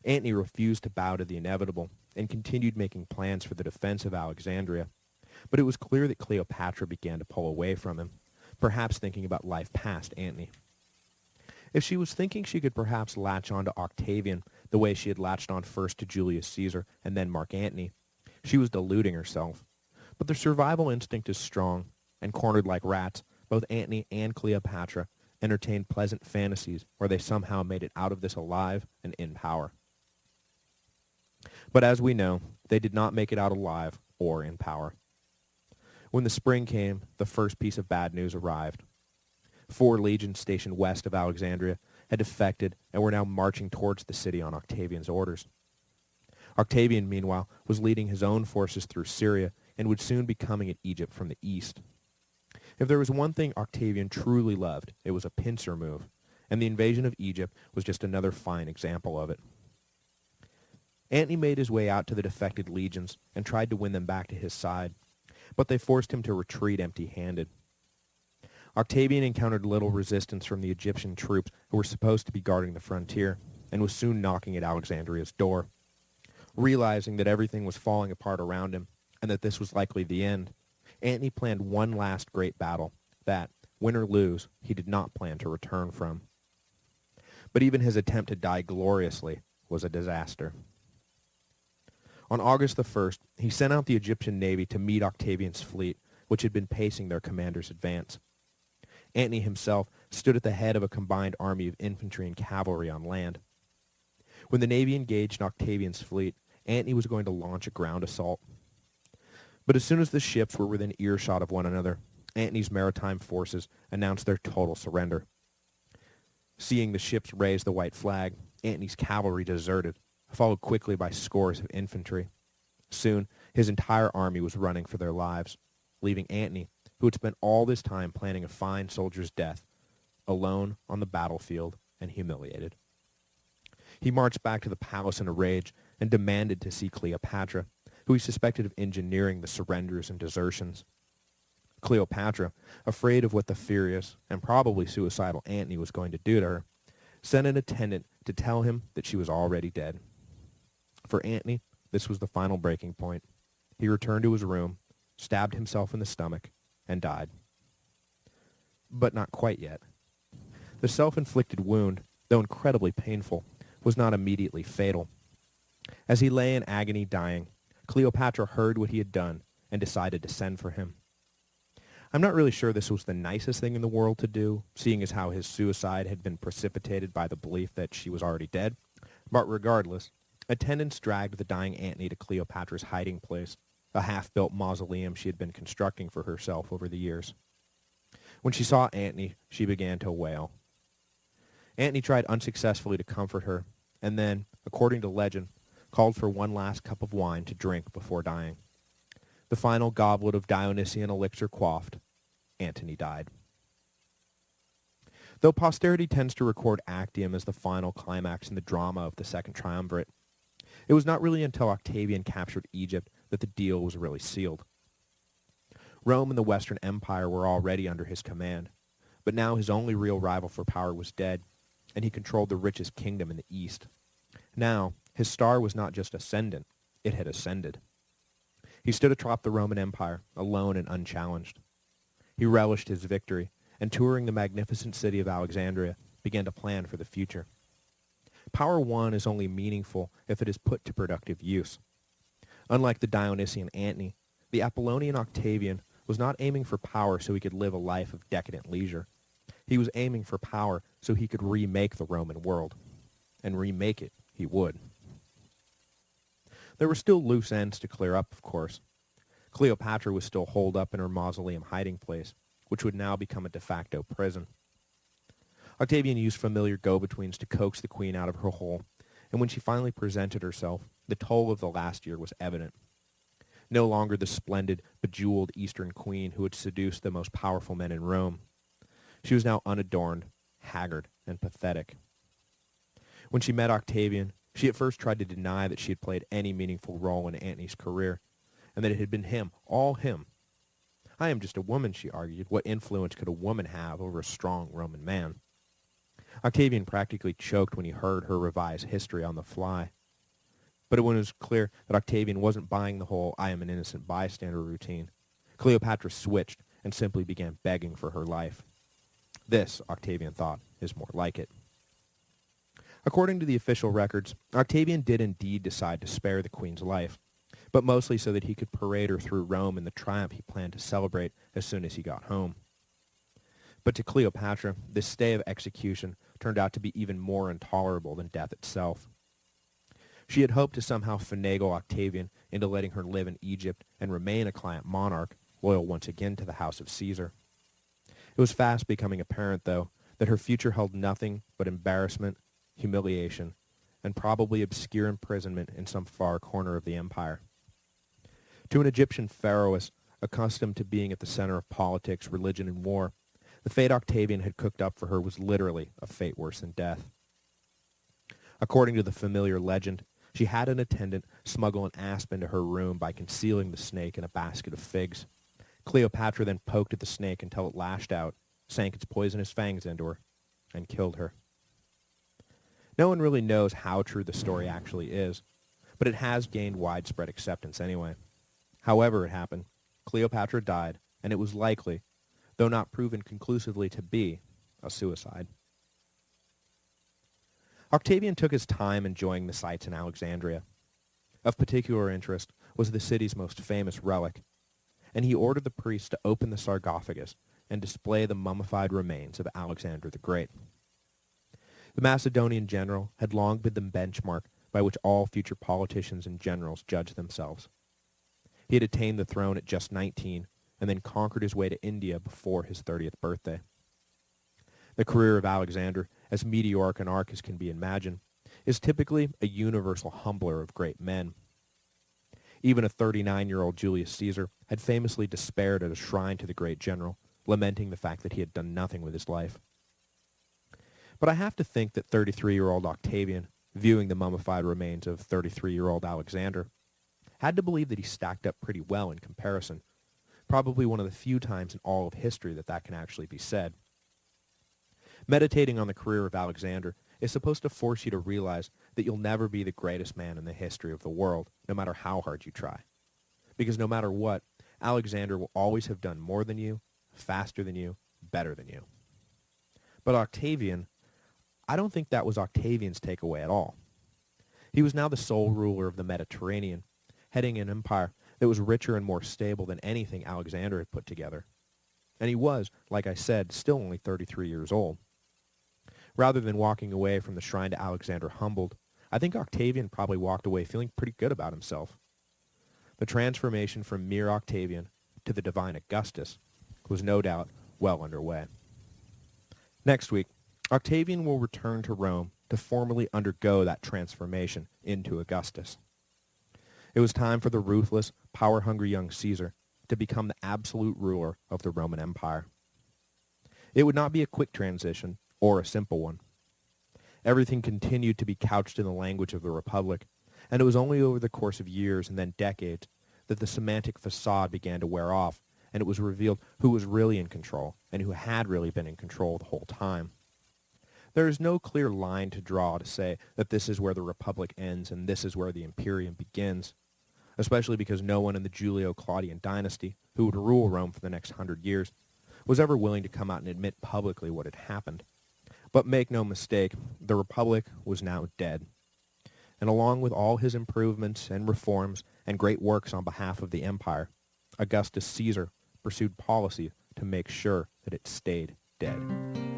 Antony refused to bow to the inevitable and continued making plans for the defense of Alexandria, but it was clear that Cleopatra began to pull away from him, perhaps thinking about life past Antony. If she was thinking she could perhaps latch on to Octavian the way she had latched on first to Julius Caesar and then Mark Antony, she was deluding herself. But their survival instinct is strong, and cornered like rats, both Antony and Cleopatra entertained pleasant fantasies where they somehow made it out of this alive and in power. But as we know, they did not make it out alive or in power. When the spring came, the first piece of bad news arrived. 4 legions stationed west of Alexandria had defected and were now marching towards the city on Octavian's orders. Octavian, meanwhile, was leading his own forces through Syria and would soon be coming at Egypt from the east. If there was one thing Octavian truly loved, it was a pincer move, and the invasion of Egypt was just another fine example of it. Antony made his way out to the defected legions and tried to win them back to his side, but they forced him to retreat empty-handed. Octavian encountered little resistance from the Egyptian troops who were supposed to be guarding the frontier, and was soon knocking at Alexandria's door. Realizing that everything was falling apart around him, and that this was likely the end, Antony planned one last great battle that, win or lose, he did not plan to return from. But even his attempt to die gloriously was a disaster. On August the 1st, he sent out the Egyptian navy to meet Octavian's fleet, which had been pacing their commander's advance. Antony himself stood at the head of a combined army of infantry and cavalry on land. When the navy engaged Octavian's fleet, Antony was going to launch a ground assault. But as soon as the ships were within earshot of one another, Antony's maritime forces announced their total surrender. Seeing the ships raise the white flag, Antony's cavalry deserted, followed quickly by scores of infantry. Soon, his entire army was running for their lives, leaving Antony, who had spent all this time planning a fine soldier's death, alone on the battlefield and humiliated. He marched back to the palace in a rage and demanded to see Cleopatra, who he suspected of engineering the surrenders and desertions. Cleopatra, afraid of what the furious and probably suicidal Antony was going to do to her, sent an attendant to tell him that she was already dead. For Antony, this was the final breaking point. He returned to his room, stabbed himself in the stomach, and died. But not quite yet. The self-inflicted wound, though incredibly painful, was not immediately fatal. As he lay in agony dying, Cleopatra heard what he had done and decided to send for him. I'm not really sure this was the nicest thing in the world to do, seeing as how his suicide had been precipitated by the belief that she was already dead, but regardless, attendants dragged the dying Antony to Cleopatra's hiding place, a half-built mausoleum she had been constructing for herself over the years. When she saw Antony, she began to wail. Antony tried unsuccessfully to comfort her, and then, according to legend, called for one last cup of wine to drink before dying. The final goblet of Dionysian elixir quaffed, Antony died. Though posterity tends to record Actium as the final climax in the drama of the Second Triumvirate, it was not really until Octavian captured Egypt that the deal was really sealed. Rome and the Western Empire were already under his command, but now his only real rival for power was dead, and he controlled the richest kingdom in the East. Now, his star was not just ascendant, it had ascended. He stood atop the Roman Empire, alone and unchallenged. He relished his victory, and touring the magnificent city of Alexandria, began to plan for the future. Power won is only meaningful if it is put to productive use. Unlike the Dionysian Antony, the Apollonian Octavian was not aiming for power so he could live a life of decadent leisure. He was aiming for power so he could remake the Roman world. And remake it he would. There were still loose ends to clear up, of course. Cleopatra was still holed up in her mausoleum hiding place, which would now become a de facto prison. Octavian used familiar go-betweens to coax the queen out of her hole, and when she finally presented herself, the toll of the last year was evident. No longer the splendid, bejeweled Eastern queen who had seduced the most powerful men in Rome. She was now unadorned, haggard, and pathetic. When she met Octavian, she at first tried to deny that she had played any meaningful role in Antony's career, and that it had been him, all him. I am just a woman, she argued. What influence could a woman have over a strong Roman man? Octavian practically choked when he heard her revise history on the fly. But when it was clear that Octavian wasn't buying the whole I am an innocent bystander routine, Cleopatra switched and simply began begging for her life. This, Octavian thought, is more like it. According to the official records, Octavian did indeed decide to spare the queen's life, but mostly so that he could parade her through Rome in the triumph he planned to celebrate as soon as he got home. But to Cleopatra, this stay of execution turned out to be even more intolerable than death itself. She had hoped to somehow finagle Octavian into letting her live in Egypt and remain a client monarch, loyal once again to the house of Caesar. It was fast becoming apparent, though, that her future held nothing but embarrassment, humiliation, and probably obscure imprisonment in some far corner of the empire. To an Egyptian pharaohess accustomed to being at the center of politics, religion, and war, the fate Octavian had cooked up for her was literally a fate worse than death. According to the familiar legend, she had an attendant smuggle an asp into her room by concealing the snake in a basket of figs. Cleopatra then poked at the snake until it lashed out, sank its poisonous fangs into her, and killed her. No one really knows how true the story actually is, but it has gained widespread acceptance anyway. However it happened, Cleopatra died, and it was likely, though not proven conclusively to be, a suicide. Octavian took his time enjoying the sights in Alexandria. Of particular interest was the city's most famous relic, and he ordered the priests to open the sarcophagus and display the mummified remains of Alexander the Great. The Macedonian general had long been the benchmark by which all future politicians and generals judged themselves. He had attained the throne at just 19 and then conquered his way to India before his 30th birthday. The career of Alexander, as meteoric an arc as can be imagined, is typically a universal humbler of great men. Even a 39-year-old Julius Caesar had famously despaired at a shrine to the great general, lamenting the fact that he had done nothing with his life. But I have to think that 33-year-old Octavian, viewing the mummified remains of 33-year-old Alexander, had to believe that he stacked up pretty well in comparison, probably one of the few times in all of history that can actually be said. Meditating on the career of Alexander is supposed to force you to realize that you'll never be the greatest man in the history of the world, no matter how hard you try. Because no matter what, Alexander will always have done more than you, faster than you, better than you. But Octavian, I don't think that was Octavian's takeaway at all. He was now the sole ruler of the Mediterranean, heading an empire that was richer and more stable than anything Alexander had put together. And he was, like I said, still only 33 years old. Rather than walking away from the shrine to Alexander humbled, I think Octavian probably walked away feeling pretty good about himself. The transformation from mere Octavian to the divine Augustus was no doubt well underway. Next week, Octavian will return to Rome to formally undergo that transformation into Augustus. It was time for the ruthless, power-hungry young Caesar to become the absolute ruler of the Roman Empire. It would not be a quick transition, or a simple one. Everything continued to be couched in the language of the Republic, and it was only over the course of years and then decades that the semantic facade began to wear off, and it was revealed who was really in control, and who had really been in control the whole time. There is no clear line to draw to say that this is where the Republic ends and this is where the Imperium begins, especially because no one in the Julio-Claudian dynasty, who would rule Rome for the next 100 years, was ever willing to come out and admit publicly what had happened. But make no mistake, the Republic was now dead. And along with all his improvements and reforms and great works on behalf of the empire, Augustus Caesar pursued policy to make sure that it stayed dead.